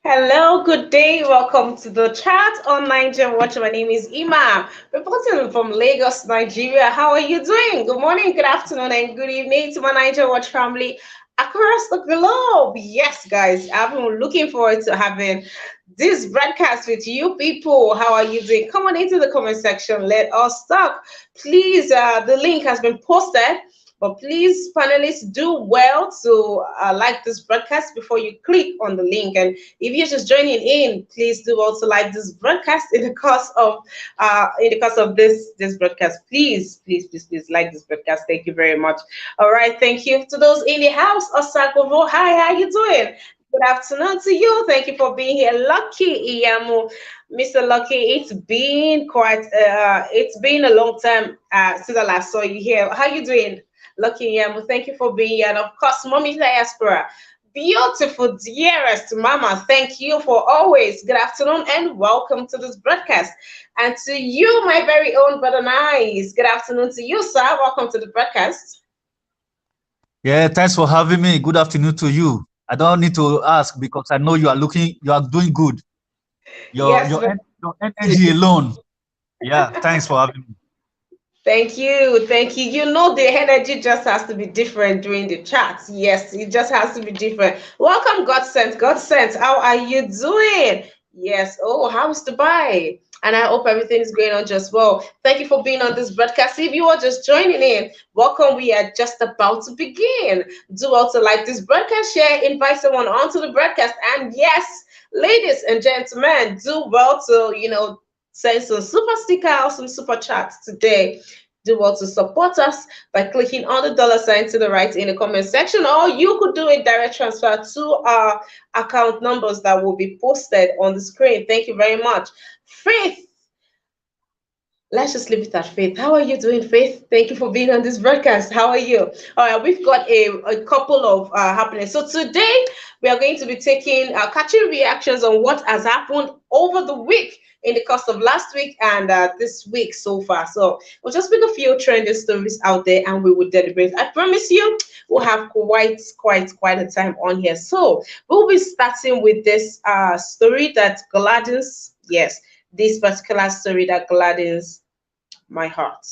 Hello, good day. Welcome to the chat on Naija Watch. My name is Ima, reporting from Lagos, Nigeria. How are you doing? Good morning, good afternoon, and good evening to my Naija Watch family across the globe. Yes, guys, I've been looking forward to having this broadcast with you people. How are you doing? Come on into the comment section. Let us talk. Please, the link has been posted. But please, panelists, do well to like this broadcast before you click on the link. And if you're just joining in, please do also like this broadcast in the course of this broadcast. Please like this broadcast. Thank you very much. All right, thank you to those in the house. Osakovo, hi, how you doing? Good afternoon to you. Thank you for being here. Lucky Iyamu, Mr. Lucky. It's been a long time since I last saw you here. How you doing? Lucky Iyamu, thank you for being here. And of course, Mommy Diaspora. Beautiful, dearest Mama, thank you for always. Good afternoon and welcome to this broadcast. And to you, my very own brother Nice, good afternoon to you, sir. Welcome to the broadcast. Yeah, thanks for having me. Good afternoon to you. I don't need to ask because I know you are doing good. Your Yes, your your energy alone. Yeah, thanks for having me. thank you. Thank you. You know, the energy just has to be different during the chat. Yes, it just has to be different. Welcome, God sent. God sent. How are you doing? Yes. Oh, how's Dubai? And I hope everything is going on just well. Thank you for being on this broadcast. If you are just joining in, welcome. We are just about to begin. Do also like this broadcast, share, invite someone onto the broadcast. And yes, ladies and gentlemen, do well to, send some super sticker or some super chats today. Do well to support us by clicking on the dollar sign to the right in the comment section, or you could do a direct transfer to our account numbers that will be posted on the screen. Thank you very much. Faith, let's just leave it at Faith. How are you doing, Faith? Thank you for being on this broadcast. How are you? All right, we've got a couple of happenings. So today we are going to be taking catching reactions on what has happened over the week in the course of last week and this week so far. So we'll just pick a few trending stories out there and we will deliberate. I promise you we'll have quite a time on here. So we'll be starting with this story that gladdens, yes, this particular story that gladdens my heart.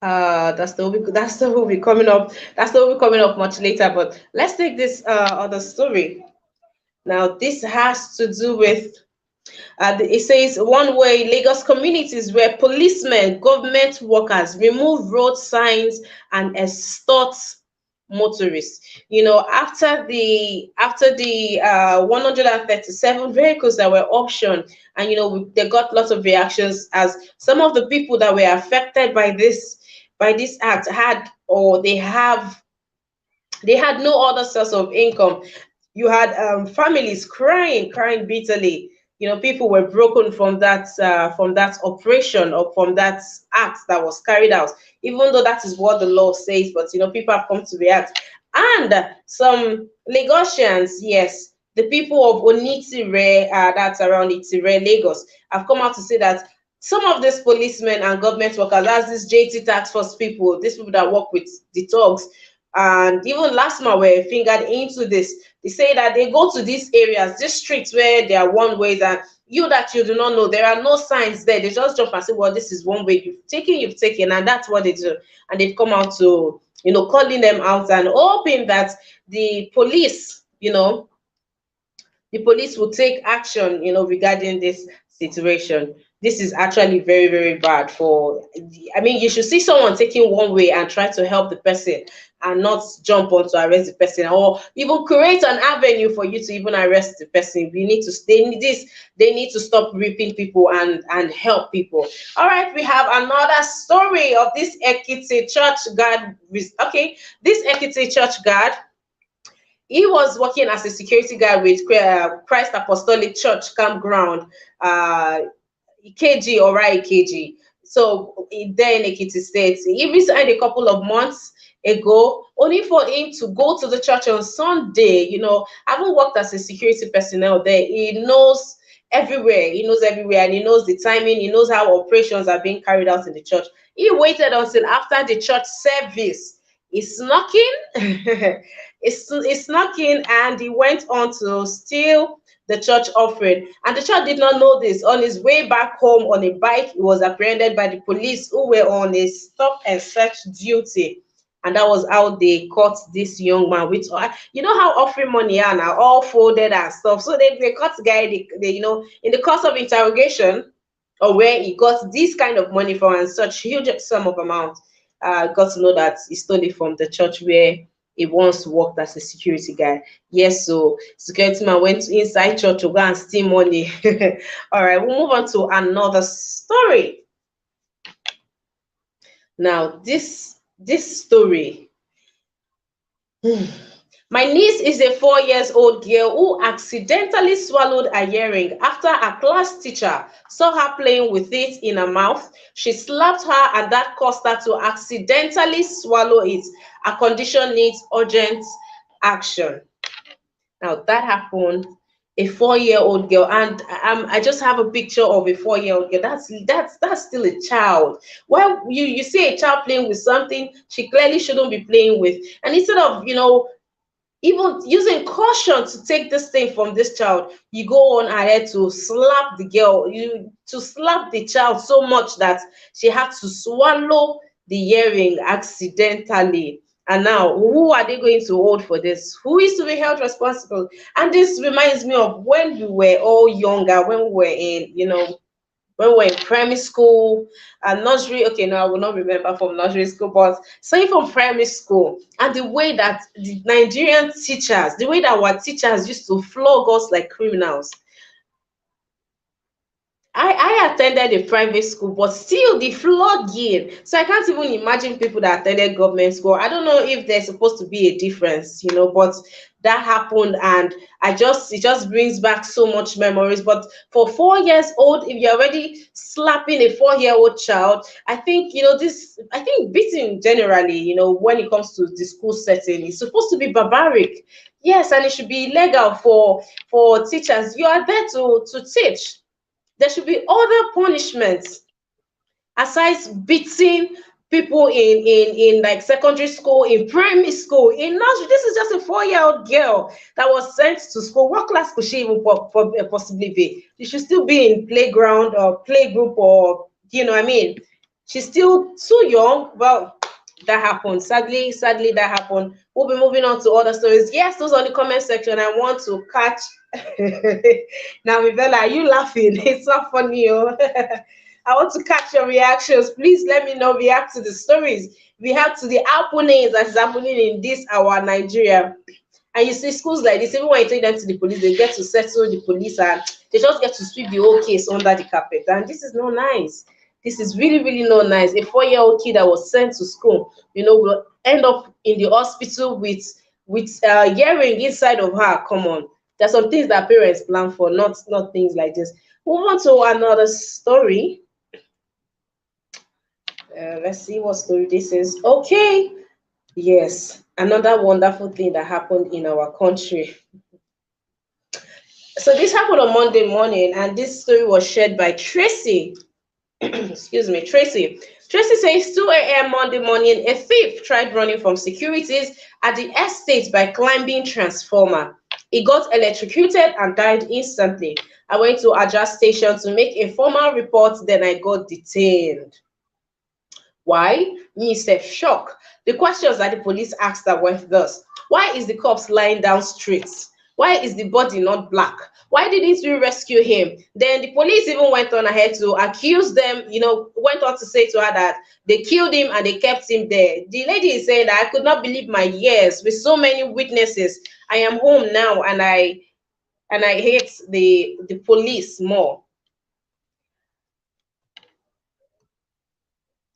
That's the will be coming up. That's the will be coming up much later. But let's take this other story. Now this has to do with it says one way Lagos communities where policemen, government workers remove road signs and extort motorists. After the 137 vehicles that were auctioned, and they got lots of reactions as some of the people that were affected by this act had or they had no other source of income. You had families crying bitterly. People were broken from that operation or from that act that was carried out, even though that is what the law says. But people have come to react, and some Lagosians, yes, the people of Onitsire, that's around Itire, Lagos, have come out to say that some of these policemen and government workers, as these JT tax force people, these people that work with the thugs, and even last month were fingered into this. They say that they go to these areas, these streets where there are one ways, and you do not know, there are no signs there. They just jump and say, well, this is one way, you've taken, and that's what they do. And they've come out to, calling them out and hoping that the police, will take action, regarding this situation. This is actually very, very bad for, I mean, you should see someone taking one way and try to help the person and not jump on to arrest the person or even create an avenue for you to even arrest the person. They need to stop ripping people and help people. All right, we have another story of this Ekiti church guard. Okay, this Ekiti church guard, he was working as a security guard with Christ Apostolic Church campground, EKG or EKG. So there in Ekiti State, he resigned a couple of months ago, only for him to go to the church on Sunday. Having worked as a security personnel there, he knows everywhere. He knows everywhere, and he knows the timing. He knows how operations are being carried out in the church. He waited until after the church service. He snuck in, he snuck in, and he went on to steal the church offering. And the church did not know this. On his way back home on a bike, he was apprehended by the police who were on a stop and search duty. And that was how they caught this young man with, you know how offering money are now, all folded and stuff. So they caught the guy, in the course of interrogation, or where he got this kind of money from and such huge sum of amount. Got to know that he stole it from the church where he once worked as a security guy. Yes, so security man went inside church to go and steal money. All right, we'll move on to another story. Now, this story. My niece is a 4 years old girl who accidentally swallowed a earring after a class teacher saw her playing with it in her mouth. She slapped her and that caused her to accidentally swallow it. A condition needs urgent action. Now that happened, a 4 year old girl, and I just have a picture of a 4 year old girl. That's still a child. Well, you see a child playing with something she clearly shouldn't be playing with, and instead of even using caution to take this thing from this child, you go on ahead to slap the girl, to slap the child so much that she had to swallow the earring accidentally. And now, who are they going to hold for this? Who is to be held responsible? And this reminds me of when we were all younger, when we were when we were in primary school and nursery. Okay, now I will not remember from nursery school, but saying from primary school, and the way that the Nigerian teachers, the way that our teachers used to flog us like criminals. I attended a private school, but still the flogging. So I can't even imagine people that attended government school. I don't know if there's supposed to be a difference, but that happened, and it just brings back so much memories. But for 4 years old, if you're already slapping a 4 year old child, I think I think beating generally, when it comes to the school setting, is supposed to be barbaric. Yes, and it should be illegal for teachers. You are there to teach. There should be other punishments aside beating people in like secondary school, in primary school, in nursery. This is just a 4 year old girl that was sent to school. What class could she even possibly be? She should still be in playground or playgroup, or I mean, she's still too young. Well, that happened. Sadly, that happened. We'll be moving on to other stories. Yes, those on the comment section. I want to catch. Now, Mivella, are you laughing? It's not funny. Oh. I want to catch your reactions. Please let me know. React to the stories. React to the happenings that is happening in this our Nigeria. And you see schools like this, even when you take them to the police, they get to settle the police and they just get to sweep the whole case under the carpet. And this is not nice. This is really, really not nice. A 4 year old kid that was sent to school, will end up in the hospital with earring inside of her. Come on. There's some things that parents plan for, not things like this. Move on to another story. Let's see what story this is. Okay. Yes, another wonderful thing that happened in our country. So this happened on Monday morning, and this story was shared by Tracy. Excuse me, Tracy. Tracy says 2 a.m. Monday morning, a thief tried running from securities at the estate by climbing transformer. He got electrocuted and died instantly. I went to Aja station to make a formal report, then I got detained. Why? Me said shock. The questions that the police asked that went thus: why is the corpse lying down straight? Why is the body not black? Why didn't we rescue him? Then the police even went on ahead to accuse them, went on to say to her that they killed him and they kept him there. The lady is saying that I could not believe my ears with so many witnesses. I am home now, and I hate the police more.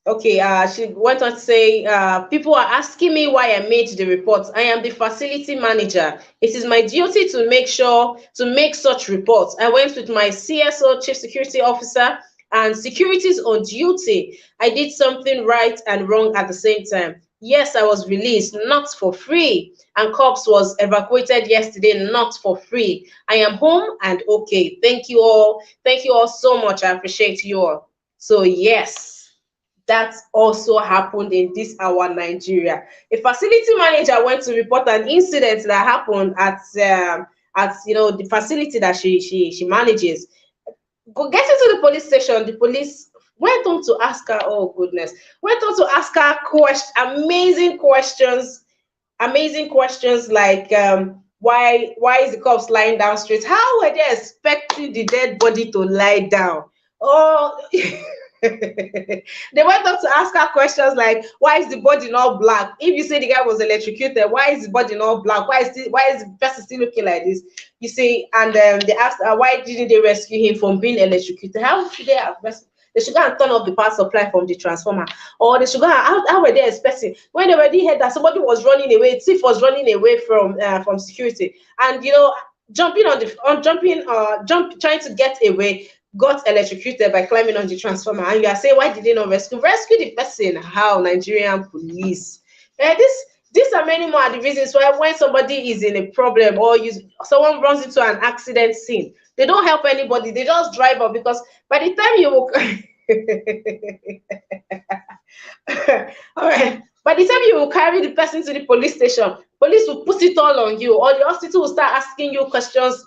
Okay, she went on to say, people are asking me why I made the report. I am the facility manager. It is my duty to make such reports. I went with my CSO, Chief Security Officer, and securities on duty. I did something right and wrong at the same time. Yes, I was released, not for free. And corpse was evacuated yesterday, not for free. I am home and okay. Thank you all. Thank you all so much. I appreciate you all. So yes. That also happened in this our Nigeria. A facility manager went to report an incident that happened at the facility that she manages. Getting to the police station, the police went on to ask her, oh goodness, went on to ask her amazing questions like why is the corpse lying down straight? How were they expecting the dead body to lie down? Oh, they went on to ask her questions like, why is the body not black? If you say the guy was electrocuted, why is the body not black? Why is the person still looking like this? You see, and they asked her, why didn't they rescue him from being electrocuted? How should they have rescued? They should go and turn off the power supply from the transformer, or they should go and, how were they expecting when they already heard that somebody was running away, thief was running away from security, and trying to get away, got electrocuted by climbing on the transformer, and you are saying, why did they not rescue the person? How? Nigerian police. These are many more the reasons why when somebody is in a problem, or someone runs into an accident scene, they don't help anybody, they just drive up, because by the time you will all right, by the time you will carry the person to the police station, police will put it all on you, or the hospital will start asking you questions.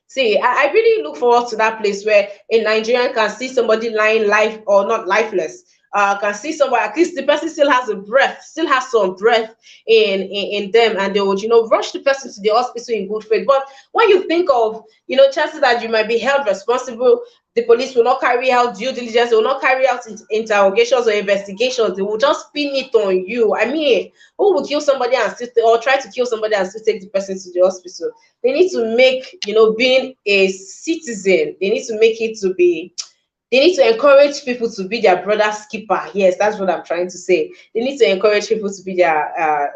See, I really look forward to that place where a Nigerian can see somebody lying life or not lifeless. Can see somebody, at least the person still has still has some breath in them, and they would, rush the person to the hospital in good faith. But when you think of, chances that you might be held responsible, the police will not carry out due diligence, they will not carry out interrogations or investigations, they will just pin it on you. I mean, who will kill somebody and still, or try to kill somebody and still take the person to the hospital? They need to make, being a citizen, they need to make it to be, they need to encourage people to be their brother's keeper. Yes, that's what I'm trying to say. They need to encourage people to be their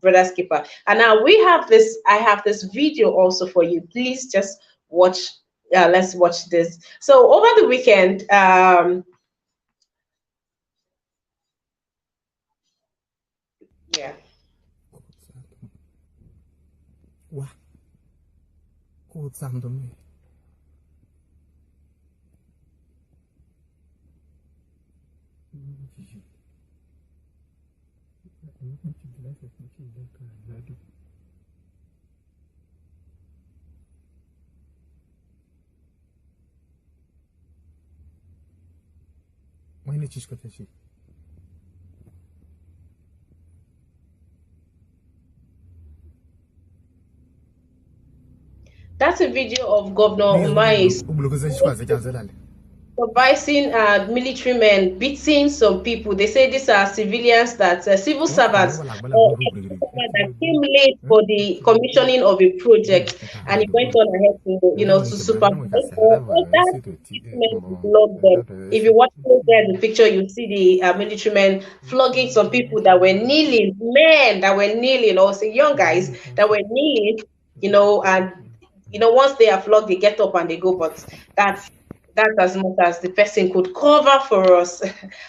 brother's keeper. And now I have this video also for you. Please just watch. Let's watch this. So over the weekend, yeah. Wah, cô sang tụi mày. Why not just go to see? That's a video of Governor Umais supervising military men beating some people. They say these are civilians, that civil servants that came late for the commissioning of a project, and he went on ahead to supervise. That military flog them. If you watch there the picture, you see the military men flogging some people that were kneeling, men that were kneeling, or say young guys that were kneeling, and once they are flogged, they get up and they go. But that's as much as the person could cover for us,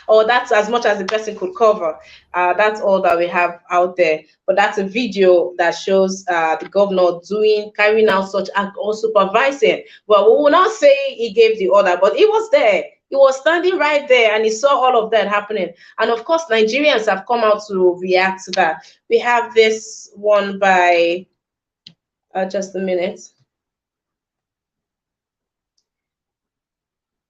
or that's as much as the person could cover. That's all that we have out there. But that's a video that shows the governor carrying out such act or supervising. Well, we will not say he gave the order, but he was there. He was standing right there and he saw all of that happening. And of course, Nigerians have come out to react to that. We have this one by just a minute.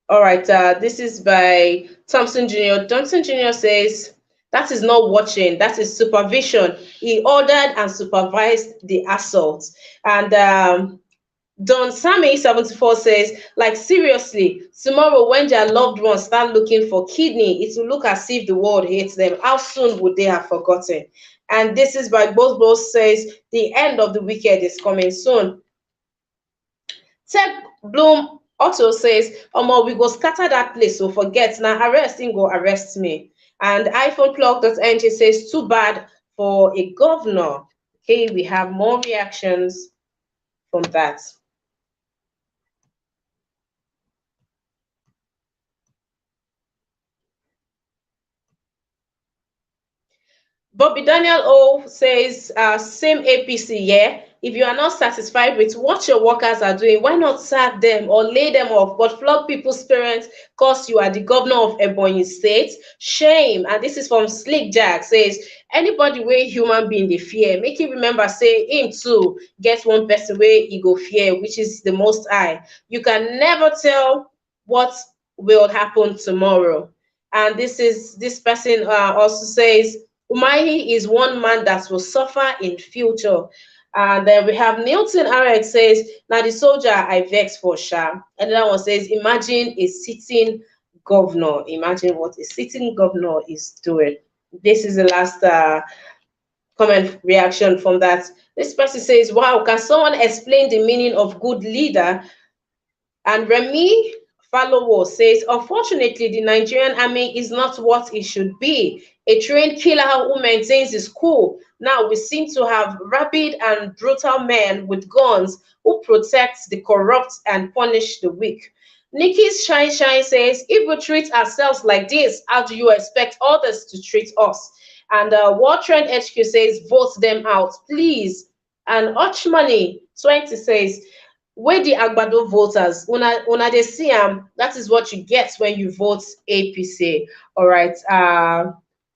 All right, this is by Thompson Jr. Thompson Jr. says, that is not watching, that is supervision. He ordered and supervised the assault. And Don Sammy 74 says, like, seriously, tomorrow when their loved ones start looking for kidney, it will look as if the world hates them. How soon would they have forgotten? And this is by Both says, the end of the wicked is coming soon. Ted Bloom also says, we go scatter that place, so forget. Now arresting go arrest me. And iPhoneplug.ng says, too bad for a governor. Okay, we have more reactions from that. Bobby Daniel O says, same APC, yeah. If you are not satisfied with what your workers are doing, why not sack them or lay them off? But flog people's parents because you are the governor of Ebonyi State? Shame. And this is from Slick Jack, says, anybody wey human being dey fear, make you remember say him too get one person wey he go fear, which is the Most High. You can never tell what will happen tomorrow. And this person also says, Umahi is one man that will suffer in future. And then we have Milton RX says, now the soldier I vex for Sha. And that one says, imagine a sitting governor. Imagine what a sitting governor is doing. This is the last comment reaction from that. This person says, wow, can someone explain the meaning of good leader? And Remy Follower says, unfortunately, the Nigerian army is not what it should be. A trained killer who maintains his cool. Now we seem to have rabid and brutal men with guns who protect the corrupt and punish the weak. Nikki's Shine Shine says, if we treat ourselves like this, how do you expect others to treat us? And War Trend HQ says, vote them out, please. And Ochmoney 20 says, where the Agbado voters, una dey see that is what you get when you vote APC. All right.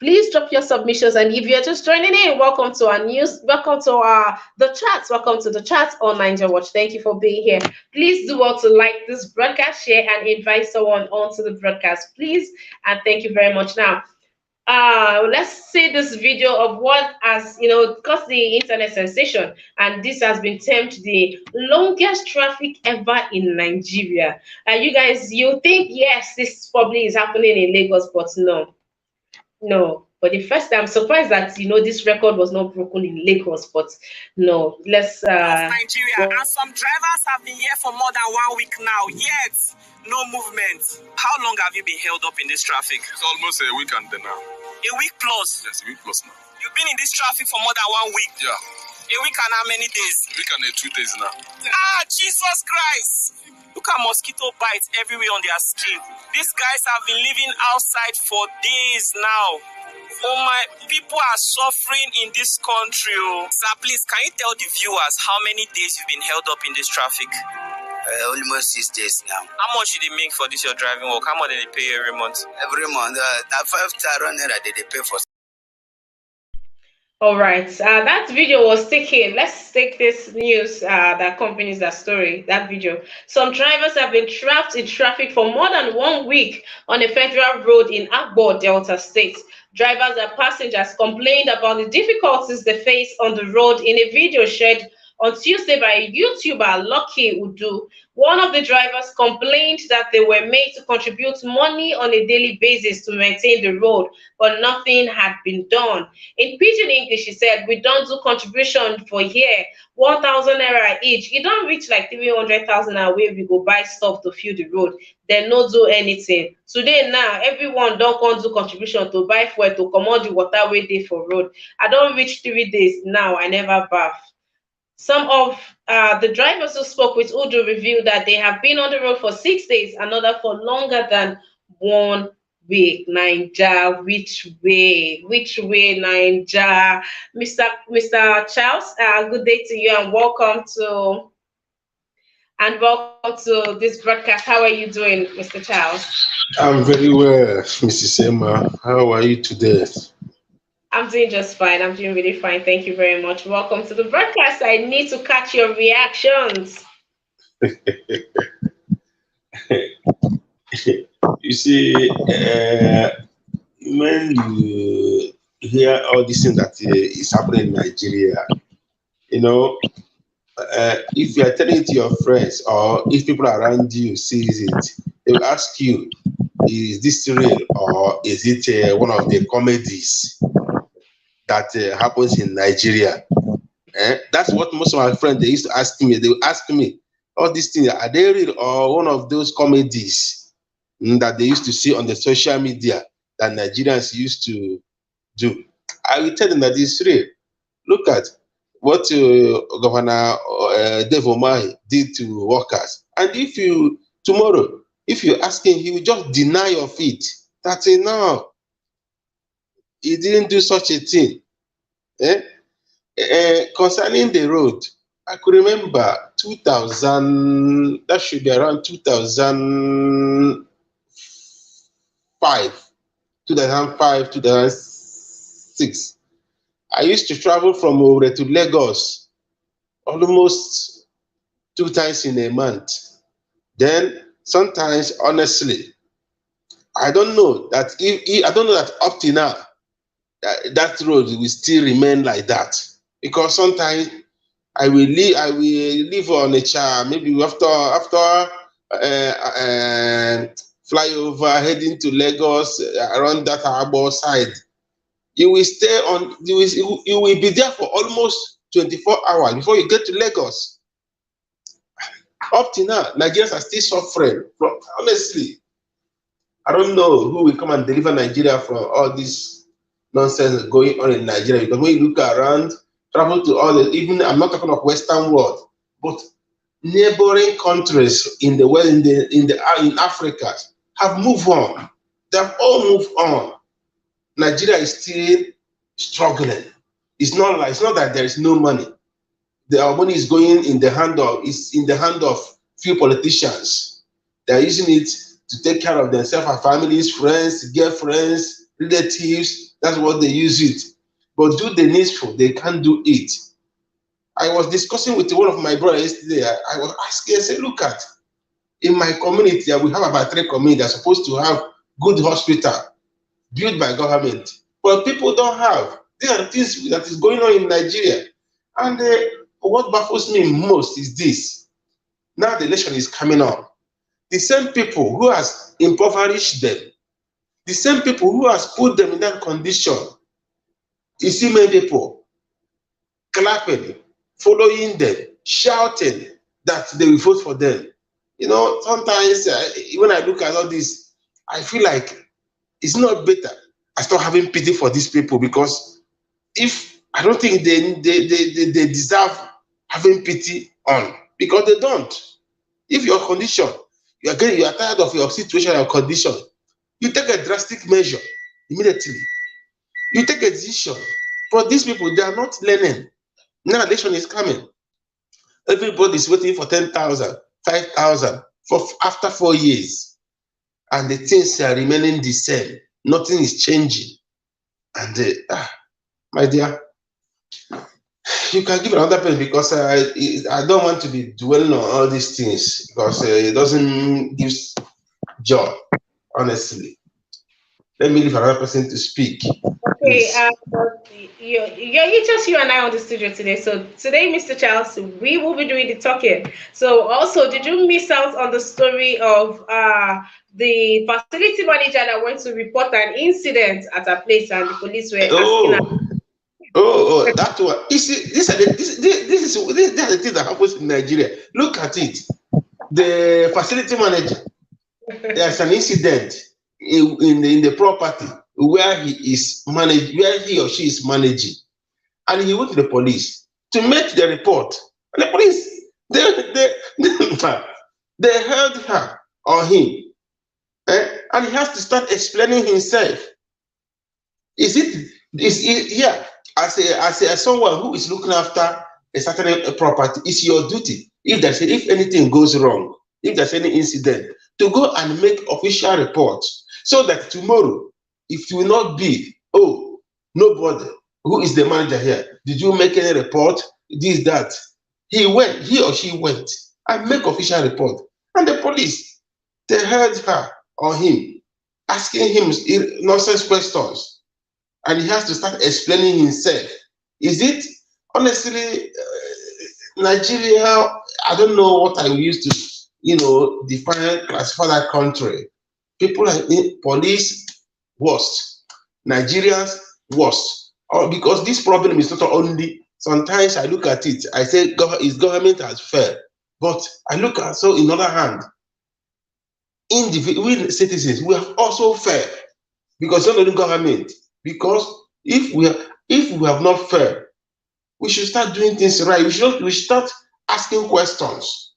Please drop your submissions, and if you're just joining in, welcome to our news, welcome to the chat, welcome to the chat on Naija Watch. Thank you for being here. Please do well to like this broadcast, share, and invite someone onto the broadcast, please. And thank you very much. Now, let's see this video of what has caused the internet sensation, and this has been termed the longest traffic ever in Nigeria. You guys, you think yes, this probably is happening in Lagos, but no. For the first time, I'm surprised that this record was not broken in Lagos, but no. Let's Nigeria, and some drivers have been here for more than 1 week now, yet no movement. How long have you been held up in this traffic? It's almost a week and then now. A week plus? Yes, a week plus now. You've been in this traffic for more than 1 week? Yeah. A week and how many days? A week and 2 days now. Jesus Christ! Look at mosquito bites everywhere on their skin. These guys have been living outside for days now. Oh my, people are suffering in this country. Sir, please, can you tell the viewers how many days you've been held up in this traffic? Almost 6 days now. How much do they make for this your driving work? How much do they pay you every month? Every month, that 5,000 naira they pay for. All right, that video was taken. Let's take this news that accompanies that story, that video. Some drivers have been trapped in traffic for more than 1 week on a federal road in Agbo, Delta State. Drivers and passengers complained about the difficulties they face on the road in a video shared on Tuesday by YouTuber Lucky Udu. One of the drivers complained that they were made to contribute money on a daily basis to maintain the road, but nothing had been done. In Pidgin English, she said, we don't do contribution for here, 1,000 naira each. You don't reach like 300,000 away, we go buy stuff to fill the road. They no do anything. Today now, everyone don't come do contribution to buy fuel to commode the water wey dey for road. I don't reach 3 days now, I never bath. Some of the drivers who spoke with Udu revealed that they have been on the road for 6 days, another for longer than 1 week. Naija, which way? Which way, Naija? Mr. Charles, good day to you and welcome to this broadcast. How are you doing, Mr. Charles? I'm very well, Mrs. Emma. How are you today? I'm doing just fine. I'm doing really fine. Thank you very much. Welcome to the broadcast. I need to catch your reactions. You see, when you hear all these things that is happening in Nigeria, if you are telling it to your friends or if people around you sees it, they will ask you, is this real or is it one of the comedies that happens in Nigeria? That's what most of my friends, they used to ask me. They would ask me, all these things, are they real or one of those comedies that they used to see on the social media that Nigerians used to do? I will tell them that it's real. Look at what Governor Dave Umahi did to workers. And if you, tomorrow, if you ask him, he will just deny of it. That's enough. He didn't do such a thing. Concerning the road, I could remember 2000, that should be around 2005, 2006. I used to travel from Owerri to Lagos almost 2 times in a month. Then sometimes, honestly, I don't know that I don't know that up to now that road will still remain like that, because sometimes I will leave on a chair maybe after flyover heading to Lagos around that harbor side. You will stay on. You will be there for almost 24 hours before you get to Lagos. Up to now, Nigerians are still suffering from, honestly. I don't know who will come and deliver Nigeria from all this nonsense going on in Nigeria. Because when you look around, travel to all the, even I'm not talking of Western world, but neighboring countries in the world, in Africa, have moved on. They have all moved on. Nigeria is still struggling. It's not that there is no money. Our money is going in the hand of few politicians. They are using it to take care of themselves, our families, friends, girlfriends, relatives. That's what they use it. But do the needful, they can't do it. I was discussing with one of my brothers yesterday. I was asking, I said, look at, in my community, we have about 3 communities that are supposed to have good hospital built by government. But people don't have. These are the things that is going on in Nigeria. And what baffles me most is this. Now the election is coming up. The same people who has impoverished them, the same people who has put them in that condition, you see many people clapping, following them, shouting that they will vote for them. You know, sometimes when I look at all this, I feel like it's not better. I start having pity for these people, because if I don't think they deserve having pity on, because they don't. If your condition, you are tired of your situation or condition, you take a drastic measure immediately. You take a decision. But these people, they are not learning. Now election is coming. Everybody is waiting for 10,000, 5,000 for after 4 years. And the things are remaining the same. Nothing is changing. And my dear, you can give another pen, because I don't want to be dwelling on all these things, because it doesn't give joy, honestly. Let me leave another person to speak. Okay, just you and I on the studio today. So today, Mr. Charles, we will be doing the talking. So also, did you miss out on the story of the facility manager that went to report an incident at a place, and the police were asking her? Oh, that one. You see, this is the thing that happens in Nigeria. Look at it. The facility manager, there's an incident in the property where he or she is managing, and he went to the police to make the report. And the police, they held her or him, and he has to start explaining himself. Is here as someone who is looking after a certain property? It's your duty, if anything goes wrong, if there's any incident, to go and make official reports, so that tomorrow, if you will not be, oh, nobody, who is the manager here? Did you make any report? This, that. He or she went and make official report. And the police, they heard her or him asking him nonsense questions. And he has to start explaining himself. Is it, honestly, Nigeria, I don't know what I used to, define, classify that country. People like police, worst. Nigerians, worst. Because this problem is not only, sometimes I look at it, I say his government has failed. But I look at, so in other hand, we citizens, we have also failed. Because not only government, because if we have not failed, we should start doing things right. We should start asking questions.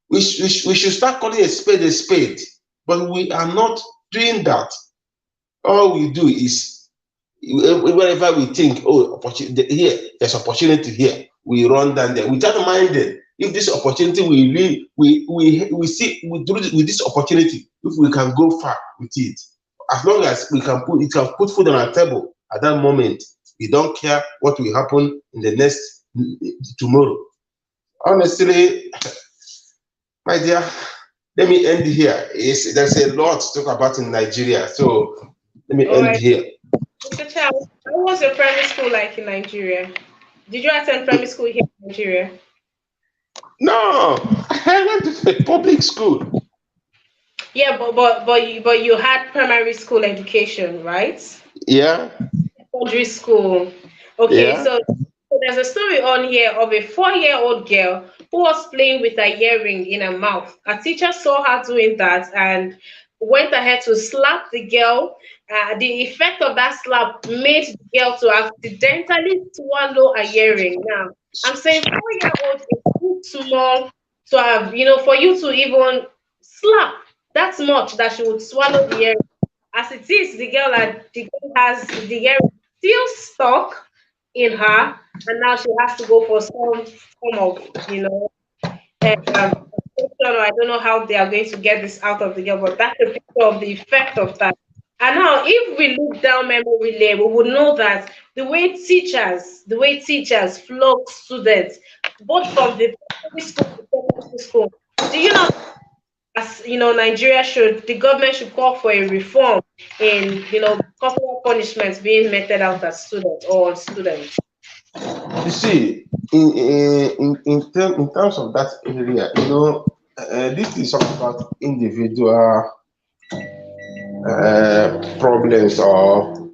We should start calling a spade. But we are not doing that. All we do is Whenever we think, oh, opportunity here, there's opportunity here, we run down there without minding if this opportunity we see with this opportunity, if we can go far with it. As long as we can put food on our table at that moment, we don't care what will happen in the next tomorrow. Honestly, my dear, let me end here. There's a lot to talk about in Nigeria, so let me end here. Mr. Charles, how was your primary school like in Nigeria? Did you attend primary school here in Nigeria? No, I went to a public school. Yeah, but you had primary school education, right? Yeah. Secondary school. Okay, Yeah. so there's a story on here of a 4-year-old girl who was playing with a earring in her mouth. A teacher saw her doing that and went ahead to slap the girl. The effect of that slap made the girl to accidentally swallow a earring. Now, I'm saying 4-year-old is too small to have, for you to even slap that much that she would swallow the earring. As it is, the girl has the earring still stuck in her, and now she has to go for some form of, or I don't know how they are going to get this out of the girl, but that's a picture of the effect of that. And now, if we look down memory lane, we would know that the way teachers flog students, both from the primary school to secondary school. Do you know, as Nigeria the government should call for a reform in, corporal punishments being meted out at students or on students. You see, in terms of that area, this is all about individual problems, or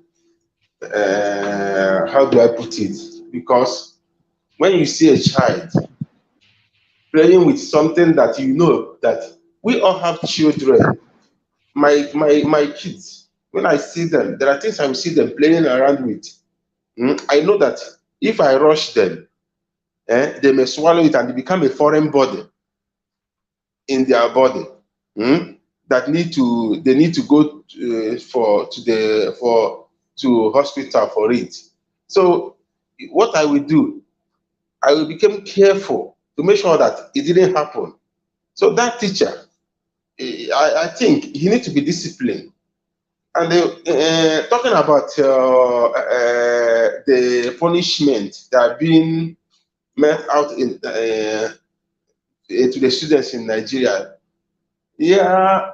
how do I put it? Because when you see a child playing with something that that we all have children, my kids, when I see them, there are things I will see them playing around with. I know that if I rush them, they may swallow it and become a foreign body in their body. That they need to go to hospital for it. So what I will do, I will become careful to make sure that it didn't happen. So that teacher, I think he needs to be disciplined. And talking about the punishment that are being met out to the students in Nigeria, yeah,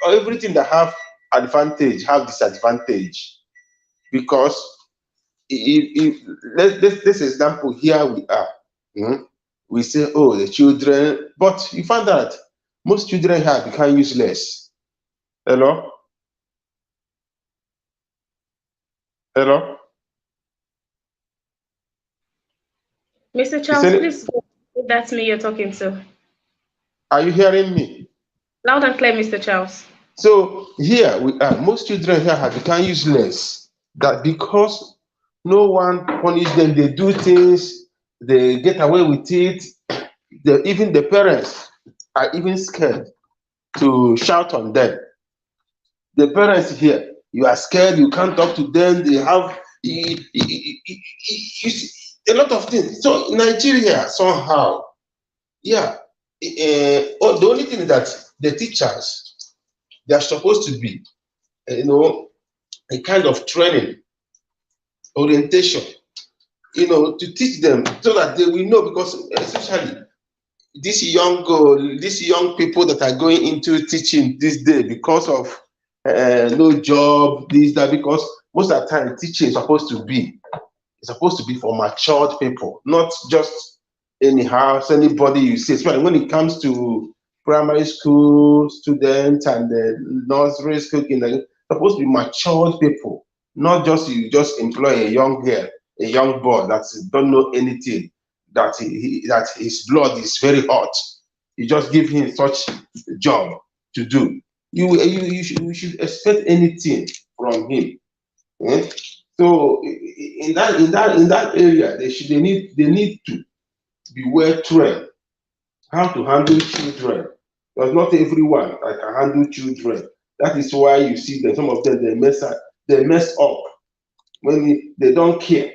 everything that have advantage have disadvantage. Because this example here we are, we say, oh, the children, but you find that most children here become useless. Hello? Hello? Mr. Charles, please go. If that's me you're talking to. Are you hearing me? Loud and clear, Mr. Charles. So here we are, most children here have become useless. That because no one punish them, they do things, they get away with it. Even the parents are even scared to shout on them. The parents here, you are scared, you can't talk to them, they have a lot of things. So Nigeria somehow, yeah, the only thing is that the teachers, they are supposed to be, a kind of training, orientation, to teach them so that they will know, because especially these young people that are going into teaching this day because of no job, this, that, because most of the time teaching is supposed to be for matured people, not just anyhow, anybody you see, especially when it comes to primary school students and the nursery school, supposed to be matured people, not just you just employ a young girl, a young boy that don't know anything, that his blood is very hot. You just give him such a job to do. You should expect anything from him. So in that area, they need to be well trained how to handle children. Because not everyone that can handle children. That is why you see that some of them they mess up when they don't care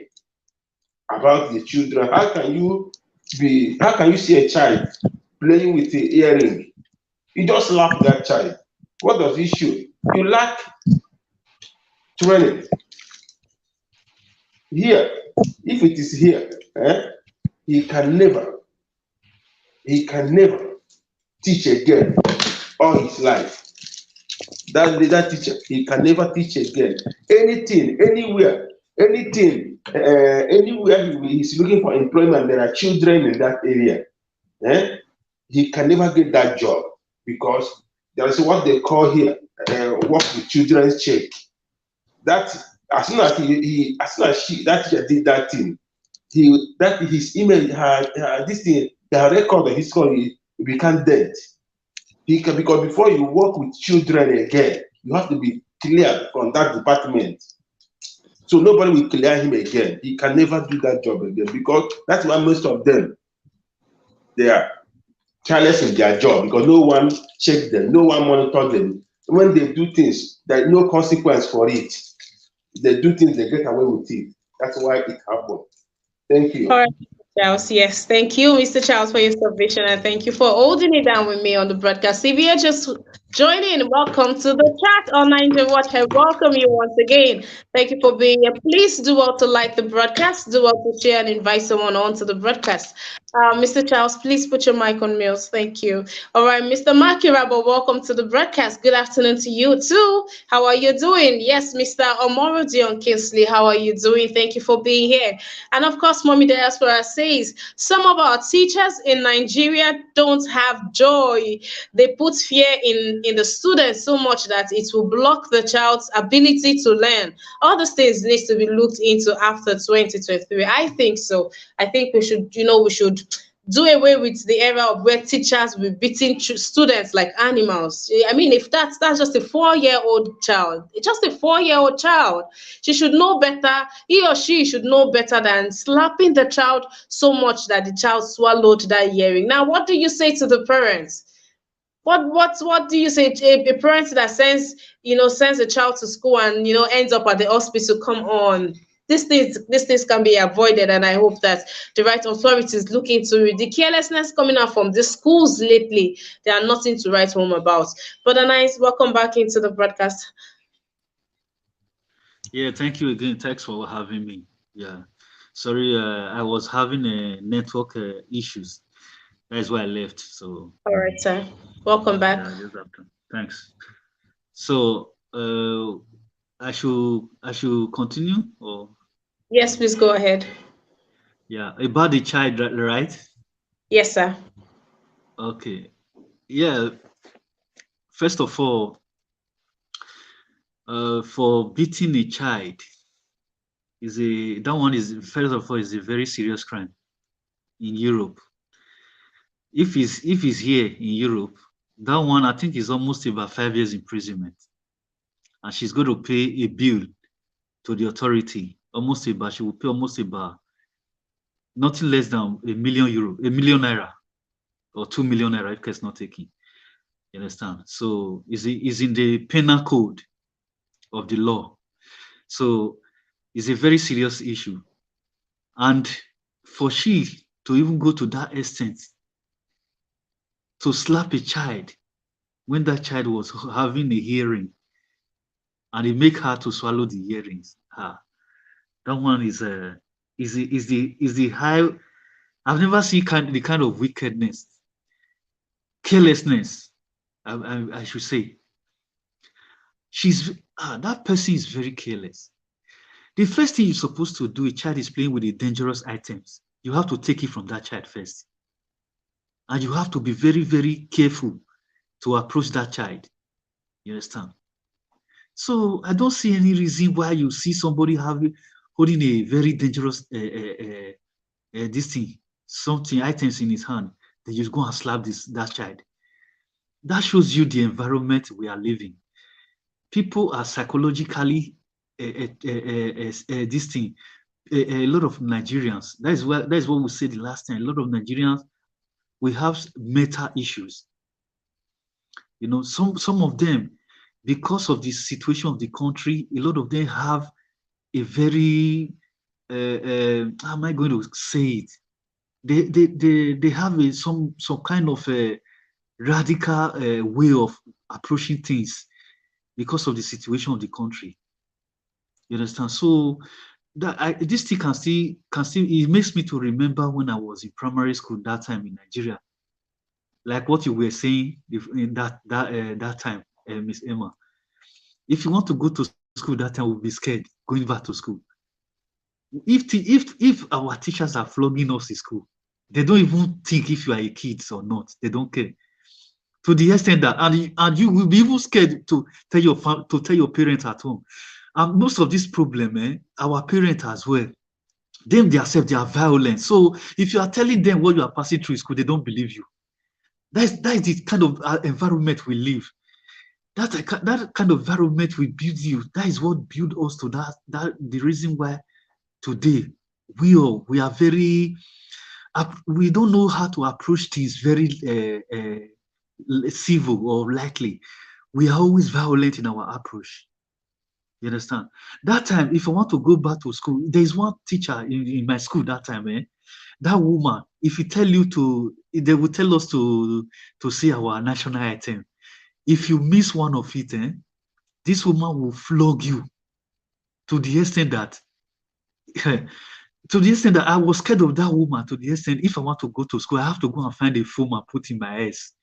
about the children. How can you see a child playing with the earring? You just slap that child. What does it show? You lack training. Here, if it is here, he can never teach again all his life. That teacher, he can never teach again. Anything, anywhere, anywhere he's looking for employment, there are children in that area. He can never get that job because there is what they call here work with children's check. That as soon as that teacher did that thing, his email this thing, the record of his call, he became dead. Because before you work with children again, you have to be clear from that department. So nobody will clear him again. He can never do that job again because that's why most of them, they are careless in their job because no one checks them, no one monitors them. When they do things, there's no consequence for it. They do things, they get away with it. That's why it happened. Thank you. All right, Charles. Yes, thank you, Mr. Charles, for your submission, and thank you for holding it down with me on the broadcast. If you're just joining, welcome to the chat on Naija Watch. I welcome you once again. Thank you for being here. Please do well to like the broadcast, do well to share and invite someone on to the broadcast. Mr. Charles, please put your mic on mute. Thank you. All right, Mr. Makirabo, welcome to the broadcast. Good afternoon to you too. How are you doing? Yes, Mr. Omoro Dion Kinsley, how are you doing? Thank you for being here. And of course, Mommy Diaspora says some of our teachers in Nigeria don't have joy. They put fear in the students so much that it will block the child's ability to learn. All these things needs to be looked into after 2023. I think so. I think we should do away with the era of where teachers will be beating students like animals. I mean, if that's just a 4-year-old child, just a 4-year-old child, she should know better. He or she should know better than slapping the child so much that the child swallowed that earring. Now, what do you say to the parents? What do you say to a parent that sends a child to school and ends up at the hospital? Come on. These things can be avoided, and I hope that the right authorities look into it. The carelessness coming out from the schools lately, they are nothing to write home about. But nice, welcome back into the broadcast. Yeah, thank you again. Thanks for having me. Yeah, sorry, I was having network issues. That's why I left. So. All right, sir. Welcome back. Yeah, thanks. So, I should continue or? Yes, please go ahead. Yeah, about the child, right? Yes, sir. Okay. Yeah. First of all, for beating a child is a very serious crime in Europe. If he's here in Europe, that one I think is almost about 5 years imprisonment, and she's going to pay a bill to the authority. She will pay almost about nothing less than €1 million, or 2 million naira if case not taken. You understand? So is in the penal code of the law. So it's a very serious issue. And for she to even go to that extent to slap a child when that child was having a hearing and it make her to swallow the earrings. That one is the high. I've never seen the kind of wickedness, carelessness, I should say. That person is very careless. The first thing you're supposed to do, a child is playing with the dangerous items. You have to take it from that child first. And you have to be very, very careful to approach that child. You understand? So I don't see any reason why you see somebody holding a very dangerous items in his hand, then you go and slap that child. That shows you the environment we are living. People are psychologically a lot of Nigerians. That is what we said the last time. A lot of Nigerians, we have mental issues. Some of them, because of the situation of the country, a lot of them have a very how am I going to say it? They have some kind of a radical way of approaching things because of the situation of the country. You understand? So that this thing can still it makes me to remember when I was in primary school that time in Nigeria, like what you were saying in that time, Miss Emma. If you want to go to school that time, we'll be scared going back to school. If our teachers are flogging us in school, they don't even think if you are a kid or not. They don't care. To the extent that and you will be even scared to tell your parents at home. And most of this problem, our parents as well, them themselves, they are violent. So if you are telling them what you are passing through in school, they don't believe you. That is the kind of environment we live. That kind of environment will build you. That is what built us to that the reason why today we are very we don't know how to approach things very civil or likely. We are always violent in our approach. You understand? That time, if I want to go back to school, there is one teacher in my school that time, that woman, if you tell you to, they will tell us to say our national anthem. If you miss one of it, this woman will flog you to the extent that I was scared of that woman. To the extent, if I want to go to school, I have to go and find a foam and put in my eyes.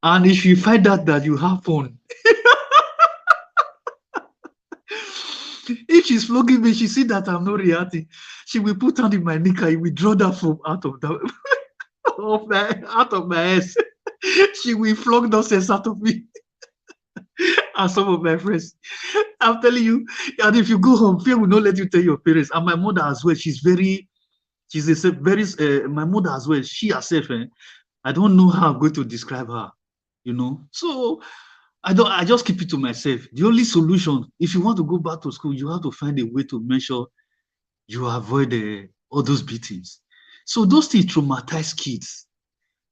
And if you find out that you have fun, if she's flogging me, she see that I'm not reacting, she will put on in my knicker, I will draw that foam out of the out of my ass. She will flog nonsense out of me. And some of my friends, I'm telling you, and if you go home, fear will not let you tell your parents. And my mother as well, she's very my mother as well, she herself, I don't know how I'm going to describe her, you know. So I just keep it to myself. The only solution, if you want to go back to school, you have to find a way to make sure you avoid all those beatings. So those things traumatize kids.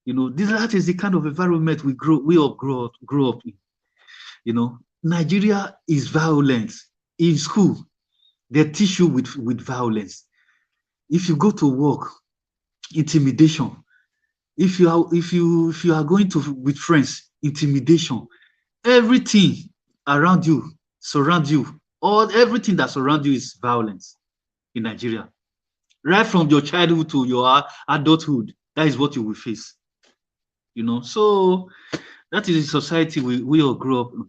You know, that is the kind of environment we all grow up in. You know, Nigeria is violent. In school, they teach you with violence. If you go to work, intimidation. If you are going to with friends, intimidation. Everything around you, surround you, everything that surrounds you is violence in Nigeria. Right from your childhood to your adulthood, that is what you will face. You know, so that is the society we all grew up in.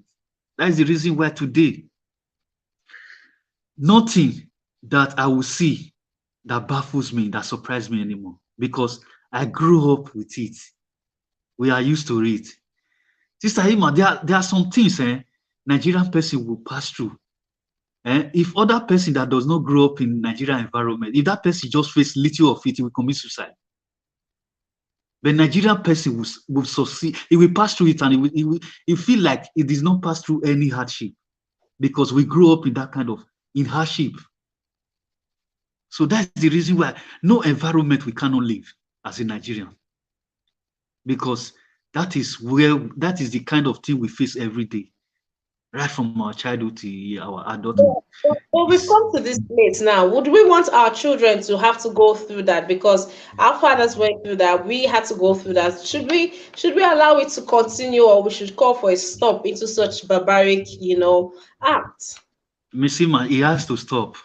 That is the reason why today, nothing that I will see that baffles me, that surprises me anymore, because I grew up with it. We are used to it. Sister Ima, there are some things Nigerian person will pass through. If other person that does not grow up in Nigerian environment, if that person just face little of it, he will commit suicide. But Nigerian person will succeed. He will pass through it, and he will feel like it does not pass through any hardship, because we grew up in that kind of hardship. So that's the reason why no environment we cannot live as a Nigerian, because that is the kind of thing we face every day, right from our childhood to our adulthood. Well, we've come to this place now. Would we want our children to have to go through that? Because our fathers went through that. We had to go through that. Should we allow it to continue, or we should call for a stop into such barbaric, acts? Missima, it has to stop.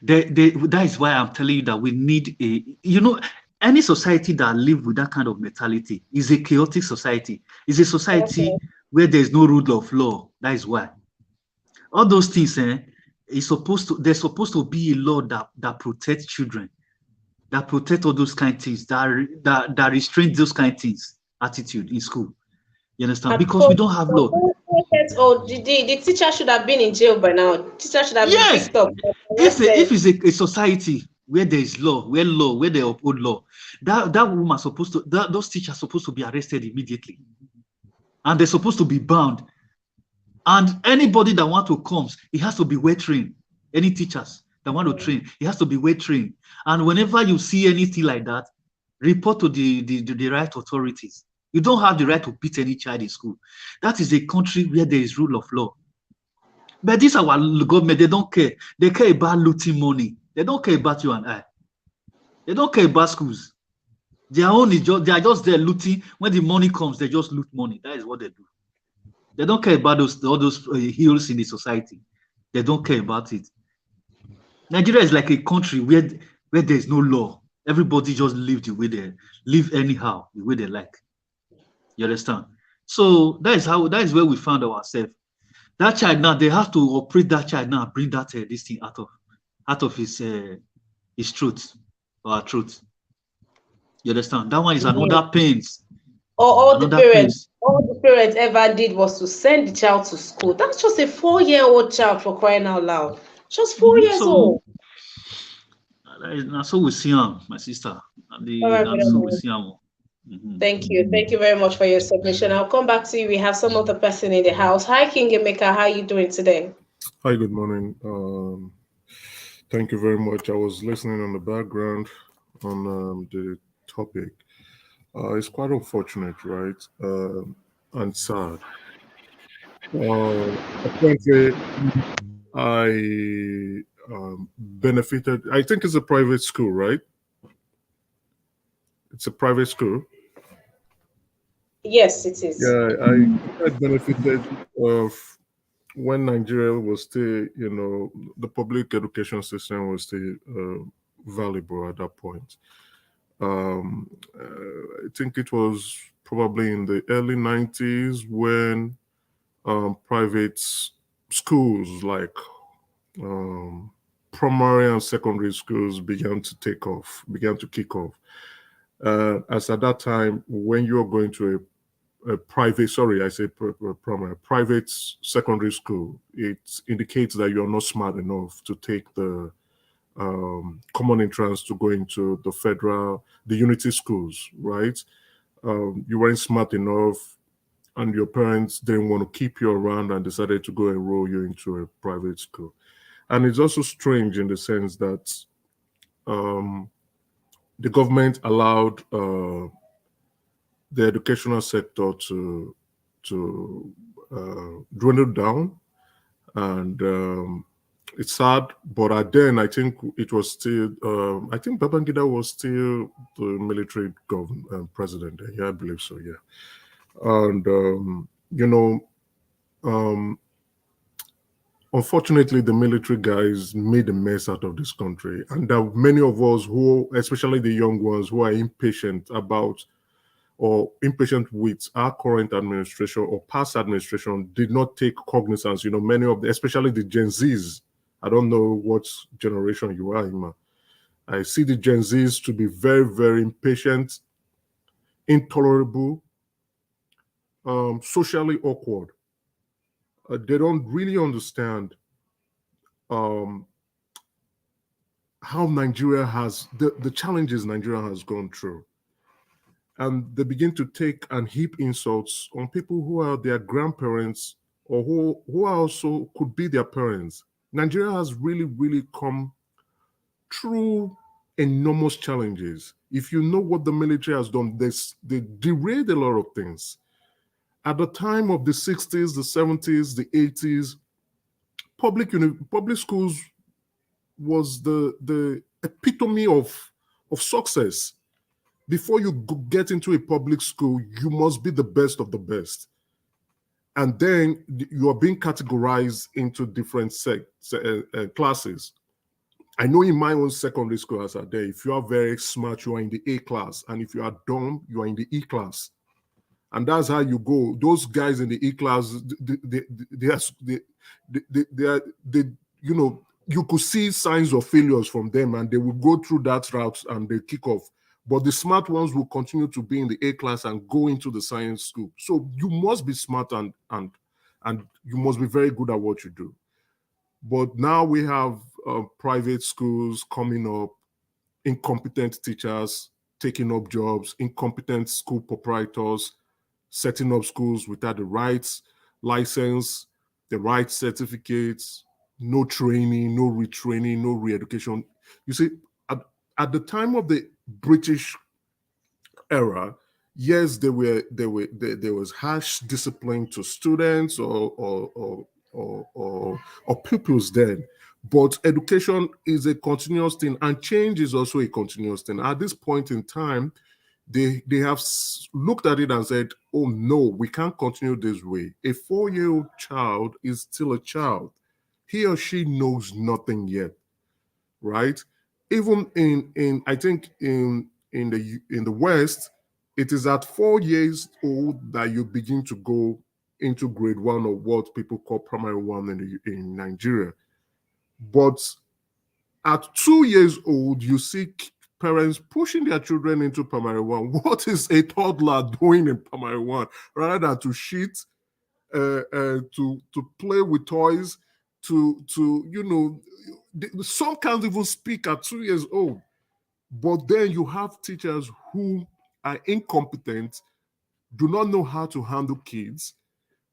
That is why I'm telling you that we need any society that lives with that kind of mentality is a chaotic society. It's a society where there is no rule of law. That is why. All those things, there's supposed to be a law that protects children, that protect all those kind of things, that restrain those kind of things, attitude in school. You understand? Because we don't have law. Oh, the teacher should have been in jail by now. Teacher should have been picked up. If it's a society where there is law, where they uphold law, that woman those teachers are supposed to be arrested immediately, and they're supposed to be bound. And anybody that want to come, it has to be well trained. Any teachers that want to train, it has to be well trained. And whenever you see anything like that, report to the right authorities. You don't have the right to beat any child in school. That is a country where there is rule of law. But this our government, they don't care. They care about looting money. They don't care about you and I. They don't care about schools. Their own is just, they are just there looting. When the money comes, they just loot money. That is what they do. They don't care about all those hills in the society. They don't care about it. Nigeria is like a country where there is no law. Everybody just live the way they live anyhow, the way they like. You understand? So that is where we found ourselves. That child now, they have to operate that child now, bring that this thing out of his truth or our truth. You understand? That one is another pains. All the parents ever did was to send the child to school. That's just a 4-year-old child, for crying out loud. Just 4 years old. That's so we see him, my sister. So we see him. Thank you. Thank you very much for your submission. I'll come back to you. We have some other person in the house. Hi, King Emeka. How are you doing today? Hi, good morning. Thank you very much. I was listening on the background on the topic. It's quite unfortunate, right? And sad. Apparently, I benefited. I think it's a private school, right? It's a private school. Yes, it is. Yeah, I benefited of when Nigeria was still, the public education system was still valuable at that point. I think it was probably in the early 90s when private schools like primary and secondary schools began to kick off. As at that time, when you're going to a private, private secondary school, it indicates that you're not smart enough to take the common entrance to go into the unity schools, right? You weren't smart enough and your parents didn't want to keep you around and decided to go enroll you into a private school. And it's also strange in the sense that the government allowed the educational sector to dwindle down, and it's sad. But then I think it was still. I think Babangida was still the military president. Yeah, I believe so. Yeah, and unfortunately, the military guys made a mess out of this country, and there are many of us who, especially the young ones, who are impatient about or impatient with our current administration or past administration did not take cognizance. Many of especially the Gen Zs. I don't know what generation you are, Ima. I see the Gen Zs to be very, very impatient, intolerable, socially awkward. They don't really understand how Nigeria has, the challenges Nigeria has gone through. And they begin to take and heap insults on people who are their grandparents or who are also could be their parents. Nigeria has really, really come through enormous challenges. If you know what the military has done, they derailed a lot of things. At the time of the 60s, the 70s, the 80s, public schools was the epitome of success. Before you get into a public school, you must be the best of the best. And then you are being categorized into different classes. I know in my own secondary school as a day, if you are very smart, you are in the A class. And if you are dumb, you are in the E class. And that's how you go. Those guys in the E class, you could see signs of failures from them and they will go through that route and they kick off. But the smart ones will continue to be in the A class and go into the science school. So you must be smart and you must be very good at what you do. But now we have private schools coming up, incompetent teachers taking up jobs, incompetent school proprietors setting up schools without the rights license, the right certificates, no training, no retraining, no re-education. You see, at the time of the British era, yes, there was harsh discipline to students or or pupils then. But education is a continuous thing, and change is also a continuous thing. At this point in time, they have looked at it and said, oh no, we can't continue this way. A 4-year-old child is still a child. He or she knows nothing yet, right? Even in I think in the West, it is at 4 years old that you begin to go into grade 1, or what people call primary 1 in Nigeria. But at 2 years old, you see parents pushing their children into primary 1. What is a toddler doing in primary 1? Rather than to cheat, to play with toys, to some can't even speak at 2 years old. But then you have teachers who are incompetent, do not know how to handle kids,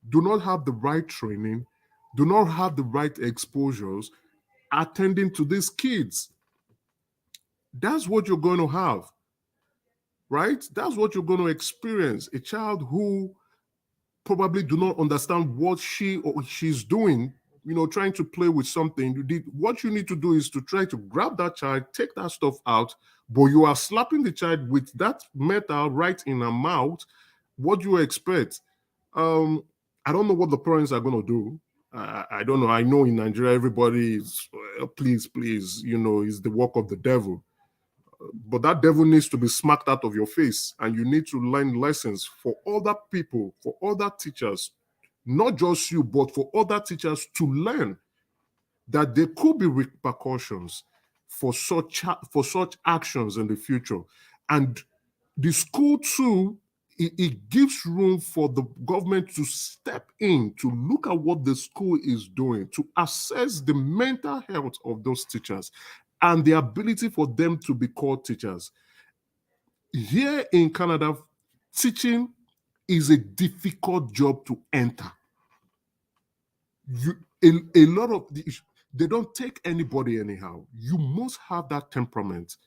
do not have the right training, do not have the right exposures attending to these kids. That's what you're going to have, right? That's what you're going to experience. A child who probably do not understand what she or she's doing, trying to play with something. What you need to do is to try to grab that child, take that stuff out, but you are slapping the child with that metal right in her mouth. What do you expect? I don't know what the parents are going to do. I don't know. I know in Nigeria, everybody is, please, is the work of the devil. But that devil needs to be smacked out of your face, and you need to learn lessons for other people, for other teachers, not just you, but for other teachers to learn that there could be repercussions for such actions in the future. And the school too, it gives room for the government to step in, to look at what the school is doing, to assess the mental health of those teachers and the ability for them to be called teachers. Here in Canada, teaching is a difficult job to enter. A lot of they don't take anybody anyhow. You must have that temperament.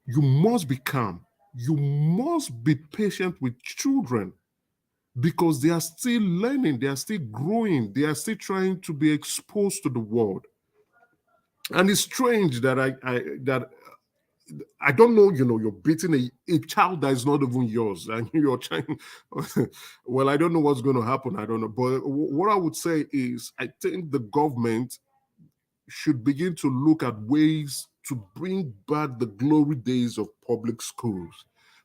You must be calm. You must be patient with children, because they are still learning, they are still growing, they are still trying to be exposed to the world. And it's strange that I don't know, you're beating a child that is not even yours, and you're trying. Well, I don't know what's going to happen. I don't know. But what I would say is, I think the government should begin to look at ways to bring back the glory days of public schools,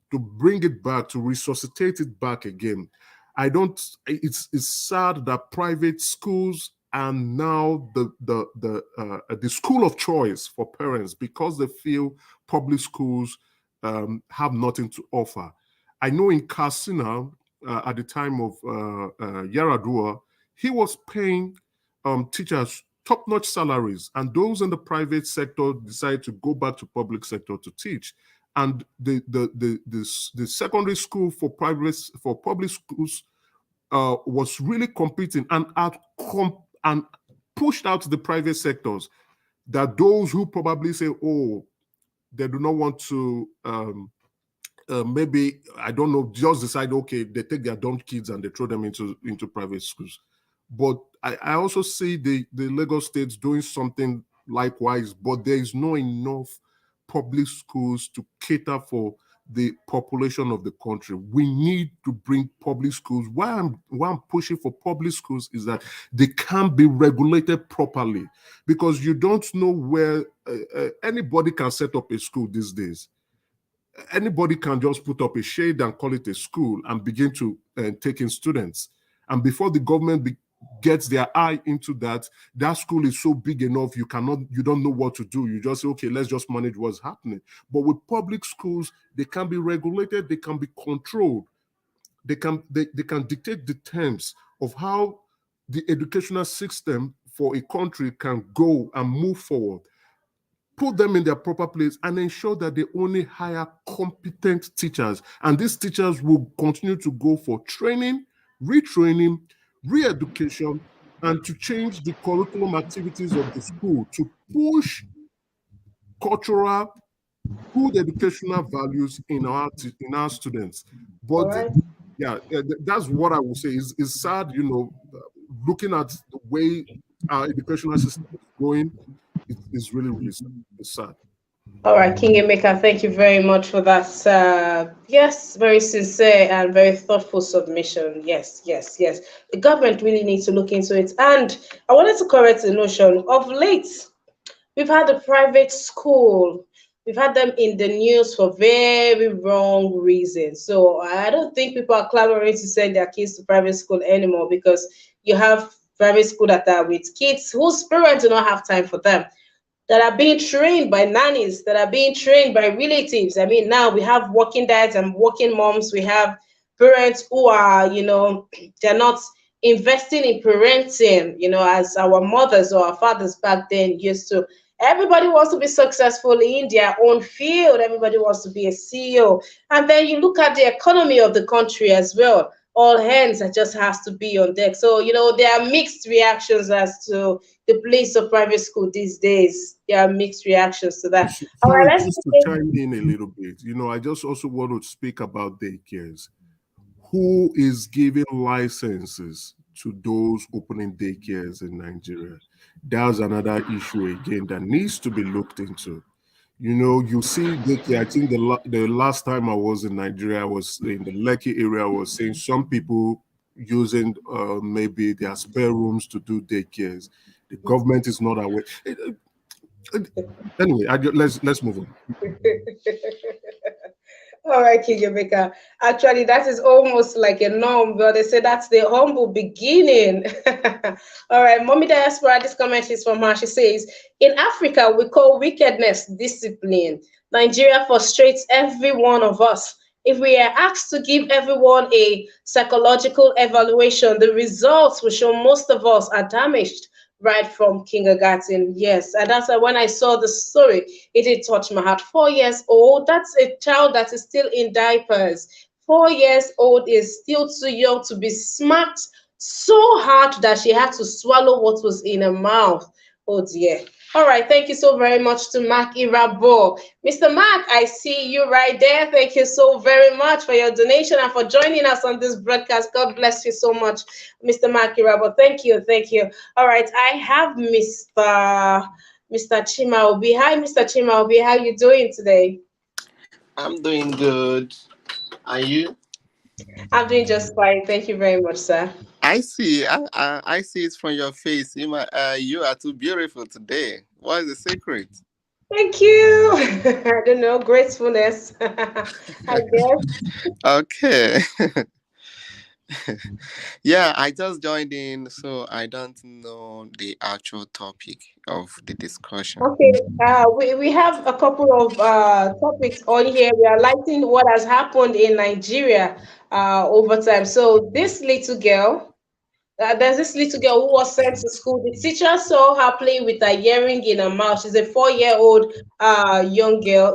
to bring it back, to resuscitate it back again. It's sad that private schools are now the school of choice for parents, because they feel public schools have nothing to offer. I know in Katsina, at the time of Yaradua, he was paying teachers top-notch salaries, and those in the private sector decided to go back to public sector to teach. And the secondary school for public schools was really competing and pushed out the private sectors, that those who probably say, oh, they do not want to maybe, I don't know, just decide, okay, they take their dumb kids and they throw them into private schools. But I also see the Lagos states doing something likewise, but there is not enough public schools to cater for the population of the country. We need to bring public schools. Why I'm pushing for public schools is that they can't be regulated properly, because you don't know where anybody can set up a school these days. Anybody can just put up a shade and call it a school and begin to take in students. And before the government gets their eye into that school is so big enough, you don't know what to do. You just say, okay, let's just manage what's happening. But with public schools, they can be regulated, they can be controlled, they can dictate the terms of how the educational system for a country can go and move forward. Put them in their proper place and ensure that they only hire competent teachers. And these teachers will continue to go for training, retraining, re-education, and to change the curriculum activities of the school to push cultural, good educational values in our students. But yeah, that's what I would say. It's sad, looking at way our educational system is going is really, really sad. All right, King Emeka, thank you very much for that. Yes, very sincere and very thoughtful submission. Yes, yes, yes. The government really needs to look into it. And I wanted to correct the notion of late. We've had a private school. We've had them in the news for very wrong reasons. So I don't think people are clamoring to send their kids to private school anymore because you have private school that are with kids whose parents do not have time for them, that are being trained by nannies, that are being trained by relatives. I mean, now we have working dads and working moms. We have parents who are, they're not investing in parenting, as our mothers or our fathers back then used to. Everybody wants to be successful in their own field. Everybody wants to be a CEO. And then you look at the economy of the country as well. All hands that just has to be on deck. So, there are mixed reactions as to the place of private school these days. There are mixed reactions to that. All right, Sorry, let's just to chime in a little bit. I just also want to speak about daycares. Who is giving licenses to those opening daycares in Nigeria? That's another issue again that needs to be looked into. You see daycare. I think the last time I was in Nigeria, I was in the Lekki area. I was seeing some people using maybe their spare rooms to do daycares. The government is not aware. Anyway, let's move on. All right, King Emeka. Actually, that is almost like a norm, but they say that's the humble beginning. All right, Mommy Diaspora, this comment is from her. She says, in Africa, we call wickedness discipline. Nigeria frustrates every one of us. If we are asked to give everyone a psychological evaluation, the results will show most of us are damaged right from kindergarten. Yes, and that's why when I saw the story, it did touch my heart. 4 years old, that's a child that is still in diapers. 4 years old is still too young to be smacked so hard that she had to swallow what was in her mouth. Oh dear. All right, thank you so very much to Mark Irabo. Mr. Mark, I see you right there. Thank you so very much for your donation and for joining us on this broadcast. God bless you so much, Mr. Mark Irabo. Thank you, thank you. All right, I have Mr. Chimaobi. Hi, Mr. Chimaobi. How are you doing today? I'm doing good. Are you? I'm doing just fine. Thank you very much, sir. I see. I see it from your face. You are too beautiful today. What is the secret? Thank you. I don't know, gracefulness, I guess. Okay. Yeah, I just joined in, so I don't know the actual topic of the discussion. Okay, we have a couple of topics on here. We are lighting what has happened in Nigeria over time. So this little girl, there's this little girl who was sent to school. The teacher saw her playing with a earring in her mouth. She's a 4-year-old young girl,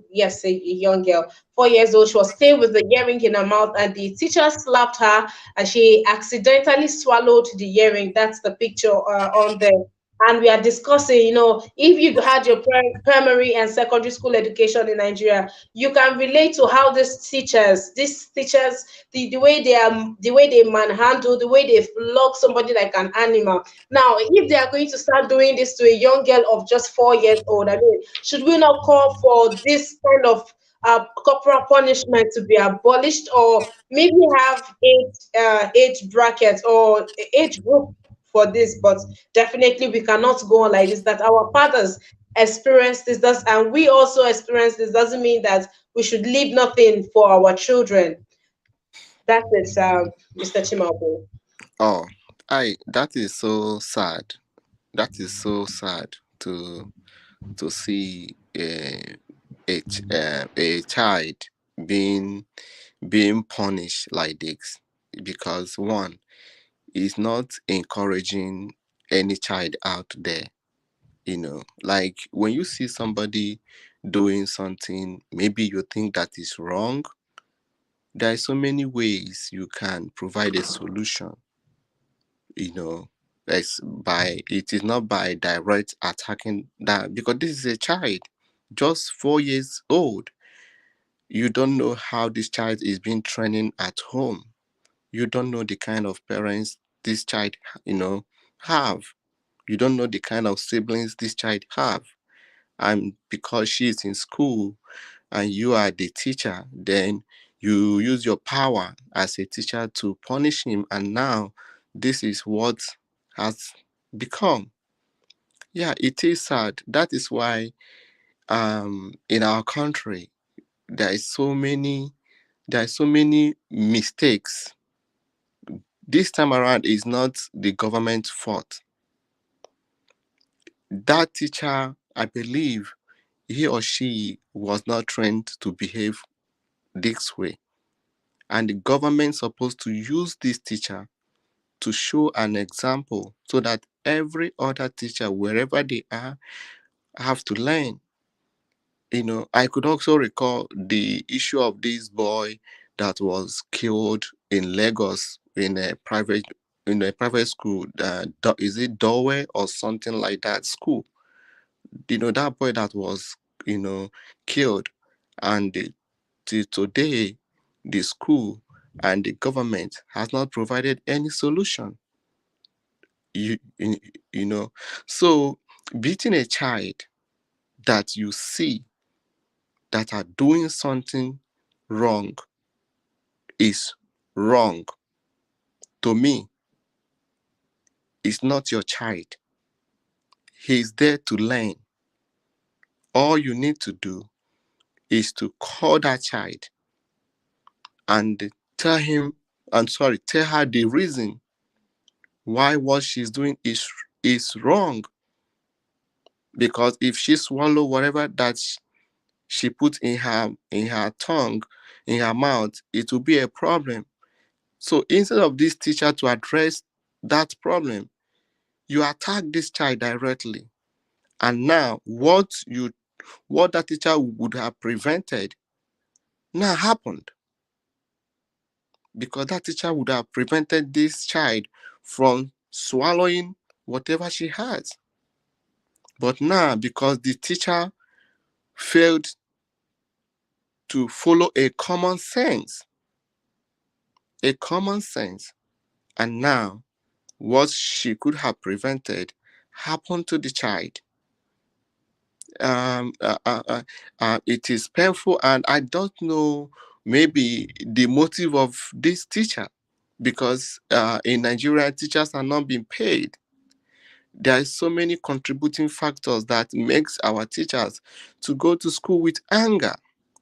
yes, a young girl, 4 years old. She was playing with the earring in her mouth, and the teacher slapped her, and she accidentally swallowed the earring. That's the picture on there. And we are discussing, if you've had your primary and secondary school education in Nigeria, you can relate to how these teachers, the way they manhandle, the way they flog somebody like an animal. Now, if they are going to start doing this to a young girl of just 4 years old, I mean, should we not call for this kind of corporal punishment to be abolished, or maybe have age brackets or age group for this? But definitely we cannot go on like this. That our fathers experienced this, and we also experience this, doesn't mean that we should leave nothing for our children. That is Mr. Chimabo. Oh, that is so sad. That is so sad to see a child being punished like this, because one is not encouraging any child out there. Like when you see somebody doing something, maybe you think that is wrong, there are so many ways you can provide a solution. It is not by direct attacking that, because this is a child just 4 years old. You don't know how this child is being trained at home. You don't know the kind of parents this child have. You don't know the kind of siblings this child have. And because she's in school and you are the teacher, then you use your power as a teacher to punish him. And now this is what has become. Yeah, it is sad. That is why in our country there are so many mistakes. This time around is not the government's fault. That teacher, I believe, he or she was not trained to behave this way. And the government supposed to use this teacher to show an example so that every other teacher, wherever they are, have to learn. I could also recall the issue of this boy that was killed in Lagos in a private school. Is it Doorway or something like that school? That boy that was killed, and till today the school and the government has not provided any solution. you you you know so beating a child that you see that are doing something wrong is wrong. To me, it's not your child. He's there to learn. All you need to do is to call that child and tell tell her the reason why what she's doing is wrong. Because if she swallow whatever that she put in her tongue, in her mouth, it will be a problem. So instead of this teacher to address that problem, you attack this child directly. And now what that teacher would have prevented now happened. Because that teacher would have prevented this child from swallowing whatever she has. But now, because the teacher failed to follow a common sense, and now what she could have prevented happened to the child. It is painful, and I don't know maybe the motive of this teacher, because in Nigeria, teachers are not being paid. There are so many contributing factors that makes our teachers to go to school with anger,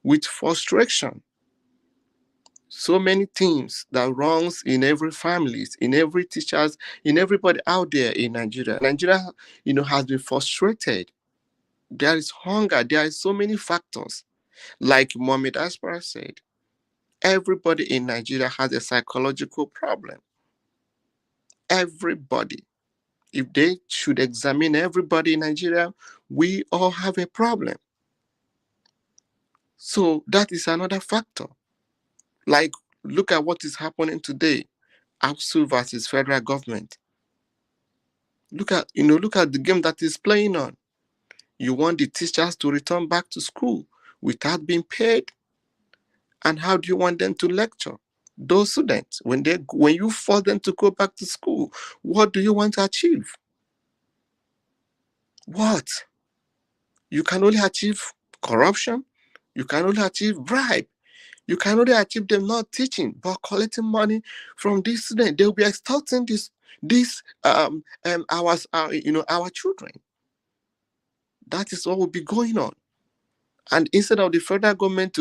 with frustration. So many things that runs in every families, in every teachers, in everybody out there in Nigeria. Nigeria, has been frustrated. There is hunger. There are so many factors. Like Mohammed Aspar said, everybody in Nigeria has a psychological problem. Everybody. If they should examine everybody in Nigeria, we all have a problem. So that is another factor. Like, look at what is happening today. ASU versus federal government. Look at the game that is playing on. You want the teachers to return back to school without being paid? And how do you want them to lecture those students when you force them to go back to school? What do you want to achieve? What? You can only achieve corruption. You can only achieve bribe. You can only achieve them not teaching but collecting money from these students. They will be extorting our children. That is what will be going on. And instead of the federal government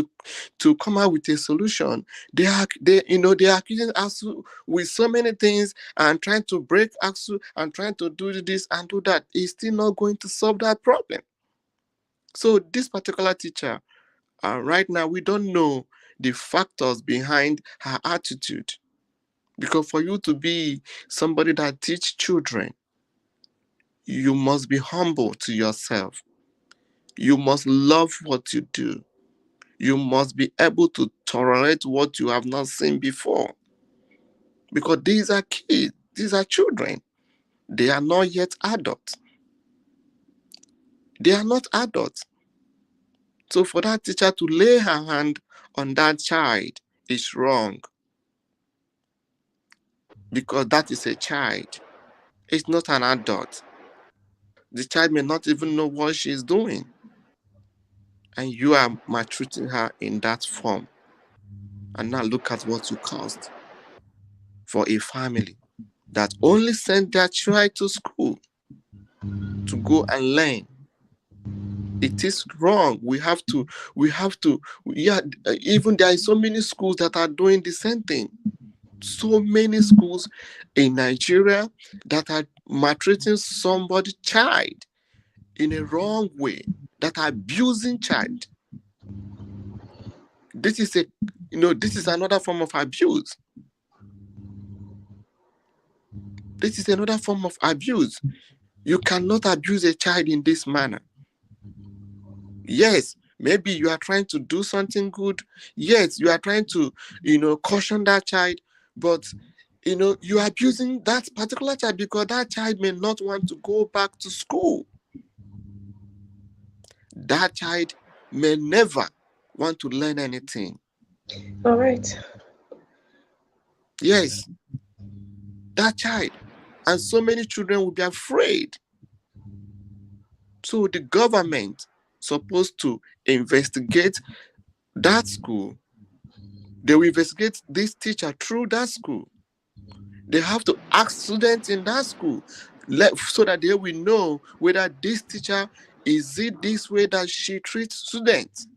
to come out with a solution, they are accusing ASU with so many things and trying to break ASU and trying to do this and do that. It's still not going to solve that problem. So this particular teacher, right now, we don't know the factors behind her attitude. Because for you to be somebody that teach children, you must be humble to yourself. You must love what you do. You must be able to tolerate what you have not seen before. Because these are kids, these are children. They are not yet adults. They are not adults. So for that teacher to lay her hand on that child is wrong. Because that is a child. is not an adult. The child may not even know what she's doing. And you are maltreating her in that form. And now look at what you caused for a family that only sent their child to school to go and learn. It is wrong. We have to, yeah, even there are so many schools that are doing the same thing. So many schools in Nigeria that are maltreating somebody's child in a wrong way, that are abusing child. This is this is another form of abuse. This is another form of abuse. You cannot abuse a child in this manner. Yes, maybe you are trying to do something good. Yes, you are trying to, caution that child, but you are abusing that particular child because that child may not want to go back to school. That child may never want to learn anything. All right. Yes, that child. And so many children will be afraid. So the government supposed to investigate that school. They will investigate this teacher through that school. They have to ask students in that school so that they will know whether this teacher, is it this way that she treats students?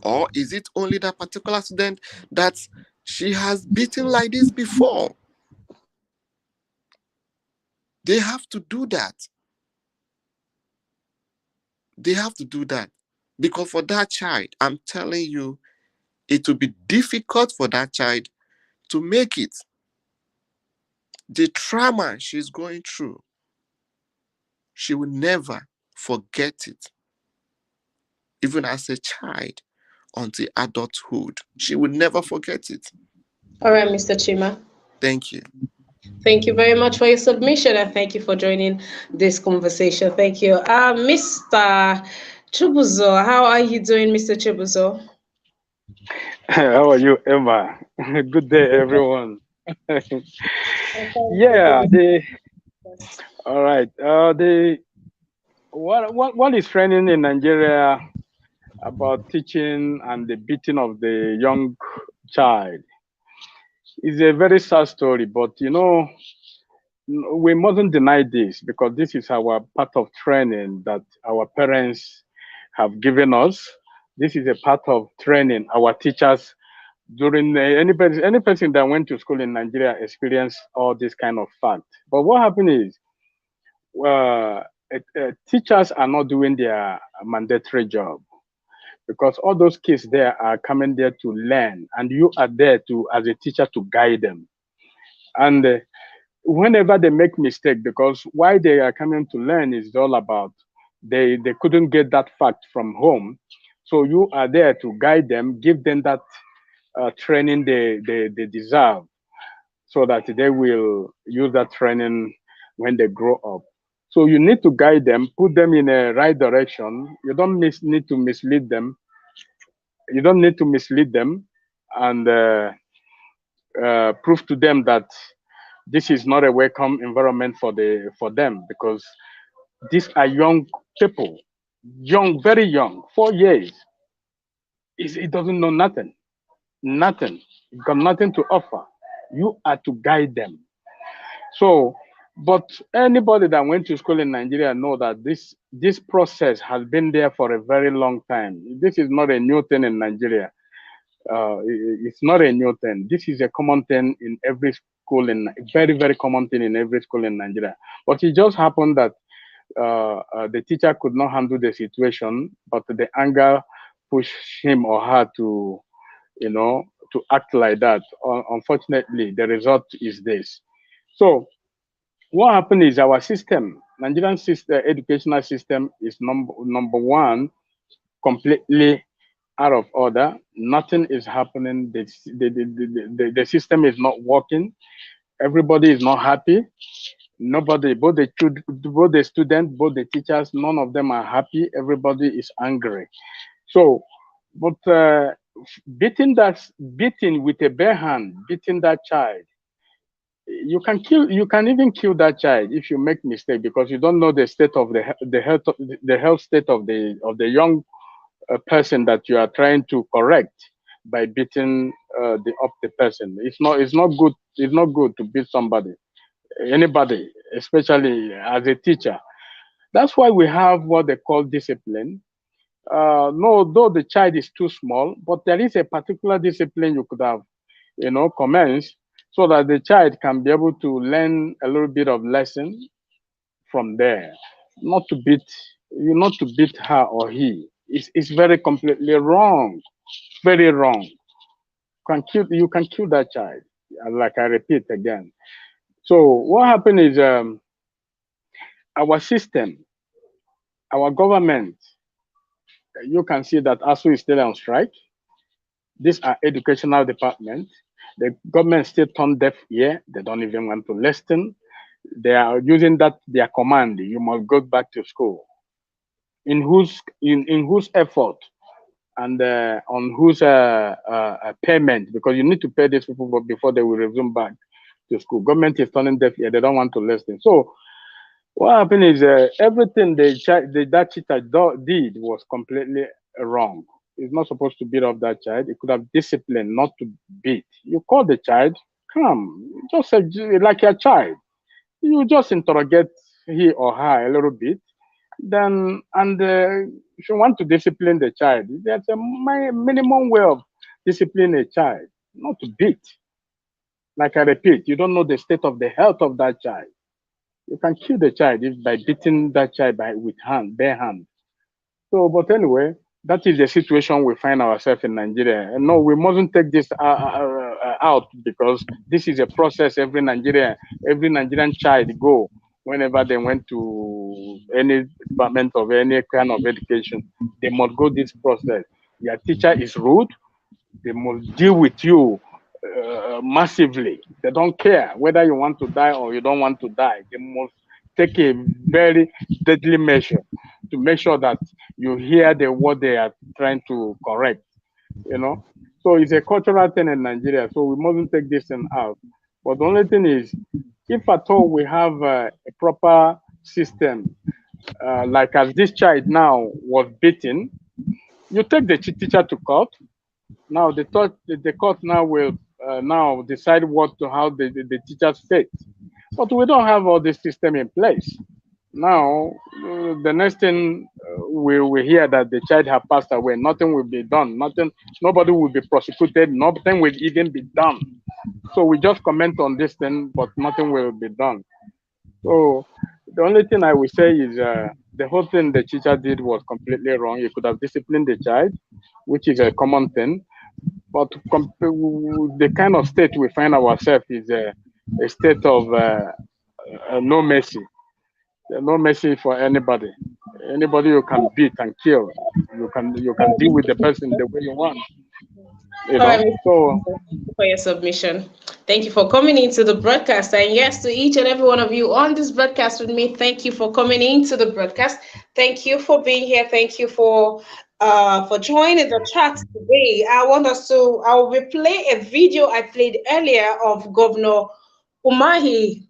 Or is it only that particular student that she has beaten like this before? They have to do that. They have to do that. Because for that child, I'm telling you, it will be difficult for that child to make it. The trauma she's going through, she will never forget it. Even as a child, until adulthood, she will never forget it. All right, Mr. Chima. Thank you. Thank you very much for your submission, and thank you for joining this conversation. Thank you. Mr. Chubuzo, how are you doing, Mr. Chubuzo? How are you, Emma? Good day, everyone. Yeah, all right. What is trending in Nigeria about teaching and the beating of the young child is a very sad story, but we mustn't deny this because this is our part of training that our parents have given us. This is a part of training our teachers during any person that went to school in Nigeria experienced all this kind of fact. But what happened is teachers are not doing their mandatory job because all those kids there are coming there to learn, and you are there to, as a teacher, to guide them. And whenever they make mistake, because why they are coming to learn is all about they couldn't get that fact from home, so you are there to guide them, give them that training they deserve, so that they will use that training when they grow up. So you need to guide them, put them in a right direction. You don't need to mislead them. You don't need to mislead them, and prove to them that this is not a welcome environment for them, because these are young people, very young, 4 years. It doesn't know nothing. It got nothing to offer. You are to guide them. So, but anybody that went to school in Nigeria know that this process has been there for a very long time. This is not a new thing in Nigeria. It's not a new thing. This is a common thing in every school, very, very common thing in every school in Nigeria. But it just happened that the teacher could not handle the situation, but the anger pushed him or her to act like that. Unfortunately, the result is this. So what happened is our system, Nigerian educational system, is number one, completely out of order. Nothing is happening. The system is not working. Everybody is not happy. Nobody, both the students, both the teachers, none of them are happy. Everybody is angry. So, but beating with a bare hand, beating that child You can even kill that child if you make mistake, because you don't know the state of the health state of the young person that you are trying to correct by beating the person. It's not good. It's not good to beat somebody, anybody, especially as a teacher. That's why we have what they call discipline. No, though the child is too small, but there is a particular discipline you could have, commenced, so that the child can be able to learn a little bit of lesson from there. Not to beat, not to beat her or he. It's very completely wrong. Very wrong. You can kill that child. Like I repeat again. So what happened is our system, our government. You can see that ASU is still on strike. These are educational departments. The government still turned deaf ear. They don't even want to listen. They are using that their command. You must go back to school. In whose effort and on whose payment? Because you need to pay these people before they will resume back to school. Government is turning deaf ear. They don't want to listen. So what happened is everything that teacher did was completely wrong. He's not supposed to beat up that child. He could have disciplined, not to beat. You call the child, come, just say, like your child. You just interrogate he or her a little bit. Then, and if you want to discipline the child, there's a minimum way of disciplining a child, not to beat. Like I repeat, you don't know the state of the health of that child. You can kill the child by beating that child with bare hand. So, but anyway, that is the situation we find ourselves in Nigeria. And no, we mustn't take this out, because this is a process every Nigerian child go whenever they went to any department of any kind of education. They must go this process. Your teacher is rude. They must deal with you massively. They don't care whether you want to die or you don't want to die. They must take a very deadly measure to make sure that you hear the word they are trying to correct. So it's a cultural thing in Nigeria. So we mustn't take this thing out. But the only thing is, if at all we have a proper system, like as this child now was beaten, you take the teacher to court. Now the court now will now decide how the teacher state. But we don't have all this system in place. Now the next thing we hear that the child has passed away. Nothing will be done. Nobody will be prosecuted. Nothing will even be done. So we just comment on this thing, but nothing will be done. So the only thing I will say is the whole thing the teacher did was completely wrong. You could have disciplined the child, which is a common thing. But the kind of state we find ourselves is a state of no mercy. No mercy for anybody. Anybody you can beat and kill. You can deal with the person the way you want. All right, so for your submission. Thank you for coming into the broadcast. And yes, to each and every one of you on this broadcast with me, thank you for coming into the broadcast. Thank you for being here. Thank you for joining the chat today. I will replay a video I played earlier of Governor Umahi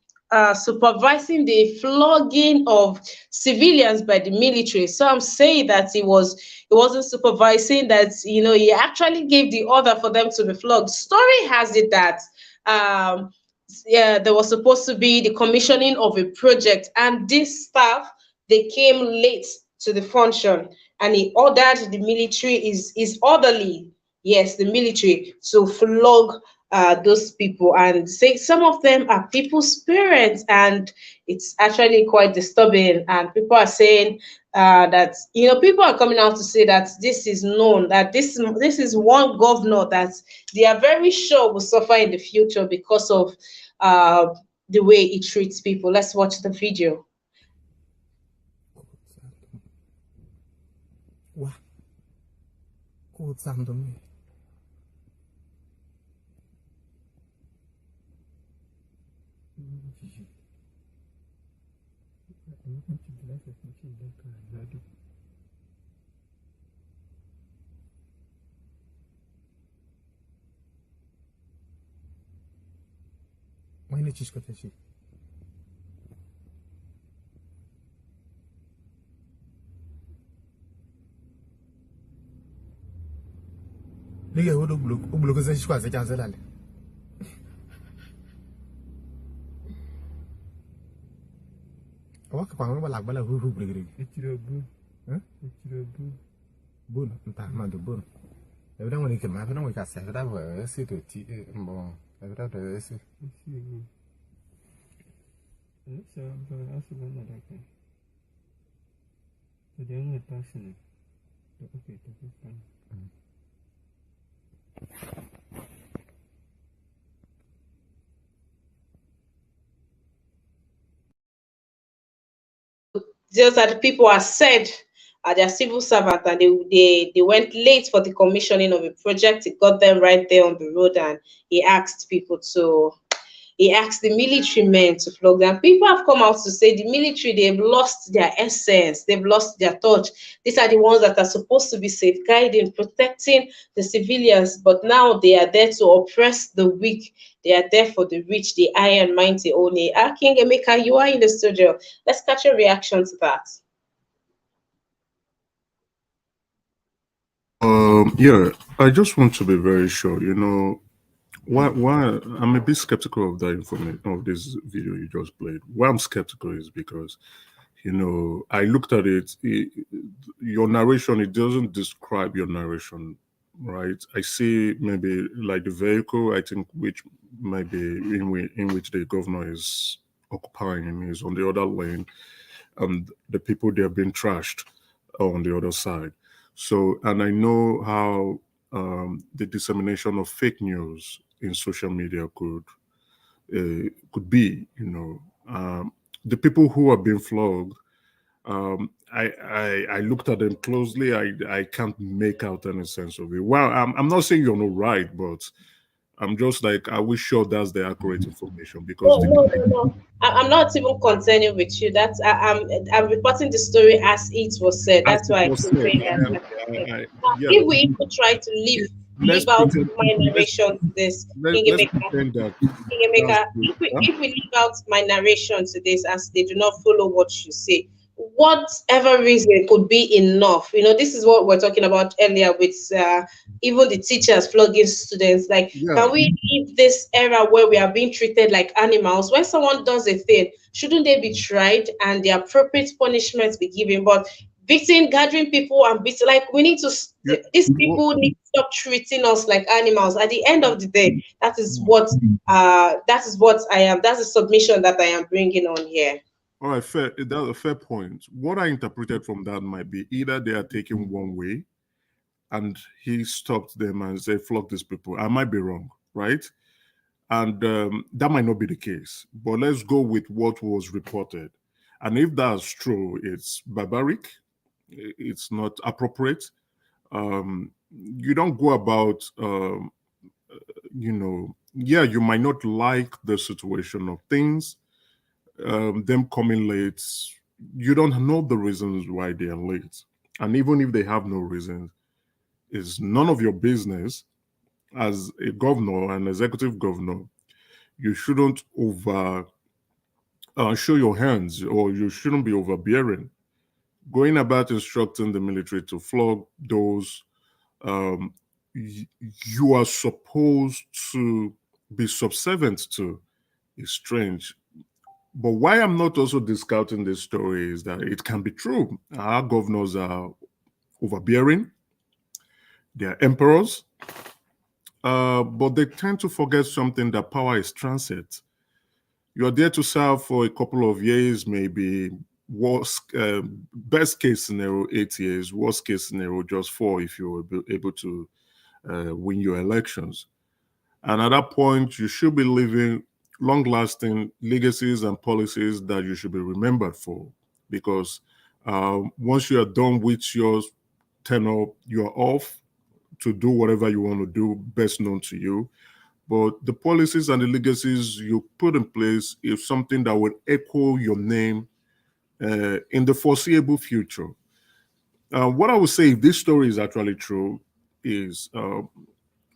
supervising the flogging of civilians by the military. Some say that he wasn't supervising, that he actually gave the order for them to be flogged. Story has it that there was supposed to be the commissioning of a project, and this staff, they came late to the function, and he ordered the military, is orderly, yes, the military, to flog those people, and say some of them are people's parents, and it's actually quite disturbing. And people are saying that people are coming out to say that this is known, that this is one governor that they are very sure will suffer in the future because of the way he treats people. Let's watch the video. Wow. Cold sound to me. When Liga ubloko zeshikwazi etyanzelale. Awak kwang ba lag bala ru brigri. Ichirabu. Ichirabu. Bun, entah mandu bun. Evda ngoni ke ma, ngoni ka sa, evda wa si to ti bon. Evda de si. Sa ba asu ba na da ka. Dia ngata sini. Okay, tak. Just that people are said their civil servant and they went late for the commissioning of a project. He got them right there on the road and he asked the military men to flog them. People have come out to say the military, they've lost their essence, they've lost their touch. These are the ones that are supposed to be safeguarding, protecting the civilians, but now they are there to oppress the weak. They are there for the rich, the high and mighty only. King Emeka, you are in the studio. Let's catch your reaction to that. Yeah, I just want to be very sure, why I'm a bit skeptical of that information, of this video you just played. Why I'm skeptical is because I looked at it, your narration, it doesn't describe your narration, right? I see maybe like the vehicle, I think, which maybe in which the governor is occupying is on the other lane, and the people they are being trashed are on the other side. So, and I know how the dissemination of fake news in social media could be. The people who are being flogged. I looked at them closely. I can't make out any sense of it. Well, I'm not saying you're not right, but I'm just like, are we sure that's the accurate information? Because No. I'm not even concerning with you. That's I'm reporting the story as it was said. That's why I can say that. If we even try to leave out my narration to this, let's pretend that if we leave out my narration to this as they do not follow what you say, whatever reason could be enough. This is what we're talking about earlier with even the teachers flogging students. Like, can we leave this era where we are being treated like animals? When someone does a thing, shouldn't they be tried and the appropriate punishments be given? But beating, gathering people and beating, like, we need to, these people need to stop treating us like animals. At the end of the day, that is what I am. That's the submission that I am bringing on here. All right, fair. That's a fair point. What I interpreted from that might be either they are taking one way and he stopped them and said, flog these people. I might be wrong, right? And that might not be the case. But let's go with what was reported. And if that's true, it's barbaric. It's not appropriate. You don't go about, you might not like the situation of things. Them coming late, you don't know the reasons why they are late. And even if they have no reasons, it's none of your business. As a governor, an executive governor, you shouldn't show your hands, or you shouldn't be overbearing. Going about instructing the military to flog those you are supposed to be subservient to is strange. But why I'm not also discounting this story is that it can be true. Our governors are overbearing. They're emperors. But they tend to forget something, that power is transit. You're there to serve for a couple of years, maybe best case scenario, 8 years, worst case scenario, just 4 if you were able to win your elections. And at that point, you should be leaving long-lasting legacies and policies that you should be remembered for. Because once you are done with your tenure, you are off to do whatever you want to do, best known to you. But the policies and the legacies you put in place is something that will echo your name in the foreseeable future. What I would say, if this story is actually true, is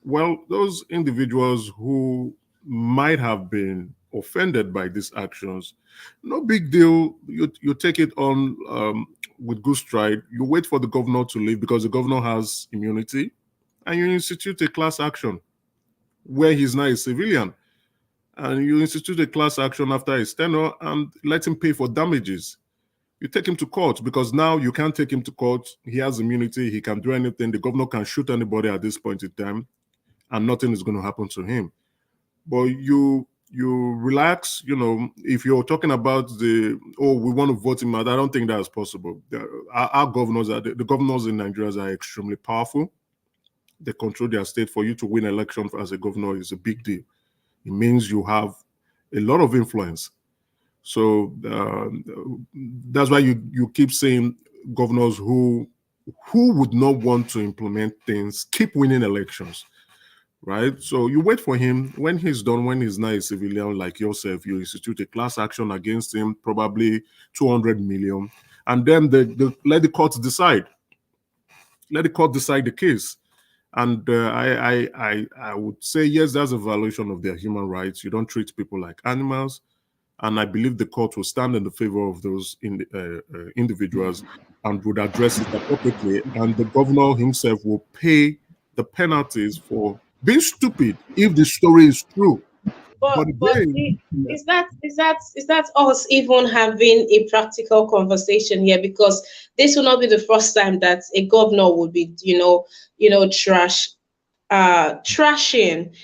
well, those individuals who might have been offended by these actions, no big deal. You take it on with good stride. You wait for the governor to leave because the governor has immunity, and you institute a class action where he's now a civilian. And you institute a class action after his tenure and let him pay for damages. You take him to court because now you can't take him to court. He has immunity. He can do anything. The governor can shoot anybody at this point in time, and nothing is going to happen to him. But you relax. If you're talking about we want to vote him out, I don't think that's possible. Our governors the governors in Nigeria are extremely powerful. They control their state. For you to win election as a governor is a big deal. It means you have a lot of influence. So that's why you keep saying governors who would not want to implement things keep winning elections, right? So you wait for him. When he's done, when he's not a civilian like yourself, you institute a class action against him, probably 200 million, and then let the court decide. Let the court decide the case. And I would say, yes, that's a violation of their human rights. You don't treat people like animals. And I believe the court will stand in the favor of those individuals and would address it appropriately. And the governor himself will pay the penalties for being stupid if the story is true. But again, is that us even having a practical conversation here? Because this will not be the first time that a governor would be, trashing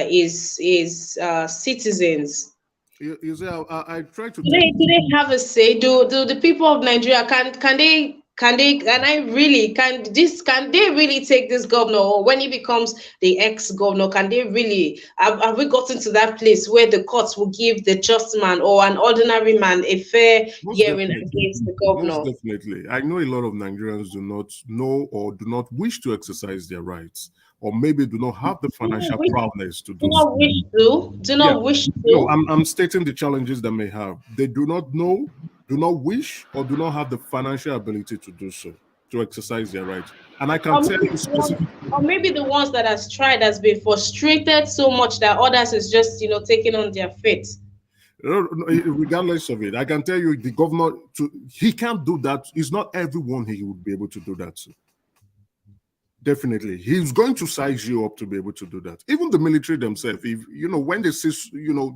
his citizens. You see, I try to. Do they have a say? Do the people of Nigeria can they can they really take this governor, or when he becomes the ex-governor, can they really have we gotten to that place where the courts will give the just man or an ordinary man a fair hearing against the governor? Most definitely. I know a lot of Nigerians do not know or do not wish to exercise their rights, or maybe do not have the financial prowess to do so. Do not wish to. No, I'm stating the challenges that may have. They do not know, do not wish, or do not have the financial ability to do so, to exercise their rights. And I can tell you specifically. Or maybe the ones that has tried has been frustrated so much that others is just, taking on their fate. Regardless of it, I can tell you the governor, he can't do that. It's not everyone he would be able to do that to. Definitely. He's going to size you up to be able to do that. Even the military themselves, if when they see,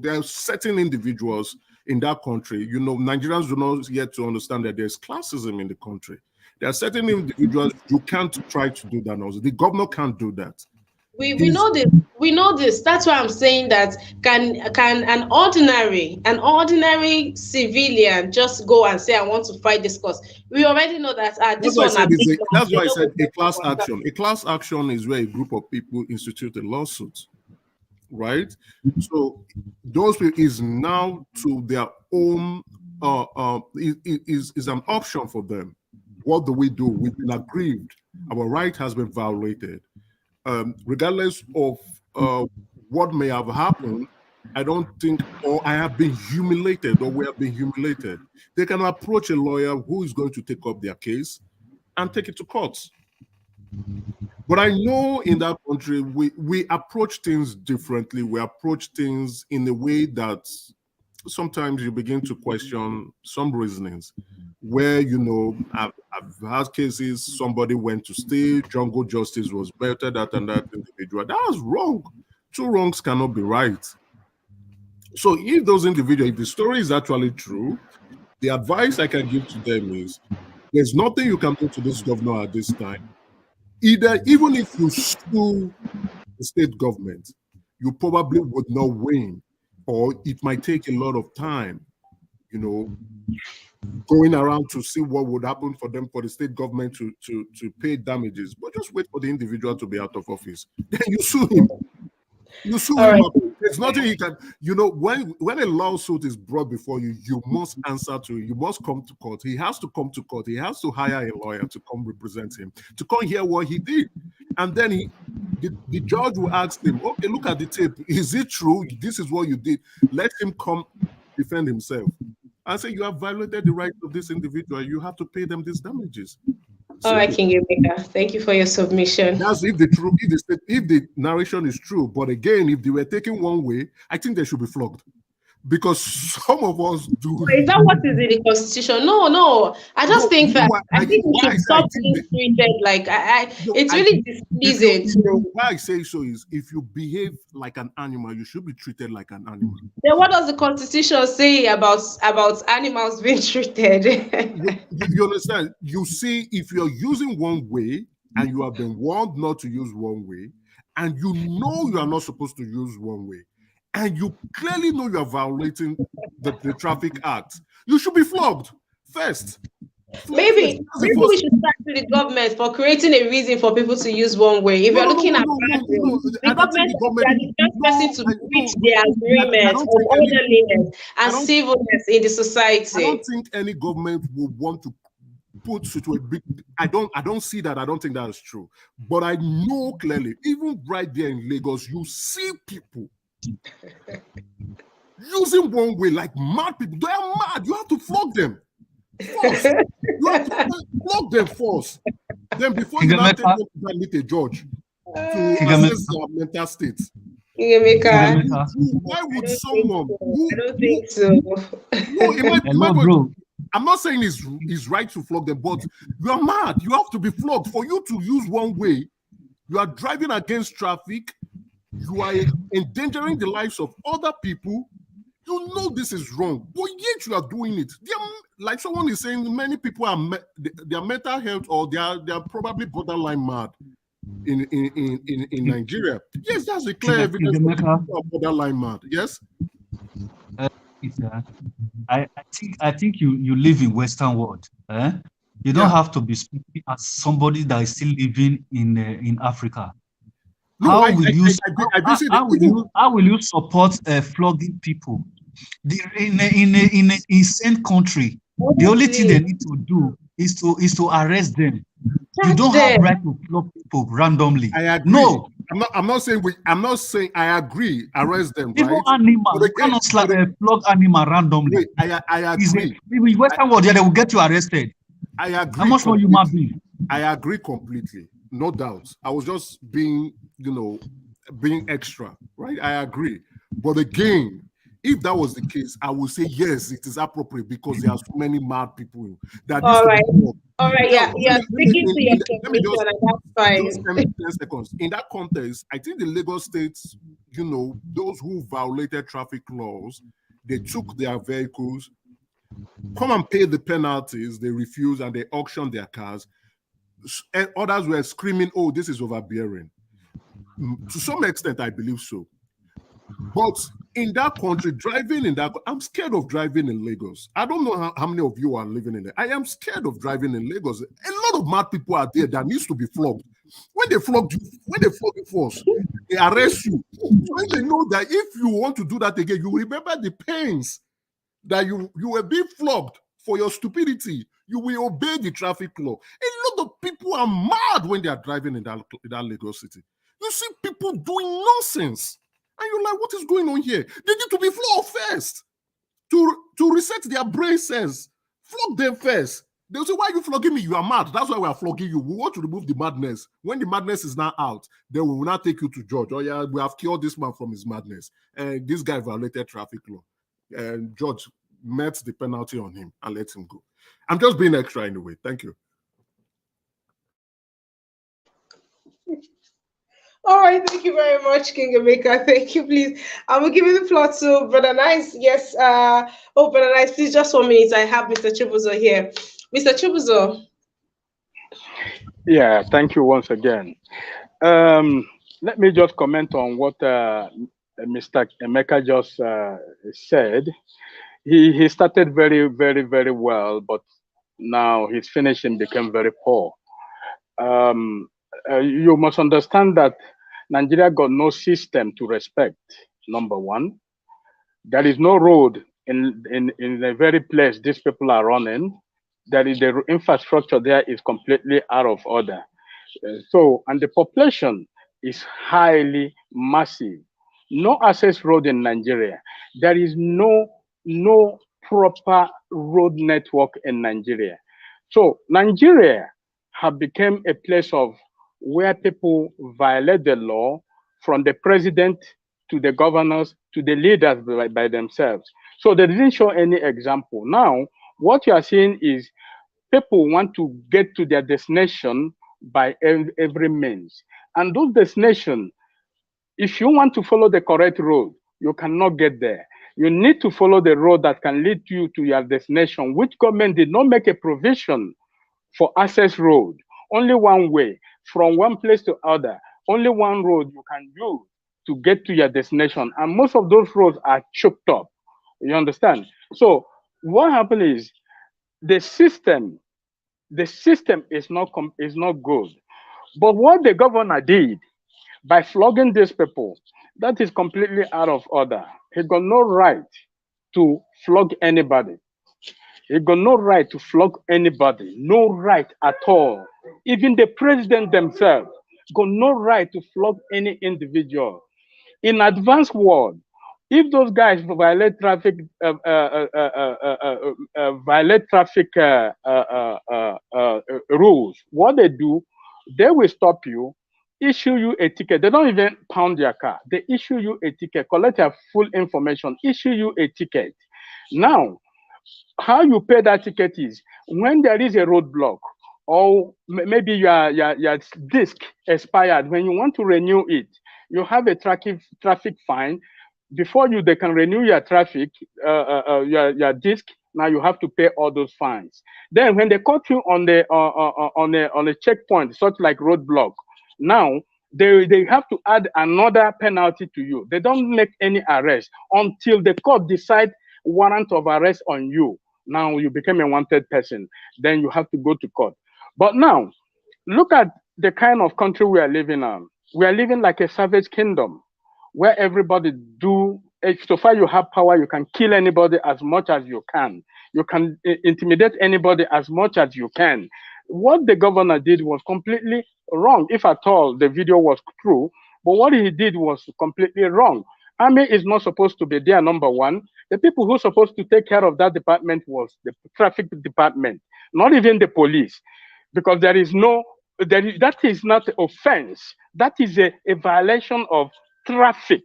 there are certain individuals in that country, Nigerians do not yet to understand that there's classism in the country. There are certain individuals you can't try to do that also. The governor can't do that. We know this. We know this. That's why I'm saying that can an ordinary civilian just go and say, I want to fight this cause? We already know that this one. That's why I said a class action. A class action is where a group of people institute a lawsuit, right? So those people is now to their own is an option for them. What do we do? We've been aggrieved. Our right has been violated. Regardless of what may have happened, I don't think, or I have been humiliated, or we have been humiliated. They can approach a lawyer who is going to take up their case and take it to court. But I know in that country, we approach things differently. We approach things in a way that sometimes you begin to question some reasonings. Where, I've had cases, somebody went to stay, jungle justice was better, that and that individual. That was wrong. Two wrongs cannot be right. So if those individuals, if the story is actually true, the advice I can give to them is, there's nothing you can do to this governor at this time. Even if you sue the state government, you probably would not win, or it might take a lot of time, going around to see what would happen for them, for the state government to pay damages. But just wait for the individual to be out of office. Then you sue him. There's nothing you can, when a lawsuit is brought before you, you must answer to it. You must come to court. He has to come to court. He has to hire a lawyer to come represent him, to come hear what he did. And then the judge will ask him, okay, look at the tape. Is it true? This is what you did. Let him come defend himself. I say, you have violated the rights of this individual. You have to pay them these damages. All right, King Emeka. Thank you for your submission. That's if the narration is true. But again, if they were taken one way, I think they should be flogged. because some of us do. Is that what is in the constitution? No. I just think that I think we should stop being treated like it's really displeasing. Why I say so is if you behave like an animal, you should be treated like an animal. Then what does the constitution say about animals being treated? you understand? You see, if you're using one way and you have been warned not to use one way, and you know you are not supposed to use one way, and you clearly know you are violating the Traffic Act, you should be flogged first. Maybe we should start to the government for creating a reason for people to use one way. If you're looking at the government is the first person to reach the agreement of orderliness and civilness in the society. I don't think any government would want to put to a big. I don't see that. I don't think that is true. But I know clearly, even right there in Lagos, you see people using one way like mad people. They are mad. You have to flog them first. You have to flog them first. Then before you now take them to meet a judge to assess their mental state. Why would someone? I don't think so. No, bro. I'm not saying it's right to flog them, but you are mad. You have to be flogged. For you to use one way, you are driving against traffic. You are endangering the lives of other people. You know this is wrong, but yet you are doing it. Like someone is saying, many people are their mental health, or they are probably borderline mad in Nigeria. Yes, that's a clear evidence that people are borderline mad. Yes. I think you live in Western world. You don't have to be speaking as somebody that is still living in Africa. No, how will you support flogging people? In a insane country, the only thing they need to do is to arrest them. You don't have right to flog people randomly. I agree. No, I'm not saying I agree. Arrest them. Even right? animal, you cannot flog animal randomly. Wait, I agree. In Western world, they will get you arrested. I agree. How much more you might be? I agree completely, no doubt. I was just being extra, right? I agree. But again, if that was the case, I would say yes, it is appropriate because there are so many mad people that. All right, yeah, sticking to your conclusion, and that's fine. Just 10 seconds. In that context, I think the Lagos states, those who violated traffic laws, they took their vehicles, come and pay the penalties, they refused, and they auctioned their cars. And others were screaming, "Oh, this is overbearing." To some extent, I believe so. But in that country, I'm scared of driving in Lagos. I don't know how many of you are living in there. I am scared of driving in Lagos. A lot of mad people are there that needs to be flogged. When they flog you first, they arrest you. When they know that if you want to do that again, you remember the pains that you were being flogged for your stupidity. You will obey the traffic law. A lot of people are mad when they are driving in that Lagos city. You see people doing nonsense. And you're like, what is going on here? They need to be flogged first to reset their brain cells. Flog them first. They'll say, why are you flogging me? You are mad. That's why we are flogging you. We want to remove the madness. When the madness is now out, then we will not take you to judge. Oh yeah, we have killed this man from his madness. And this guy violated traffic law. And judge met the penalty on him and let him go. I'm just being extra anyway. Thank you. All right, thank you very much, King Emeka. Thank you, please. I will give you the floor to Brother Nice. Yes, Brother Nice, please, just 1 minute. I have Mr. Chibuzo here. Mr. Chibuzo. Yeah, thank you once again. Let me just comment on what Mr. Emeka just said. He started very, very, very well, but now his finishing became very poor. You must understand that Nigeria got no system to respect, number one. There is no road in the very place these people are running. The infrastructure there is completely out of order. And the population is highly massive. No access road in Nigeria. There is no proper road network in Nigeria. So Nigeria have become a place of where people violate the law, from the president to the governors, to the leaders by themselves. So they didn't show any example. Now, what you are seeing is people want to get to their destination by every means. And those destinations, if you want to follow the correct road, you cannot get there. You need to follow the road that can lead you to your destination, which government did not make a provision for access road. Only one way, from one place to other. Only one road you can use to get to your destination. And most of those roads are choked up. You understand? So what happened is the system is not good. But what the governor did by flogging these people, that is completely out of order. He got no right to flog anybody. He got no right to flog anybody. No right at all. Even the president themselves got no right to flog any individual. In advanced world, if those guys violate traffic rules, what they do, they will stop you, issue you a ticket. They don't even pound your car. They issue you a ticket, collect your full information, issue you a ticket. Now, how you pay that ticket is when there is a roadblock, or maybe your disc expired. When you want to renew it, you have a traffic fine. Before they can renew your your disc. Now you have to pay all those fines. Then when they caught you on a checkpoint, such like roadblock, now they have to add another penalty to you. They don't make any arrest until the court decide warrant of arrest on you. Now you become a wanted person. Then you have to go to court. But now, look at the kind of country we are living in. We are living like a savage kingdom, where everybody so far you have power, you can kill anybody as much as you can. You can intimidate anybody as much as you can. What the governor did was completely wrong, if at all the video was true. But what he did was completely wrong. Army is not supposed to be there, number one. The people who are supposed to take care of that department was the traffic department, not even the police, because that is not offense. That is a violation of traffic.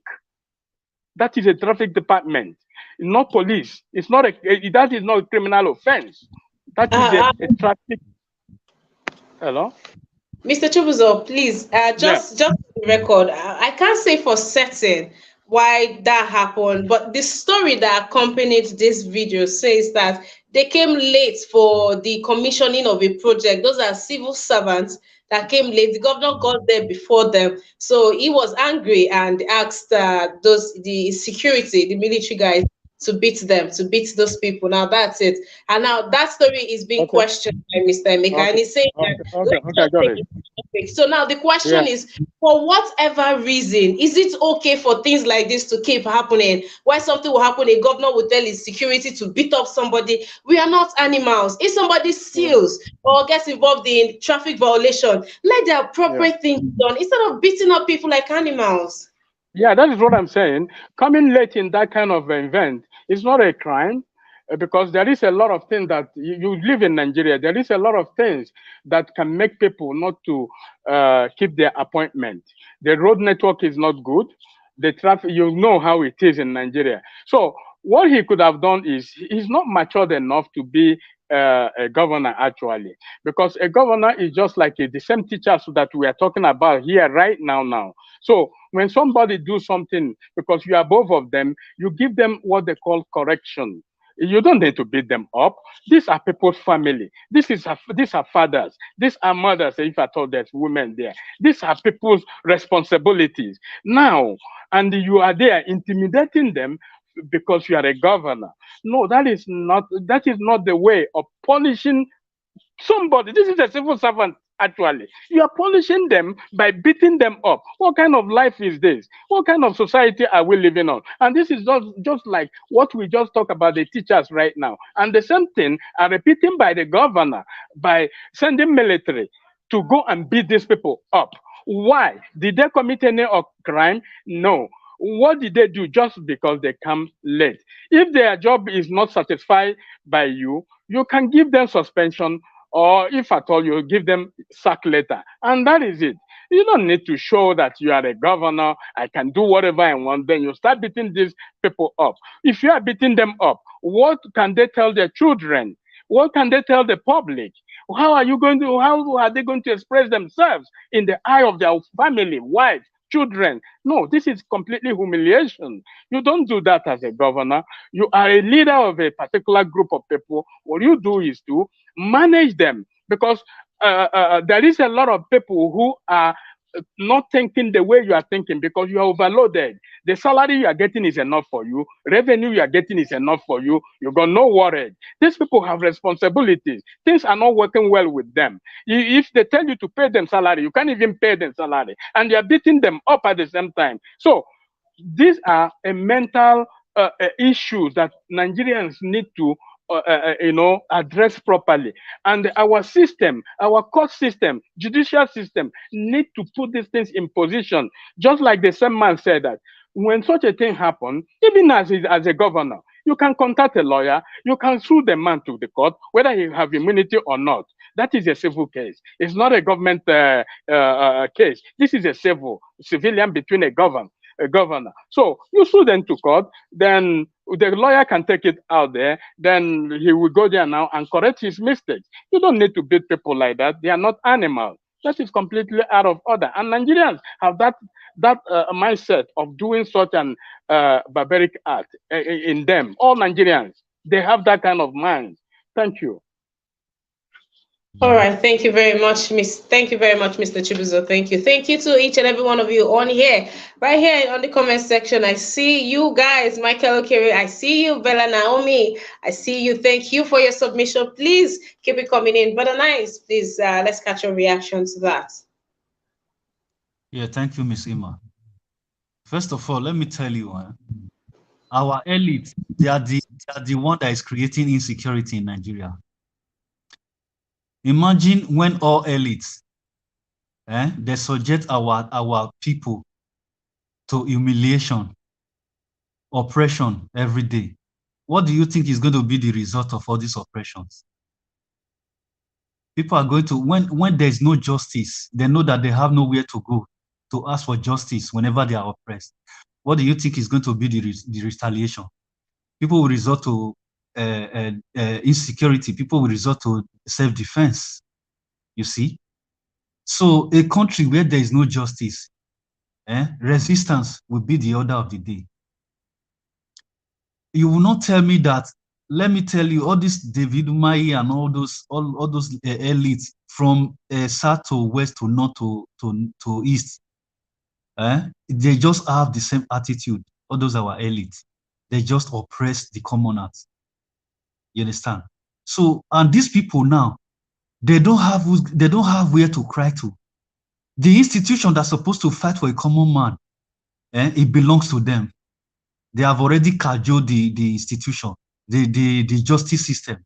That is a traffic department, not police. It's not that is not a criminal offense. That is a traffic. Hello? Mr. Chubuzo, please, just for the record, I can't say for certain why that happened, but the story that accompanied this video says that they came late for the commissioning of a project. Those are civil servants that came late. The governor got there before them, so he was angry and asked the security, the military guys, to beat those people. Now that's it. And now that story is being questioned by Mr. Emeka, and he's saying that. So now the question is, for whatever reason, is it okay for things like this to keep happening? Why something will happen, a governor will tell his security to beat up somebody? We are not animals. If somebody steals or gets involved in traffic violation, let the appropriate thing be done instead of beating up people like animals. Yeah, that is what I'm saying. Coming late in that kind of event is not a crime, because there is a lot of things that you live in Nigeria. There is a lot of things that can make people not to keep their appointment. The road network is not good. The traffic, you know how it is in Nigeria. So what he could have done is he's not matured enough to be a governor, actually, because a governor is just like the same teachers that we are talking about here right now. So when somebody do something, because you are both of them, you give them what they call correction. You don't need to beat them up. These are people's family. These are fathers. These are mothers, if I told there's women there. These are people's responsibilities. Now, and you are there intimidating them because you are a governor. No, that is not the way of punishing somebody. This is a civil servant, actually. You are punishing them by beating them up. What kind of life is this? What kind of society are we living on? And this is just like what we just talked about the teachers right now. And the same thing are repeating by the governor by sending military to go and beat these people up. Why? Did they commit any crime? No. What did they do? Just because they come late. If their job is not satisfied by you, you can give them suspension or if at all you give them sack letter, and that is it. You don't need to show that you are a governor, I can do whatever I want. Then you start beating these people up. If you are beating them up, what can they tell their children? What can they tell the public? How are they going to express themselves in the eye of their family, wife, children? No, this is completely humiliation. You don't do that as a governor. You are a leader of a particular group of people. What you do is to manage them, because there is a lot of people who are not thinking the way you are thinking, because you are overloaded. The salary you are getting is enough for you. Revenue you are getting is enough for you. You got no worry. These people have responsibilities. Things are not working well with them. If they tell you to pay them salary, you can't even pay them salary, and you are beating them up at the same time. So these are a mental issues that Nigerians need to address properly. And our system, our court system, judicial system need to put these things in position. Just like the same man said that when such a thing happens, even as a governor, you can contact a lawyer, you can sue the man to the court, whether he have immunity or not. That is a civil case. It's not a government case. This is a civilian between a governor. So you sue them to court, then the lawyer can take it out there, then he will go there now and correct his mistakes. You don't need to beat people like that. They are not animals. That is completely out of order. And Nigerians have that mindset of doing such an barbaric act in them. All Nigerians, they have that kind of mind. Thank you. All right, thank you very much, Thank you very much, Mr. Chibuzo. Thank you. Thank you to each and every one of you on here. Right here on the comment section, I see you guys. Michael Okere, I see you. Bella Naomi, I see you. Thank you for your submission. Please keep it coming in. But nice, please, let's catch your reaction to that. Yeah, thank you, Miss Emma. First of all, let me tell you, our elite, they are the one that is creating insecurity in Nigeria. Imagine when all elites, they subject our people to humiliation, oppression every day. What do you think is going to be the result of all these oppressions? People are going to, when there's no justice, they know that they have nowhere to go to ask for justice whenever they are oppressed. What do you think is going to be the retaliation? People will resort to insecurity. People will resort to self-defense, you see? So a country where there is no justice, resistance will be the order of the day. You will not tell me that, let me tell you, all this David Umahi and all those elites from south to west to north to east, they just have the same attitude. All those are our elites. They just oppress the commoners. You understand? So, and these people now, they don't have where to cry to. The institution that's supposed to fight for a common man, it belongs to them. They have already cajoled the institution, the justice system.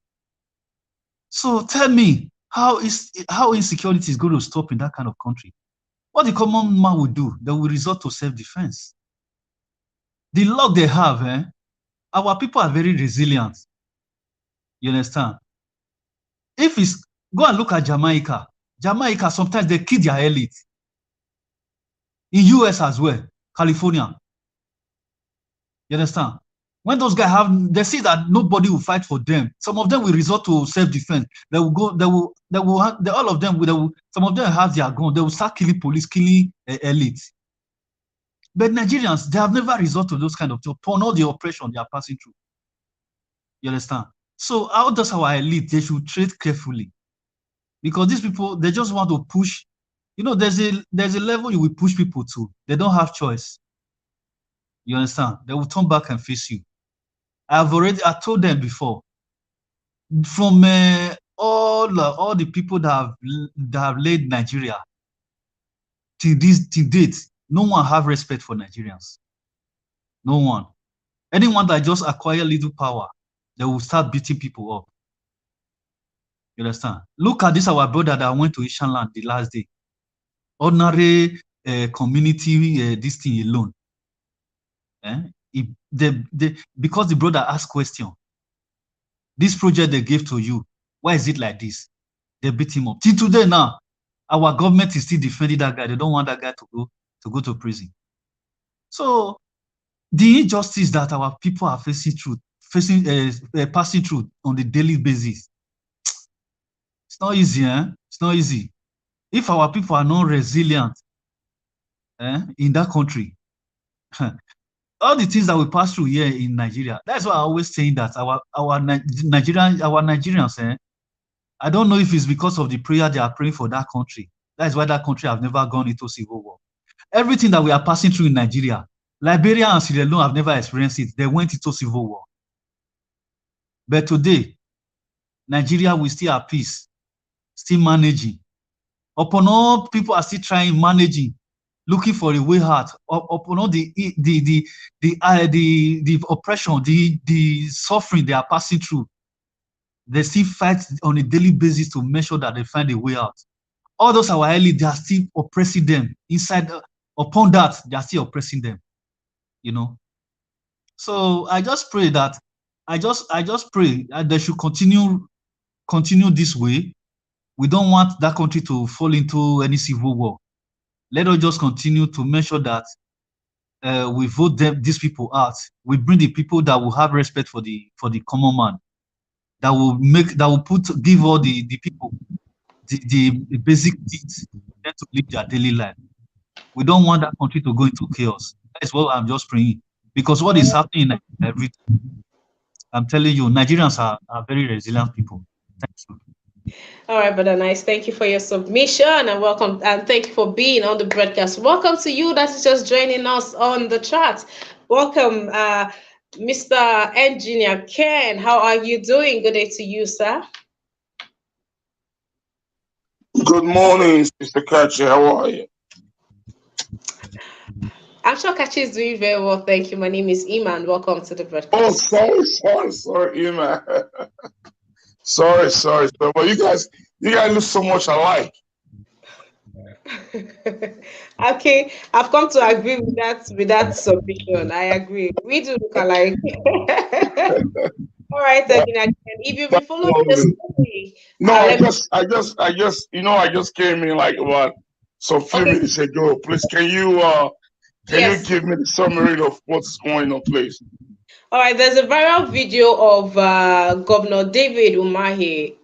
So tell me, how insecurity is going to stop in that kind of country? What the common man will do, they will resort to self-defense. The luck they have, our people are very resilient. You understand? If it's, go and look at Jamaica. Jamaica, sometimes they kill their elite. In US as well, California. You understand? When those guys they see that nobody will fight for them. Some of them will resort to self-defense. They will go, all of them some of them have their gun. They will start killing police, killing elite. But Nigerians, they have never resorted to those kind of things upon all the oppression they are passing through. You understand? So how does our elite, they should tread carefully. Because these people, they just want to push. You know, there's a level you will push people to. They don't have choice. You understand? They will turn back and face you. I told them before, from all the people that have led Nigeria till date, no one have respect for Nigerians. No one. Anyone that just acquire little power, they will start beating people up. You understand? Look at this, our brother that went to Ishanland the last day. Ordinary community, this thing alone. Because the brother asked question, this project they gave to you, why is it like this? They beat him up. Till today now, our government is still defending that guy. They don't want that guy to go to prison. So the injustice that our people are passing through on the daily basis, it's not easy, It's not easy. If our people are not resilient, in that country, all the things that we pass through here in Nigeria, that's why I always saying that our Nigerians, I don't know if it's because of the prayer they are praying for that country. That's why that country have never gone into civil war. Everything that we are passing through in Nigeria, Liberia and Sierra Leone have never experienced it. They went into civil war. But today, Nigeria will still at peace, still managing. Upon all, people are still trying, managing, looking for a way out. Upon all the oppression, the suffering they are passing through, they still fight on a daily basis to make sure that they find a way out. All those our elites, they are still oppressing them inside. Upon that, they are still oppressing them. So I just pray that I just pray that they should continue this way. We don't want that country to fall into any civil war. Let us just continue to make sure that we vote these people out. We bring the people that will have respect for the common man, that will give all the people the basic needs to live their daily life. We don't want that country to go into chaos. That's what I'm just praying. Because what is happening in everything, I'm telling you, Nigerians are very resilient people. Thank you. All right, Brother Nice. Thank you for your submission and welcome, and thank you for being on the broadcast. Welcome to you that is just joining us on the chat. Welcome, Mr. Engineer Ken. How are you doing? Good day to you, sir. Good morning, Mr. Kachi. How are you? I'm sure Kachi is doing very well. Thank you. My name is Iman. Welcome to the broadcast. Oh, sorry, Iman. sorry. But you guys look so much alike. Okay, I've come to agree with that submission. I agree. We do look alike. All right, again. If you've been following the story, no, I just came in like about some few minutes ago. Please, can you give me the summary of what's going on, please? All right, there's a viral video of Governor David Umahi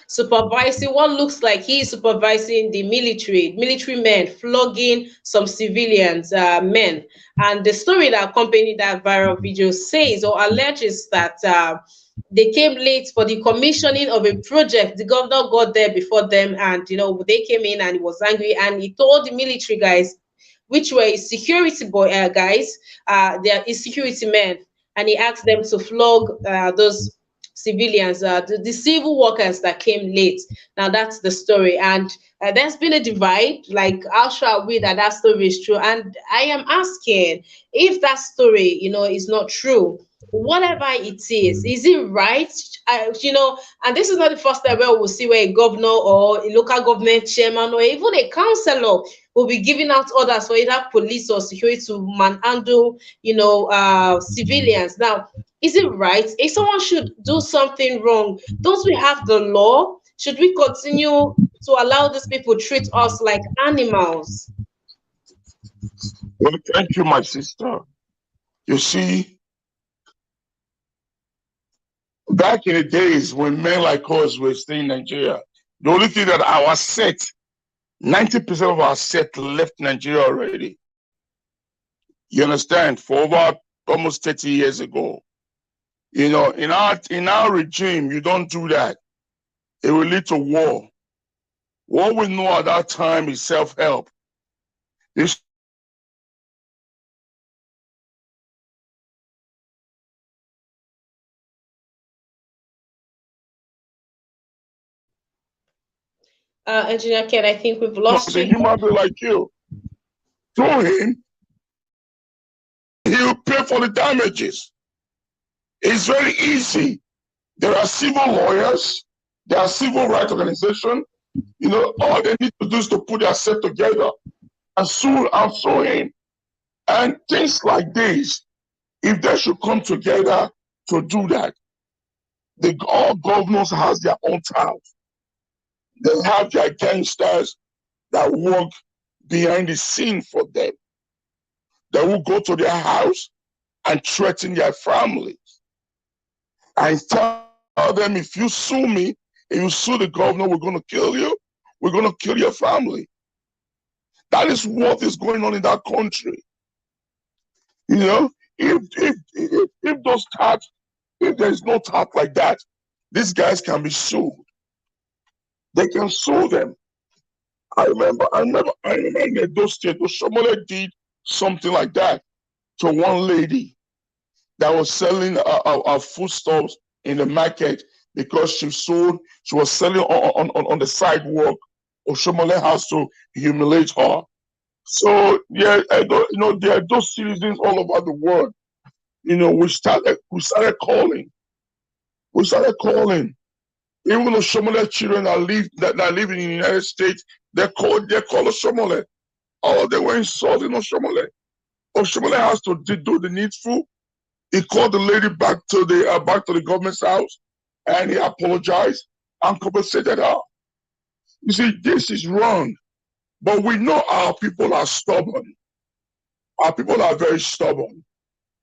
supervising what looks like he's supervising the military men flogging some civilians men. And the story that accompanied that viral video says or alleges that they came late for the commissioning of a project. The governor got there before them, and they came in and he was angry, and he told the military guys, which were his security guys, they are his security men. And he asked them to flog those civilians, the civil workers that came late. Now that's the story, and there's been a divide. Like, how shall we that story is true? And I am asking, if that story, is not true, whatever it is it right? And this is not the first time where we'll see where a governor or a local government chairman or even a councillor will be giving out orders for either police or security to manhandle, civilians. Now, is it right? If someone should do something wrong, don't we have the law? Should we continue to allow these people treat us like animals? Well, thank you, my sister. You see, back in the days when men like us were staying in Nigeria, the only thing that our set, 90% of our set left Nigeria already. You understand? For over almost 30 years ago. In our regime, you don't do that. It will lead to war. What we know at that time is self-help. Engineer Ken, I think we've lost you. A human being like you. Throw him, he'll pay for the damages. It's very easy. There are civil lawyers, there are civil rights organizations. All they need to do is to put their set together and sue him. And things like this, if they should come together to do that, all governors has their own towns. They have their gangsters that work behind the scene for them. They will go to their house and threaten their families and tell them, if you sue me, if you sue the governor, we're going to kill you. We're going to kill your family. That is what is going on in that country. You know, if those tax, if there's no tax like that, these guys can be sued. They can sue them. I remember in those states, somebody did something like that to one lady that was selling foodstuffs in the market because she was selling on the sidewalk, or somebody has to humiliate her. So yeah, there are those citizens all over the world. You know, we started calling. We started calling. Even though Somali children that live in the United States, they call us Somali. Oh, they were insulting Somali. Somali has to do the needful. He called the lady back to the government's house, and he apologized and compensated her. You see, this is wrong, but we know our people are stubborn. Our people are very stubborn.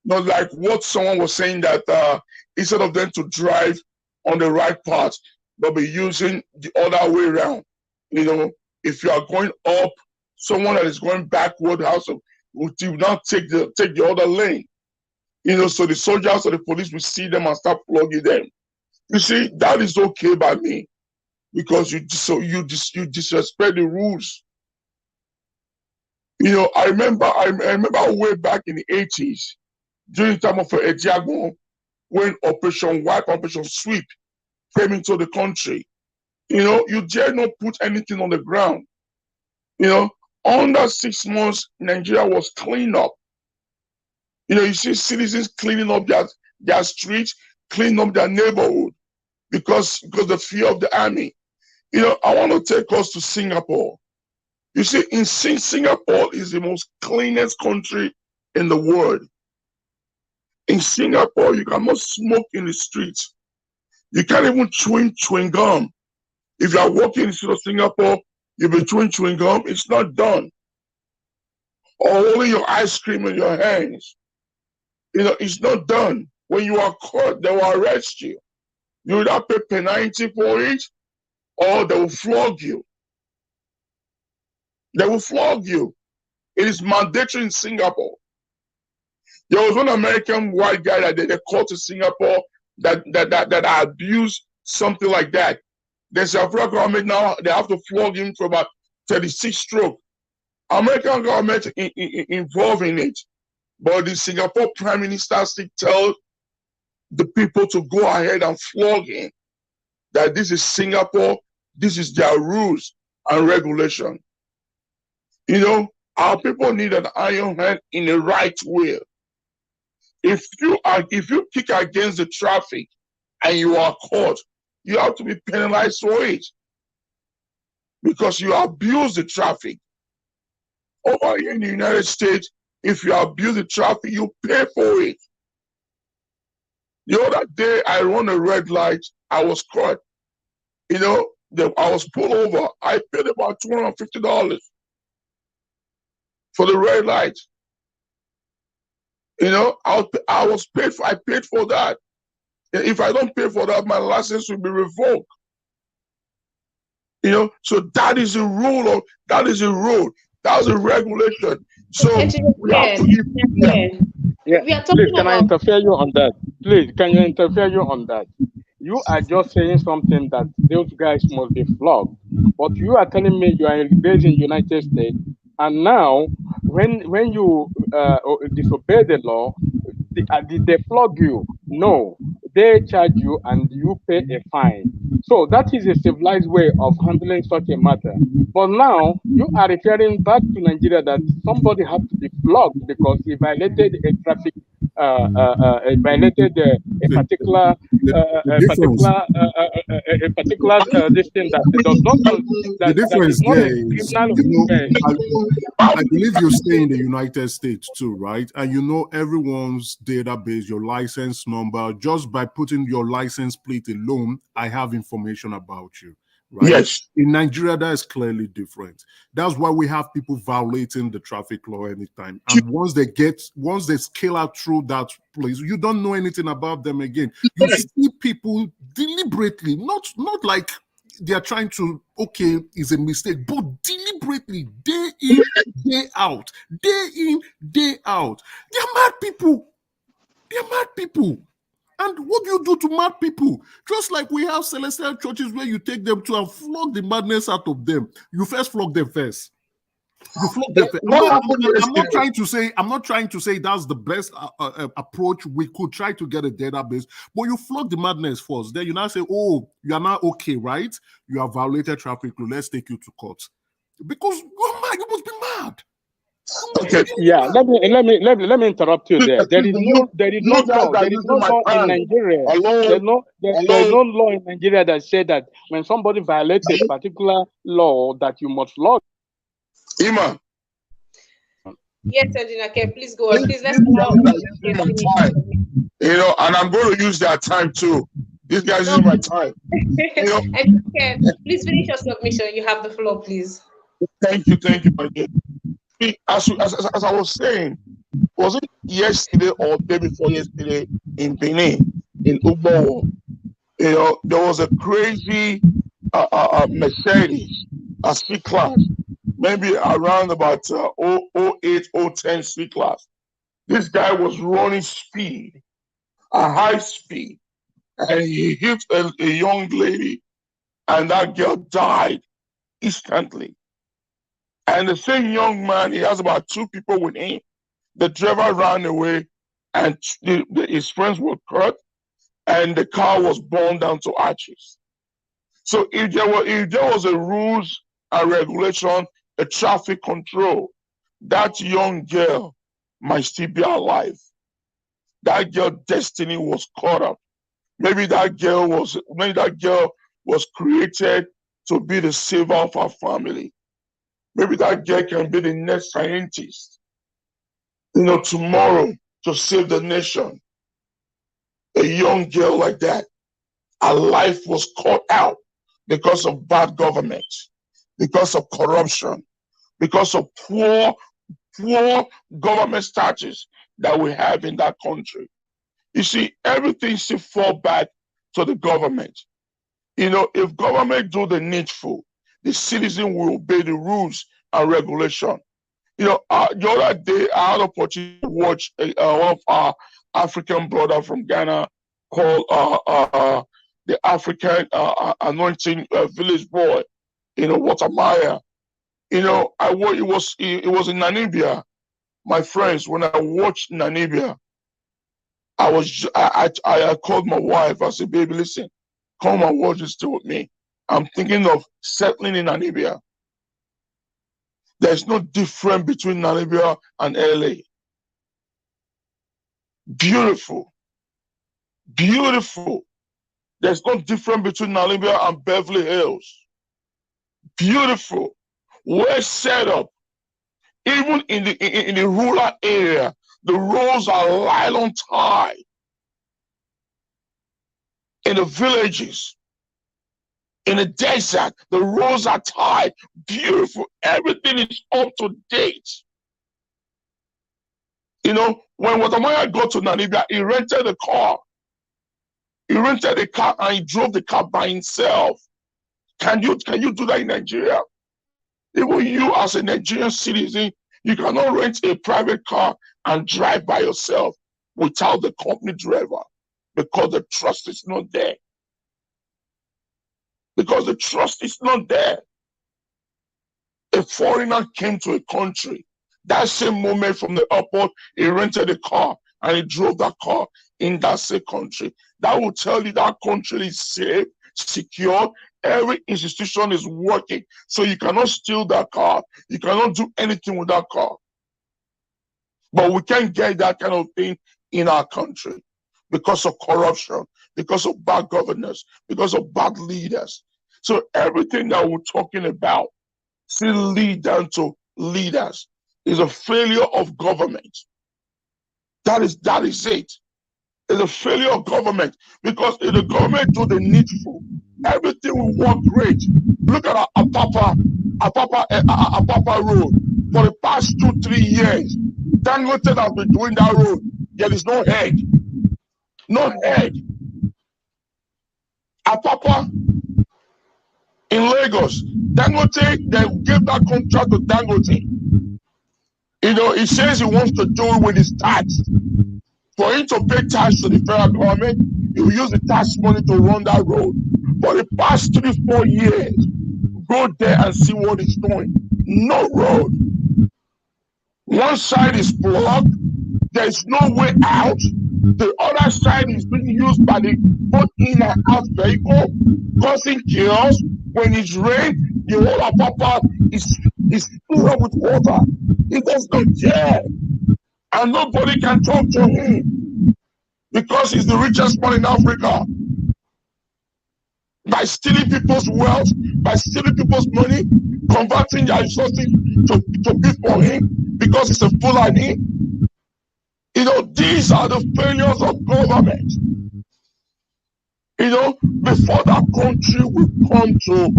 Not like what someone was saying, that instead of them to drive on the right path, they'll be using the other way around. You know, if you are going up, someone that is going backward will not take the other lane. You know, so the soldiers or the police will see them and start flogging them. You see, that is okay by me, because you disrespect the rules. You know, I remember way back in the 80s, during the time of Ejiagbon, when Operation Wipe, Operation Sweep came into the country. You know, you dare not put anything on the ground. You know, under 6 months, Nigeria was cleaned up. You know, you see citizens cleaning up their streets, cleaning up their neighborhood because the fear of the army. You know, I want to take us to Singapore. You see, Singapore is the most cleanest country in the world. In Singapore, you cannot smoke in the streets. You can't even chewing gum. If you are walking in the street of Singapore, you'll be chewing gum. It's not done. Or holding your ice cream in your hands. You know, it's not done. When you are caught, they will arrest you. You will not pay penalty for it, or they will flog you. They will flog you. It is mandatory in Singapore. There was one American white guy that they called to Singapore that abused something like that. The South African government now, they have to flog him for about 36 strokes. American government involved in it. But the Singapore Prime Minister still tells the people to go ahead and flog him. That this is Singapore, this is their rules and regulation. You know, our people need an iron hand in the right way. If you kick against the traffic and you are caught, you have to be penalized for it, because you abuse the traffic. Over here in the United States, if you abuse the traffic, you pay for it. The other day, I run a red light. I was caught. You know, I was pulled over. I paid about $250 for the red light. You know, I paid for that. If I don't pay for that, my license will be revoked. You know, so that is a rule. That is a regulation. So we have to Yeah, We are please, talking can I about interfere you on that? Please, can you interfere you on that? You are just saying something that those guys must be flogged, but you are telling me you are based in United States, and now when you disobey the law, did they flog you? No, they charge you and you pay a fine. So that is a civilized way of handling such a matter. But now you are referring back to Nigeria that somebody has to be flogged because he violated a traffic, a particular, The difference, this thing that does not the that is difference not there a is, criminal you know, offense. I believe you stay in the United States too, right? And you know everyone's database, your license number. Just by putting your license plate alone, I have information about you. right? Yes. In Nigeria, that is clearly different. That's why we have people violating the traffic law anytime. And once they scale out through that place, you don't know anything about them again. You see people deliberately, not like they are trying to, okay, it's a mistake, but deliberately, day in, day out, day in, day out. They are mad people. They're mad people. And what do you do to mad people? Just like we have celestial churches where you take them to and flog the madness out of them. You first flog them first. You flog them first. I'm not trying to say that's the best approach. We could try to get a database, but you flog the madness first. Then you now say, "Oh, you are not okay, right? You have violated traffic law. Let's take you to court." Because you're mad. You must be mad. Okay. Yeah, let me interrupt you there. There is no law in Nigeria. There's no law in Nigeria that said that when somebody violates a particular law that you must flog. Ima. Yes, Edinake, please go on. Please let's allow time. You know, and I'm going to use their time too. These guys use my time. You know? Edinake, please finish your submission. You have the floor, please. Thank you, my dear. As I was saying, was it yesterday or day before yesterday in Benin, in Ubo? You know, there was a crazy Mercedes, a C-Class, maybe around about 08, 010 C-Class. This guy was running speed, a high speed, and he hit a young lady, and that girl died instantly. And the same young man, he has about 2 people with him. The driver ran away, and his friends were caught, and the car was burned down to ashes. So if there was a rules and regulation, a traffic control, that young girl might still be alive. That girl's destiny was caught up. Maybe that girl was created to be the savior of our family. Maybe that girl can be the next scientist, you know, tomorrow to save the nation. A young girl like that, her life was caught out because of bad government, because of corruption, because of poor government status that we have in that country. You see, everything should fall back to the government. You know, if government do the needful, the citizen will obey the rules and regulation. You know, the other day I had an opportunity to watch one of our African brother from Ghana called the African Anointing Village Boy, you know, Watamaya. You know, it was in Namibia. My friends, when I watched Namibia, I called my wife. I said, "Baby, listen, come and watch this with me. I'm thinking of settling in Namibia." There's no difference between Namibia and LA. Beautiful. Beautiful. There's no difference between Namibia and Beverly Hills. Beautiful. Well set up. Even in the rural area, the roads are nylon tied. In the villages, in the desert, the roads are tied. Beautiful. Everything is up to date. You know, when Watamaya got to Namibia, he rented a car. He rented a car and he drove the car by himself. Can you do that in Nigeria? Even you as a Nigerian citizen, you cannot rent a private car and drive by yourself without the company driver because the trust is not there. Because the trust is not there. A foreigner came to a country. That same moment from the airport, he rented a car and he drove that car in that same country. That will tell you that country is safe, secure. Every institution is working. So you cannot steal that car. You cannot do anything with that car. But we can't get that kind of thing in our country because of corruption, because of bad governance, because of bad leaders. So everything that we're talking about still lead down to leaders. Is a failure of government. That is it. It's a failure of government because if the government do the needful, everything will work great. Look at our Papa Road. For the past 2-3 years, Dangote has been doing that road. There is no head. No head. Papa in Lagos, Dangote, they gave that contract to Dangote. You know, he says he wants to do it with his tax. For him to pay tax to the federal government, he will use the tax money to run that road. For the past 3-4 years, go there and see what he's doing. No road. One side is blocked. There's no way out. The other side is being used by the both in and out vehicle, causing chaos. When it's rain, the whole Apapa is filled up with water. He does not care. And nobody can talk to him because he's the richest man in Africa. By stealing people's wealth, by stealing people's money, converting their resources to be for him because he's a Fulani. You know, these are the failures of government. You know, before that country will come to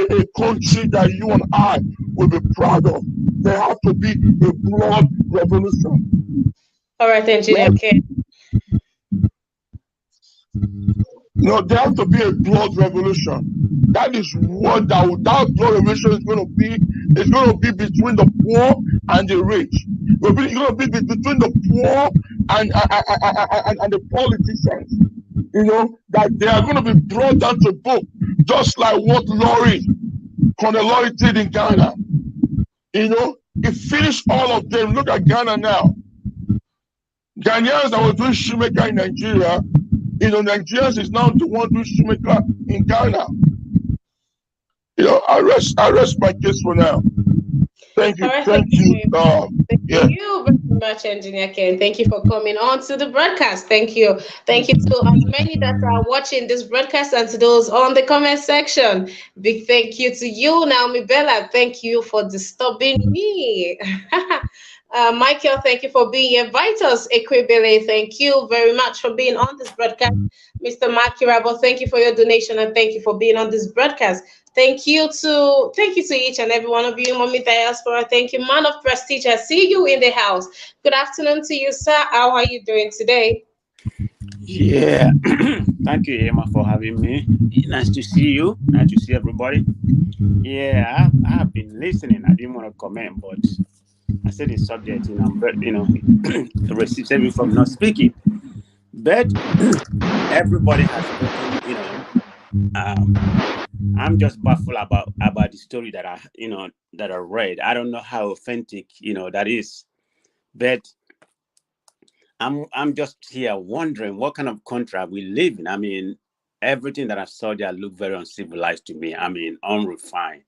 a country that you and I will be proud of, there has to be a blood revolution. All right, Engineer Ken. No, there has to be a blood revolution. That is what that blood revolution is going to be. It's going to be between the poor and the rich. It's going to be between the poor and the politicians. You know, that they are going to be brought down to book, just like what Colonel Lorry did in Ghana. You know, he finished all of them. Look at Ghana now. Ghanaians that were doing shoemaker in Nigeria, you know, Nigerians is now the one doing shoemaker in Ghana. You know, I rest my case for now. Thank you. Right, thank you. Thank you very much, Engineer Ken. Thank you for coming on to the broadcast. Thank you. Thank you to as many that are watching this broadcast and to those on the comment section. Big thank you to you, Naomi Bella. Thank you for disturbing me. Michael, thank you for being here. Vitus Equibele, thank you very much for being on this broadcast. Mr. Makirabo, thank you for your donation and thank you for being on this broadcast. Thank you to each and every one of you, Mommy Diaspora. Thank you, man of prestige. I see you in the house. Good afternoon to you, sir. How are you doing today? Yeah, thank you, Emma, for having me. Nice to see you. Nice to see everybody. Yeah, I have been listening. I didn't want to comment, but I said the subject, you know, saving from not speaking. But everybody has spoken, you know. I'm just baffled about the story that I read. I don't know how authentic, you know, that is. But I'm just here wondering what kind of country we live in. I mean, everything that I saw there looked very uncivilized to me. I mean, unrefined.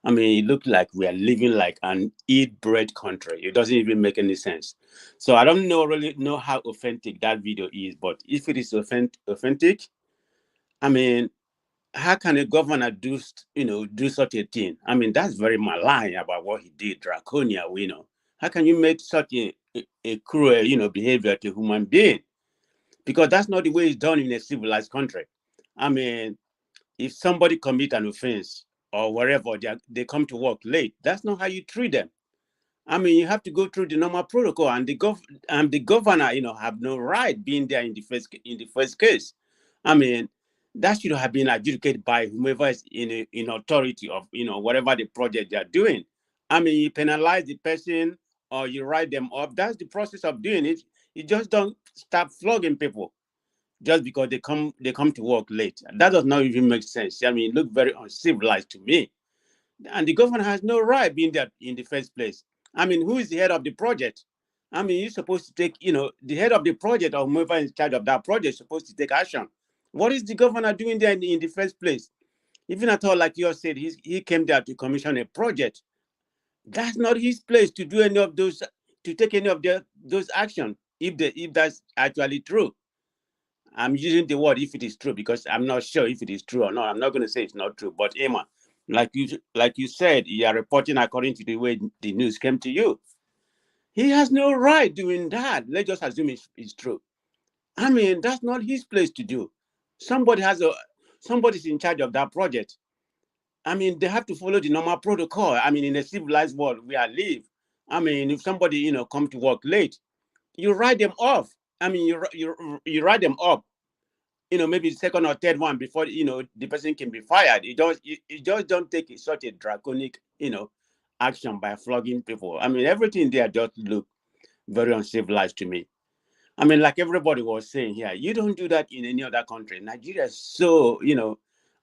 I mean, it looked like we are living like an eat bread country. It doesn't even make any sense. So I don't really know how authentic that video is, but if it is authentic, I mean, how can a governor do such a thing? I mean, that's very malign about what he did, draconian, you know. How can you make such a cruel, you know, behavior to a human being? Because that's not the way it's done in a civilized country. I mean, if somebody commit an offense or wherever they come to work late, that's not how you treat them. I mean, you have to go through the normal protocol, and the governor, you know, have no right being there in the first case. I mean, that should have been adjudicated by whomever is in authority of, you know, whatever the project they are doing. I mean, you penalize the person or you write them up. That's the process of doing it. You just don't start flogging people just because they come to work late. That does not even make sense. I mean, it looked very uncivilized to me. And the governor has no right being there in the first place. I mean, who is the head of the project? I mean, you're supposed to take, you know, the head of the project or whoever is in charge of that project is supposed to take action. What is the governor doing there in the first place? Even at all, like you said, he came there to commission a project. That's not his place to do any of those, to take any of those actions, if that's actually true. I'm using the word if it is true because I'm not sure if it is true or not. I'm not going to say it's not true. But Emma, like you said, you are reporting according to the way the news came to you. He has no right doing that. Let's just assume it's true. I mean, that's not his place to do. Somebody has somebody's in charge of that project. I mean, they have to follow the normal protocol. I mean, in a civilized world we are live. I mean, if somebody, come to work late, you write them off. I mean, you write them up. Maybe the second or third one before the person can be fired. You just don't take such a draconic action by flogging people. I mean, everything there just look very uncivilized to me. I mean, like everybody was saying here, you don't do that in any other country. Nigeria is so,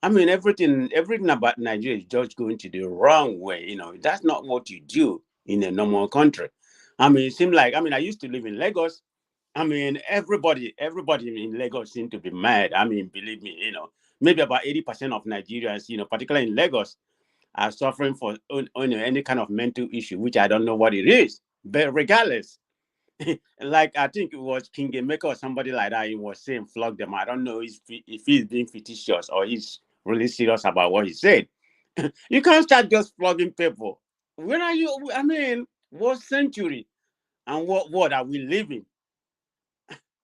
I mean, everything about Nigeria is just going to the wrong way. That's not what you do in a normal country. I mean, it seemed like, I used to live in Lagos. I mean, everybody in Lagos seemed to be mad. I mean, believe me, maybe about 80% of Nigerians, particularly in Lagos, are suffering for any kind of mental issue, which I don't know what it is. But regardless, like I think it was King Emeka or somebody like that, he was saying flog them. I don't know if he's being fictitious or he's really serious about what he said. You can't start just flogging people. When are you? I mean, what century and what world are we living?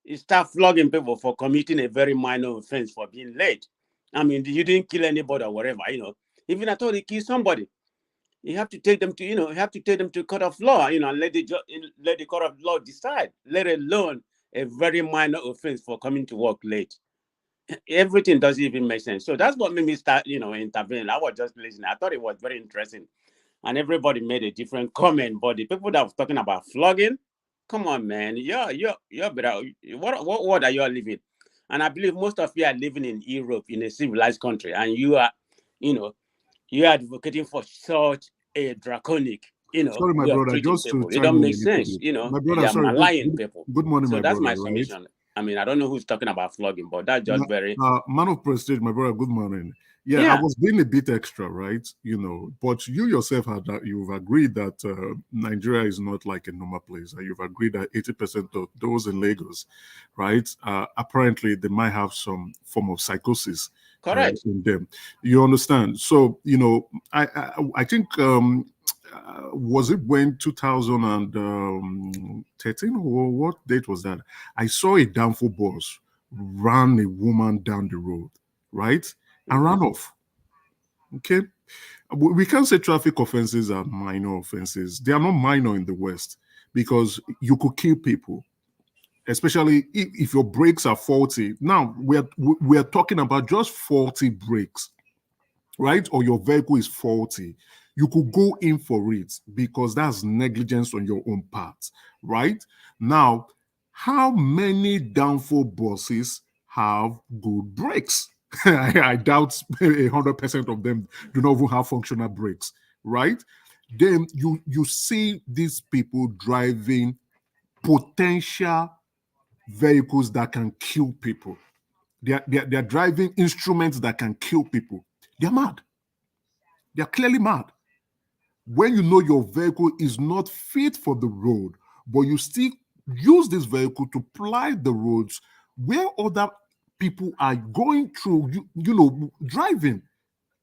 You start flogging people for committing a very minor offense, for being late. I mean, you didn't kill anybody or whatever, Even I thought he killed somebody, you have to take them to, you have to take them to court of law, and let the court of law decide, let alone a very minor offense for coming to work late. Everything doesn't even make sense. So that's what made me start, intervening. I was just listening. I thought it was very interesting. And everybody made a different comment. But the people that was talking about flogging, come on, man. You're better. What world are you all living? And I believe most of you are living in Europe, in a civilized country, and you are, you're advocating for such a draconic, Sorry, my way of brother, treating just to people. It chime don't in a make little sense, bit. My brother, you're sorry, maligning people. good morning, So my that's brother, my right? submission. I mean, I don't know who's talking about flogging, but that's just very... Man of prestige, my brother, good morning. Yeah, Yeah. I was being a bit extra, right? But you yourself you've agreed that Nigeria is not like a normal place. You've agreed that 80% of those in Lagos, right, apparently they might have some form of psychosis Correct. in them. You understand? So, I think was it when 2013 or what date was that? I saw a downfall bus ran a woman down the road, right? And ran off. Okay. We can't say traffic offenses are minor offenses. They are not minor in the West because you could kill people, especially if your brakes are faulty. Now we are talking about just faulty brakes, right? Or your vehicle is faulty. You could go in for it because that's negligence on your own part, right? Now, how many downfall buses have good brakes? I doubt 100% of them do not even have functional brakes, right? Then you see these people driving potential vehicles that can kill people. They're driving instruments that can kill people. They're mad. They're clearly mad. When you know your vehicle is not fit for the road, but you still use this vehicle to ply the roads where other people are going through, driving,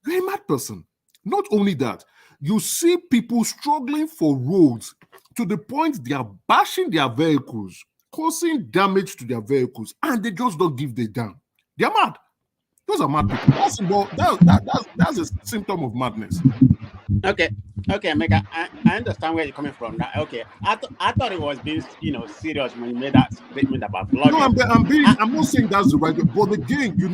you're a mad person. Not only that, you see people struggling for roads to the point they are bashing their vehicles, causing damage to their vehicles, and they just don't give the damn. They're mad. Those are mad people. That's a symptom of madness. Okay, Mega, I understand where you're coming from now. Okay, I thought it was being, serious when you made that statement about flogging. No, I'm not saying that's the right way, but again, there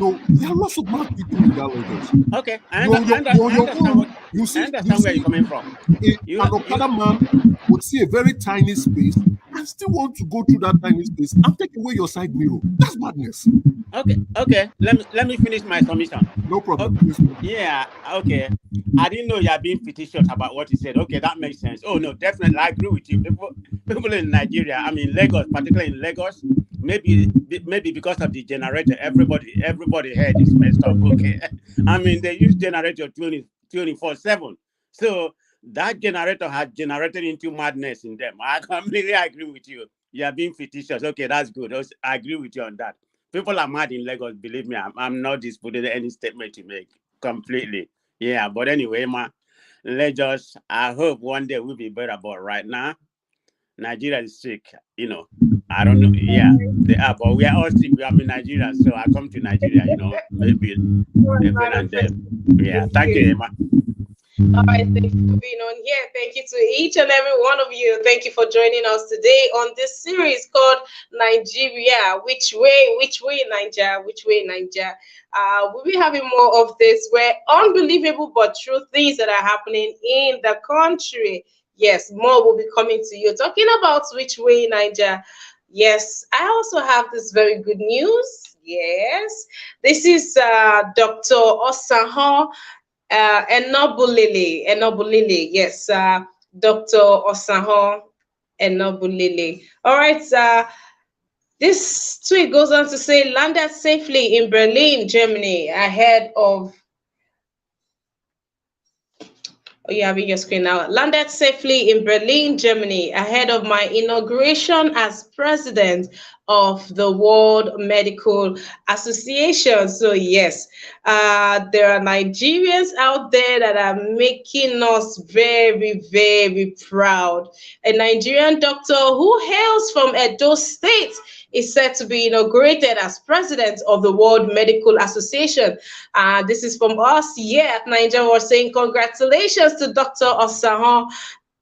are lots of mad people in that Lagos. Okay, I understand where you're coming from. An Okada man would see a very tiny space and still want to go through that tiny space and take away your side mirror. That's madness. Okay. Let me finish my submission. No problem. Yeah. Okay. I didn't know you're being fictitious about what you said. Okay, that makes sense. Oh no, definitely, I agree with you. People in Nigeria, I mean Lagos, particularly in Lagos, maybe because of the generator, everybody head is messed up. Okay, I mean they use generator 24/7, so that generator has generated into madness in them. I completely agree with you. You are being fictitious. Okay, that's good. I agree with you on that. People are mad in Lagos. Believe me, I'm not disputing any statement you make completely. Yeah, but anyway, I hope one day we'll be better. But right now, Nigeria is sick. I don't know. Yeah, they are, but we are all sick. I'm in Nigeria, so I come to Nigeria, maybe every now and then. Yeah, thank you, Emma. All right, thank you for being on here. Thank you to each and every one of you. Thank you for joining us today on this series called Nigeria. Which way, Nigeria? Which way, Nigeria? We'll be having more of this where unbelievable but true things that are happening in the country. Yes, more will be coming to you. Talking about which way, Nigeria. Yes, I also have this very good news. Yes, this is Dr. Osaho Enobulili, yes, Dr. Osaho Enobulili. All right, this tweet goes on to say, landed safely in Berlin, Germany, ahead of Oh, you have it your screen now. Landed safely in Berlin, Germany, ahead of my inauguration as president of the World Medical Association. So yes, there are Nigerians out there that are making us very, very proud. A Nigerian doctor who hails from Edo State is set to be inaugurated as president of the World Medical Association. This is from us here at Naija. We're saying congratulations to Dr. Osahan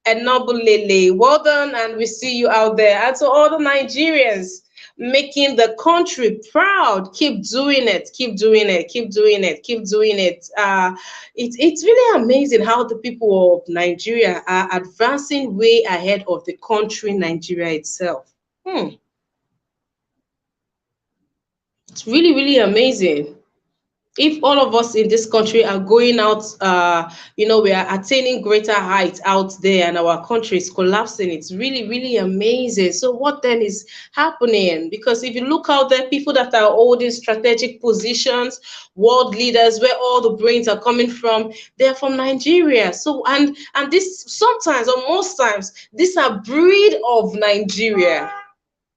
Enobulele. Well done, and we see you out there. And to all the Nigerians making the country proud, keep doing it, keep doing it, keep doing it, keep doing it. It's really amazing how the people of Nigeria are advancing way ahead of the country, Nigeria itself. It's really, really amazing. If all of us in this country are going out, we are attaining greater heights out there and our country is collapsing, it's really, really amazing. So what then is happening? Because if you look out there, people that are holding strategic positions, world leaders, where all the brains are coming from, they're from Nigeria. So, and this sometimes or most times, these are breed of Nigeria.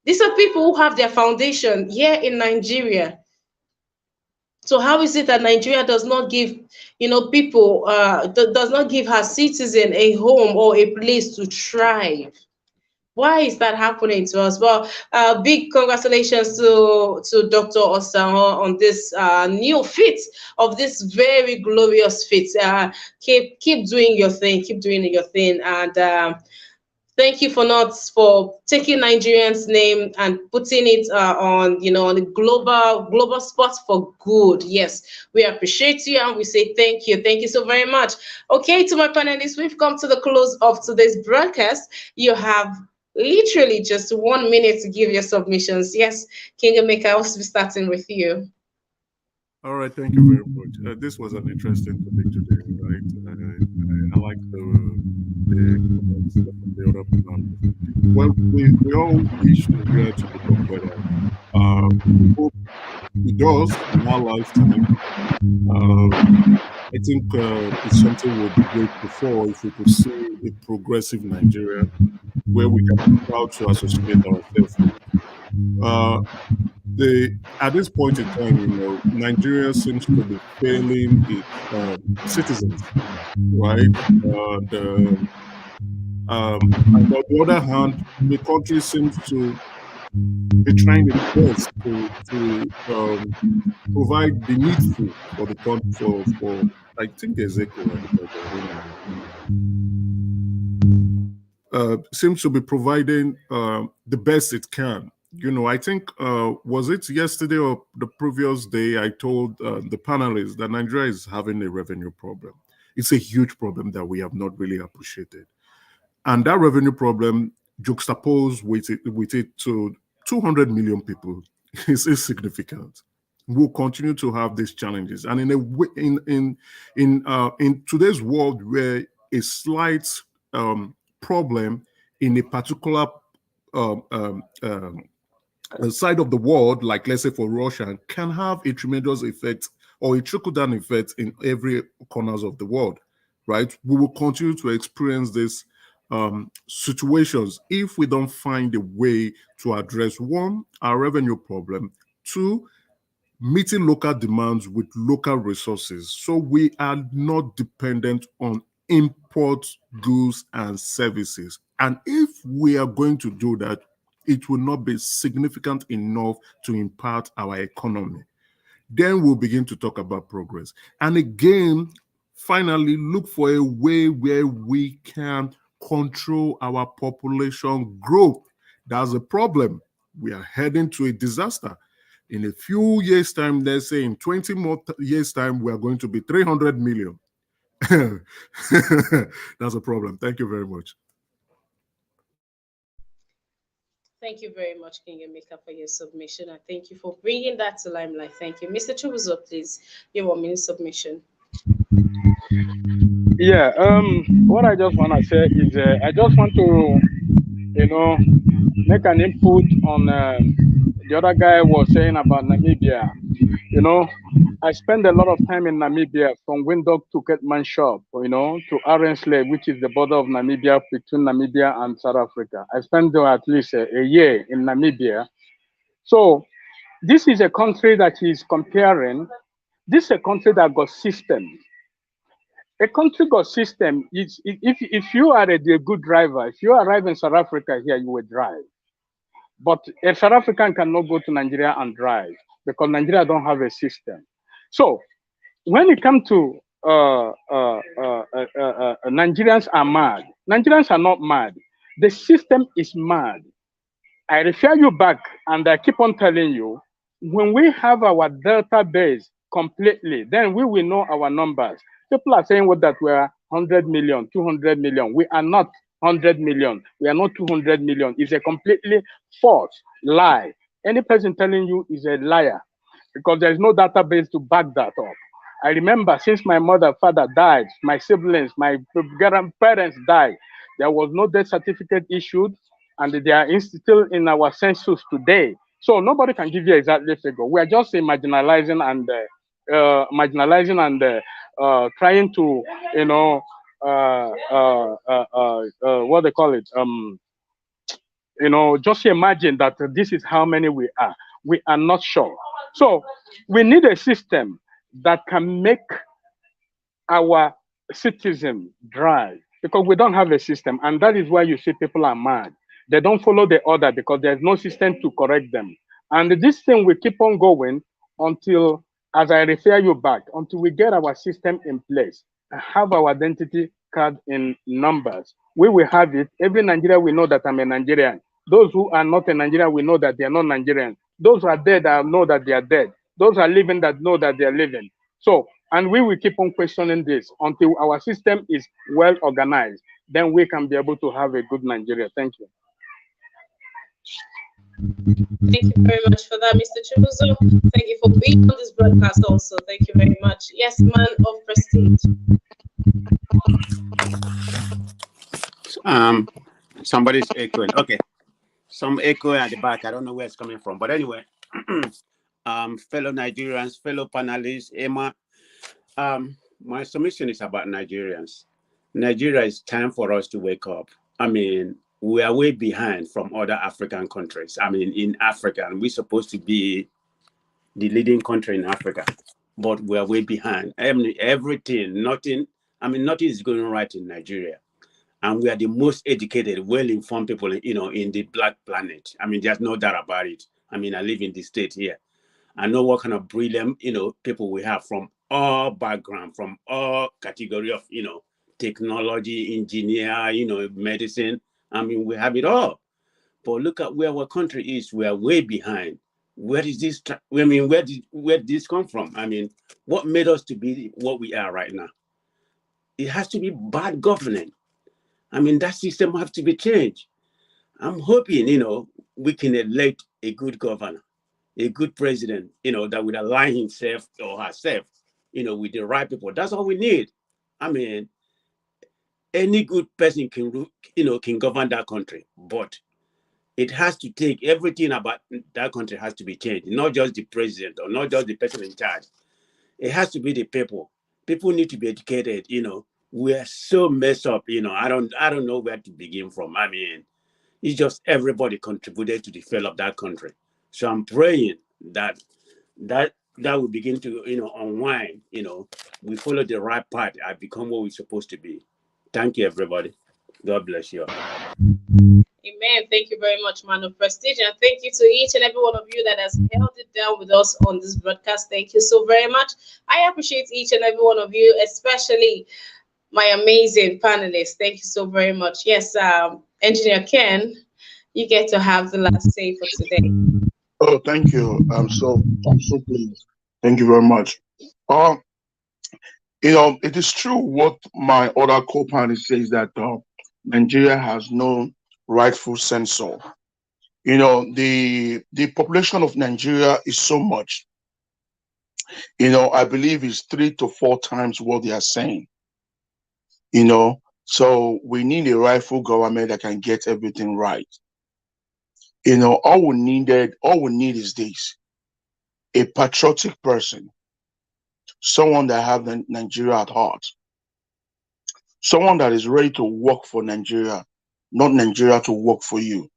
These are people who have their foundation here in Nigeria. So how is it that Nigeria does not give, people, does not give her citizen a home or a place to thrive? Why is that happening to us? Well, big congratulations to Dr. Osaho on this new feat of this very glorious feat. Keep doing your thing, keep doing your thing, and thank you for taking Nigerians' name and putting it on the global spot for good. Yes, we appreciate you and we say thank you so very much. Okay, to my panelists, we've come to the close of today's broadcast. You have literally just 1 minute to give your submissions. Yes, Kingmaker, I'll be starting with you. All right, thank you very much. This was an interesting topic today, right? I like the comments from the other panelists. Well, we all wish Nigeria to become better. We hope it does in our lifetime. I think it's something we'll be grateful for if we could see a progressive Nigeria where we can be proud to associate ourselves with. At this point in time, Nigeria seems to be failing its citizens, right? And on the other hand, the country seems to be trying its best to provide the needful for the country. For I think there's echo. Seems to be providing the best it can. I think, was it yesterday or the previous day, I told the panelists that Nigeria is having a revenue problem. It's a huge problem that we have not really appreciated. And that revenue problem juxtaposed with it to 200 million people is significant. We'll continue to have these challenges. And in today's world where a slight problem in a particular side of the world, like let's say for Russia, can have a tremendous effect or a trickle-down effect in every corners of the world, right? We will continue to experience these situations if we don't find a way to address, one, our revenue problem, two, meeting local demands with local resources, so we are not dependent on import goods and services. And if we are going to do that, it will not be significant enough to impact our economy. Then we'll begin to talk about progress. And again, finally, look for a way where we can control our population growth. That's a problem. We are heading to a disaster. In a few years' time, let's say in 20 more years' time, we are going to be 300 million. That's a problem. Thank you very much. Thank you very much, King Emeka, for your submission. And thank you for bringing that to limelight. Thank you. Mr. Chubuzo, please, your 1 minute submission. Yeah, what I just want to say is I just want to, make an input on the other guy was saying about Namibia. I spend a lot of time in Namibia from Windhoek to Keetmanshoop, to Arenslee, which is the border of Namibia between Namibia and South Africa. I spent at least a year in Namibia. So this is a country that is comparing. This is a country that got system. A country got system. If you are a good driver, if you arrive in South Africa here, you will drive. But a South African cannot go to Nigeria and drive because Nigeria don't have a system. So when it comes to Nigerians are mad. Nigerians are not mad. The system is mad. I refer you back and I keep on telling you, when we have our database completely, then we will know our numbers. People are saying that we are 100 million, 200 million. We are not 100 million. We are not 200 million. It's a completely false lie. Any person telling you is a liar because there's no database to back that up. I remember since my mother, father died, my siblings, my grandparents died, there was no death certificate issued, and they are still in our census today. So nobody can give you exactly figure. We are just marginalizing and trying to, what they call it, just imagine that this is how many we are. We are not sure. So we need a system that can make our citizens drive because we don't have a system. And that is why you see people are mad. They don't follow the order because there's no system to correct them. And this thing will keep on going until, as I refer you back, until we get our system in place, have our identity card in numbers. We will have it. Every Nigerian will know that I'm a Nigerian. Those who are not a Nigerian will know that they are not Nigerian. Those who are dead know that they are dead. Those who are living that know that they are living. So, and we will keep on questioning this until our system is well organized. Then we can be able to have a good Nigeria. Thank you. Thank you very much for that, Mr. Chibuzo. Thank you for being on this broadcast also. Thank you very much. Yes, man of prestige. Somebody's echoing. Okay. Some echo at the back. I don't know where it's coming from. But anyway, fellow Nigerians, fellow panelists, Emma, my submission is about Nigerians. Nigeria, is time for us to wake up. I mean, we are way behind from other African countries. I mean, in Africa, and we're supposed to be the leading country in Africa, but we are way behind. I mean, everything, nothing is going right in Nigeria. And we are the most educated, well-informed people, in the Black planet. I mean, there's no doubt about it. I mean, I live in the state here. I know what kind of brilliant, people we have from all background, from all category of, technology, engineer, medicine. I mean, we have it all. But look at where our country is. We are way behind. Where is this? I mean, where did this come from? I mean, what made us to be what we are right now? It has to be bad governance. I mean, that system has to be changed. I'm hoping, we can elect a good governor, a good president, that would align himself or herself, with the right people. That's all we need. I mean, any good person can govern that country, but it has to take everything about that country has to be changed, not just the president or not just the person in charge. It has to be the people. People need to be educated, We are so messed up, I don't know where to begin from. I mean, it's just everybody contributed to the fall of that country. So I'm praying that will begin to, unwind, we follow the right path and become what we're supposed to be. Thank you, everybody. God bless you all. Amen. Thank you very much, man of prestige, and thank you to each and every one of you that has held it down with us on this broadcast. Thank you so very much. I appreciate each and every one of you, especially my amazing panelists. Thank you so very much. Yes, Engineer Ken, you get to have the last say for today. Oh, thank you. I'm so pleased. Thank you very much. Uh, it is true what my other co-panelist says that Nigeria has no rightful censor. The population of Nigeria is so much. I believe it's 3 to 4 times what they are saying. So we need a rightful government that can get everything right. All we need is this: a patriotic person, someone that have Nigeria at heart, someone that is ready to work for Nigeria, not Nigeria to work for you.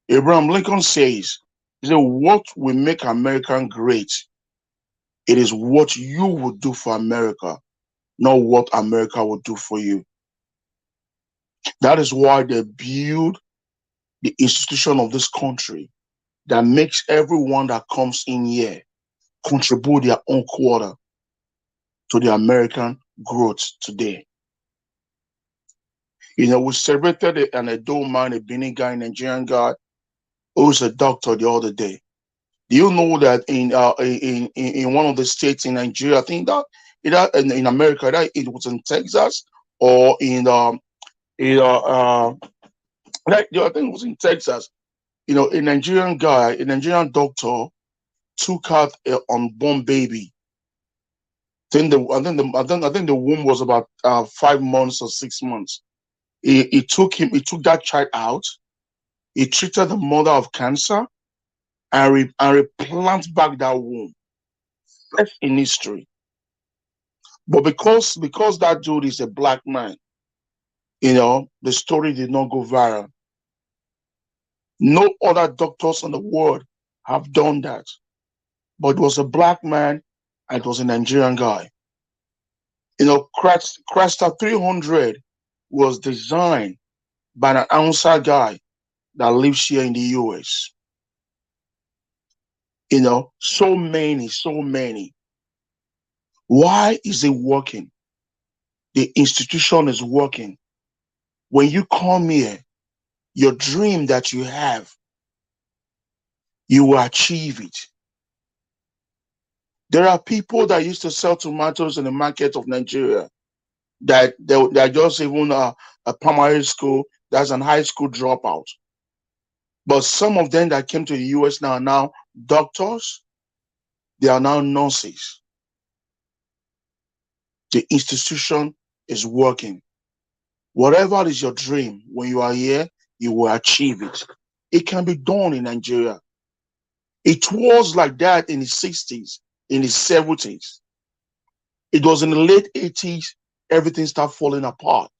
Abraham Lincoln says, he said, what will make America great? It is what you would do for America, not what America would do for you. That is why they build the institution of this country that makes everyone that comes in here contribute their own quarter to the American growth today. We celebrated an Edo man, a Benin guy, a Nigerian guy, who's a doctor the other day. Do you know that in one of the states in Nigeria, I think that in America, that it was in Texas or I think it was in Texas. A Nigerian guy, a Nigerian doctor, took out an unborn baby. I think the womb was about 5 months or 6 months. He took that child out. He treated the mother of cancer and replant back that womb. First in history. But because that dude is a black man, the story did not go viral. No other doctors in the world have done that. But it was a black man and it was a Nigerian guy. Cresta 300 was designed by an outside guy that lives here in the US. So many. Why is it working? The institution is working. When you come here, your dream that you have, you will achieve it. There are people that used to sell tomatoes in the market of Nigeria that they're just even a primary school, that's an high school dropout. But some of them that came to the US now are now doctors, they are now nurses. The institution is working. Whatever is your dream, when you are here, you will achieve it. It can be done in Nigeria. It was like that in the 60s, in the 70s. It was in the late 80s, everything started falling apart.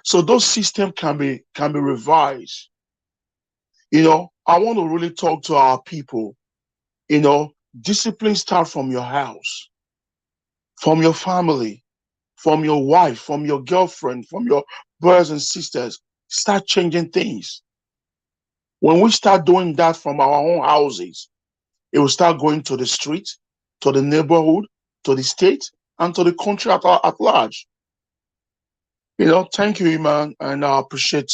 So those systems can be revised. I want to really talk to our people. Discipline starts from your house, from your family, from your wife, from your girlfriend, from your brothers and sisters. Start changing things. When we start doing that from our own houses, it will start going to the street, to the neighborhood, to the state, and to the country at large. Thank you, Iman, and I appreciate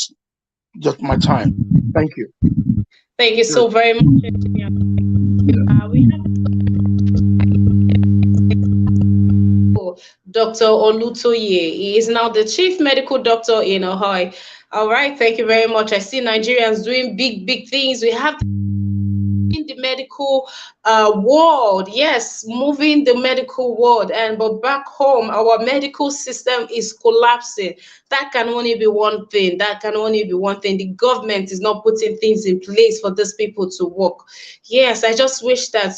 just my time. Thank you. Thank you so very much. We have Dr. Olutoye. He is now the chief medical doctor in Ohio. All right, thank you very much. I see Nigerians doing big things. We have in the medical world, yes, moving the medical world, but back home our medical system is collapsing. That can only be one thing. The government is not putting things in place for these people to work. Yes, I just wish that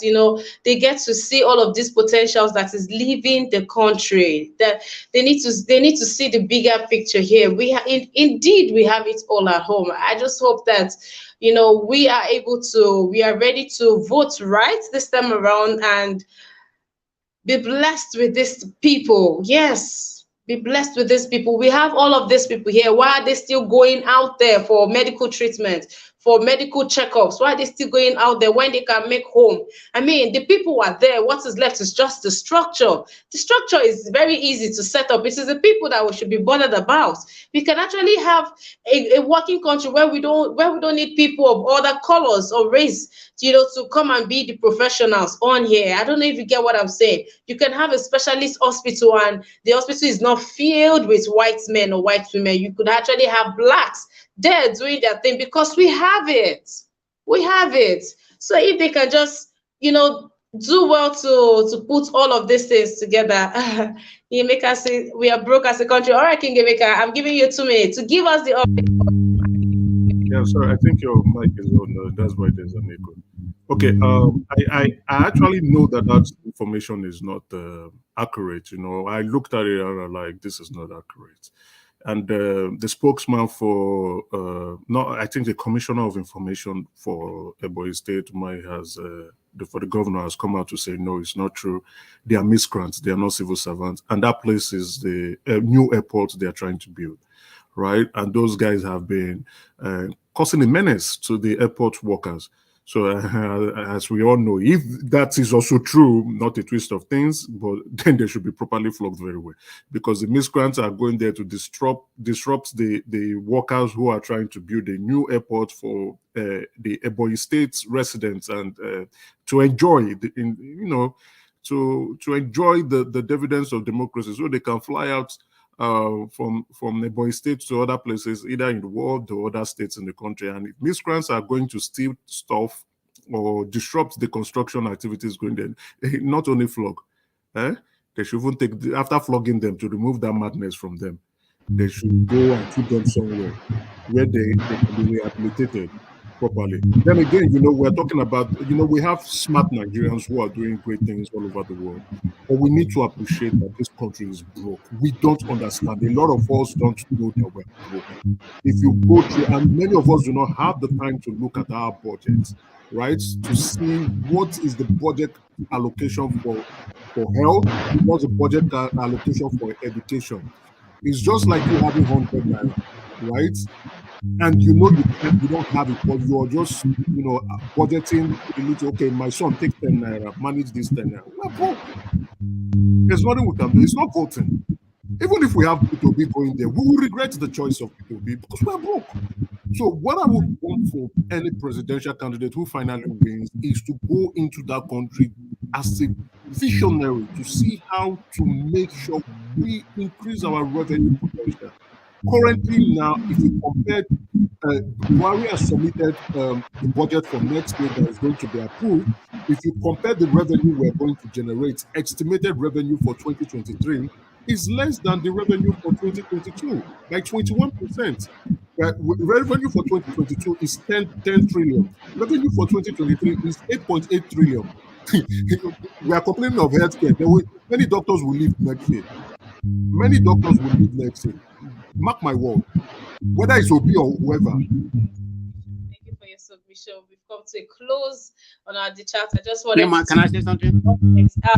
they get to see all of these potentials that is leaving the country, that they need to see the bigger picture here. Indeed we have it all at home. I just hope that we are ready to vote right this time around and be blessed with these people. Yes, Be blessed with these people. We have all of these people here. Why are they still going out there for medical treatment, for medical checkups? Why are they still going out there when they can make home? I mean, the people are there. What is left is just the structure. The structure is very easy to set up. It is the people that we should be bothered about. We can actually have a working country where we don't need people of other colors or race, to come and be the professionals on here. I don't know if you get what I'm saying. You can have a specialist hospital and the hospital is not filled with white men or white women. You could actually have blacks there doing their thing because we have it. We have it. So if they can just, do well to put all of these things together. You make us say we are broke as a country. All right, King Emeka, I'm giving you 2 minutes to give us the update. Yeah, sorry, I think your mic is on. That's why there's an echo. Okay, I actually know that information is not accurate. I looked at it and I'm like, this is not accurate. And the spokesman for, I think the commissioner of information for Ebonyi State, for the governor has come out to say, no, it's not true. They are miscreants. They are not civil servants. And that place is the new airport they are trying to build, right? And those guys have been causing a menace to the airport workers. So as we all know, if that is also true, not a twist of things, but then they should be properly flogged very well, because the miscreants are going there to disrupt the workers who are trying to build a new airport for the Ebonyi State residents and to enjoy to enjoy the dividends of democracy, so they can fly out from Ebonyi State to other places, either in the world or other states in the country. And if miscreants are going to steal stuff or disrupt the construction activities going there, not only flog, they should even take, after flogging them, to remove that madness from them, they should go and put them somewhere where they can be rehabilitated properly. Then again, we're talking about, we have smart Nigerians who are doing great things all over the world, but we need to appreciate that this country is broke. We don't understand. A lot of us don't know that we're broke. If you go through, and many of us do not have the time to look at our budgets, right, to see what is the budget allocation for health, what's the budget allocation for education. It's just like you having 100 naira, right? And you don't have it, but you're just budgeting a little. Okay, my son, take 10 naira, manage this 10 naira. We're broke. There's nothing we can do. It's not voting. Even if we have P2B going there, we will regret the choice of P2B because we're broke. So what I would want for any presidential candidate who finally wins is to go into that country as a visionary to see how to make sure we increase our revenue potential. Currently now, if you compare, Buhari has submitted the budget for next year that is going to be approved. If you compare the revenue we're going to generate, estimated revenue for 2023 is less than the revenue for 2022 by 21%. Revenue for 2022 is 10 trillion. Revenue for 2023 is 8.8 trillion. We are complaining of healthcare. Many doctors will leave next year. Many doctors will leave next year. Mark my word. Whether it's Obi or whoever. Thank you for your submission. We've come to a close on our chat. I just wanted can I say something?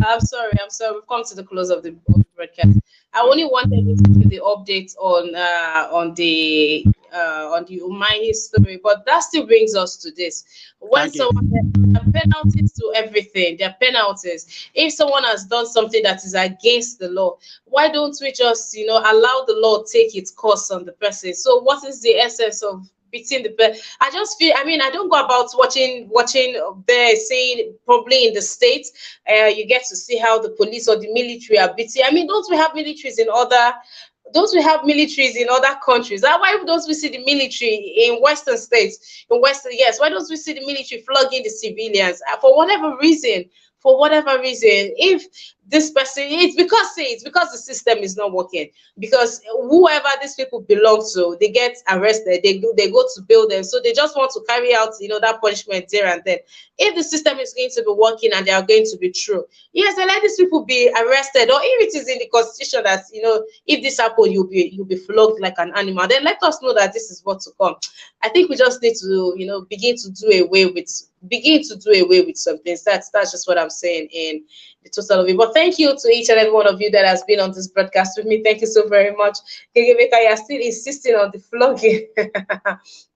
I'm sorry. We've come to the close of the broadcast. I only wanted to give the update on the Umahi story, but that still brings us to this. When someone, there are penalties to everything. There are penalties. If someone has done something that is against the law, why don't we just allow the law take its course on the person? So what is the essence of beating the person? I just feel, I don't go about watching there, saying probably in the States, you get to see how the police or the military are beating. Don't we have militaries in other countries? Why don't we see the military in Western states? Yes, why don't we see the military flogging the civilians? For whatever reason, if this person, it's because the system is not working, because whoever these people belong to, they get arrested, they go to buildings, so they just want to carry out that punishment there and then. If the system is going to be working and they are going to be true, yes, then let these people be arrested. Or if it is in the constitution that if this happens, you'll be flogged like an animal, then let us know that this is what to come. I think we just need to begin to do away with begin to do away with some things. That's just what I'm saying in the total of it. But thank you to each and every one of you that has been on this broadcast with me. Thank you so very much. Kegebeka, you're still insisting on the vlogging.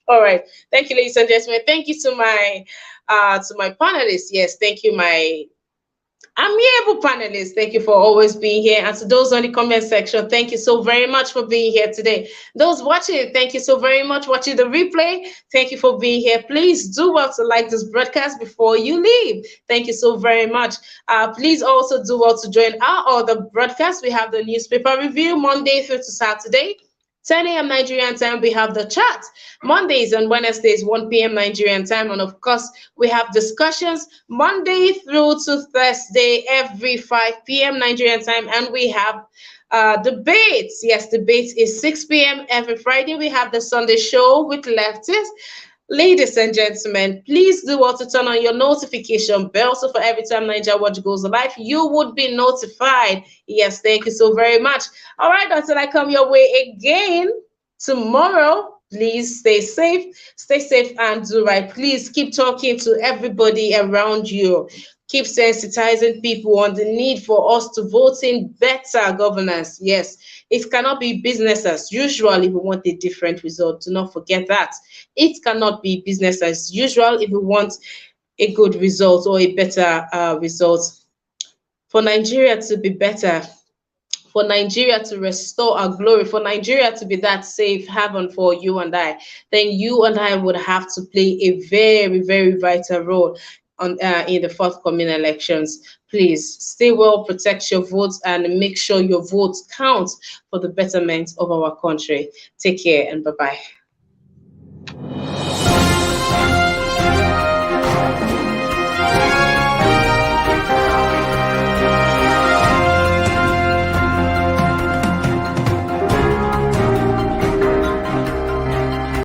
All right. Thank you, ladies and gentlemen. Thank you to my panelists. Yes, thank you, my amiable panelists. Thank you for always being here. And to those on the comment section, thank you so very much for being here today. Those watching, thank you so very much. Watching the replay, thank you for being here. Please do well to like this broadcast before you leave. Thank you so very much. Please also do well to join our other broadcasts. We have the newspaper review Monday through to Saturday. 10 a.m. Nigerian time, we have the chat. Mondays and Wednesdays, 1 p.m. Nigerian time. And of course, we have discussions Monday through to Thursday, every 5 p.m. Nigerian time. And we have debates. Yes, debates is 6 p.m. every Friday. We have the Sunday show with leftists. Ladies and gentlemen, please do also turn on your notification bell. So for every time Naija Watch goes live, you would be notified. Yes, thank you so very much. All right, until I come your way again tomorrow, please stay safe and do right. Please keep talking to everybody around you. Keep sensitizing people on the need for us to vote in better governance. Yes, it cannot be business as usual if we want a different result. Do not forget that. It cannot be business as usual if we want a good result or a better result. For Nigeria to be better, for Nigeria to restore our glory, for Nigeria to be that safe haven for you and I, then you and I would have to play a very, very vital role in the forthcoming elections. Please stay well, protect your votes, and make sure your votes count for the betterment of our country. Take care and bye-bye.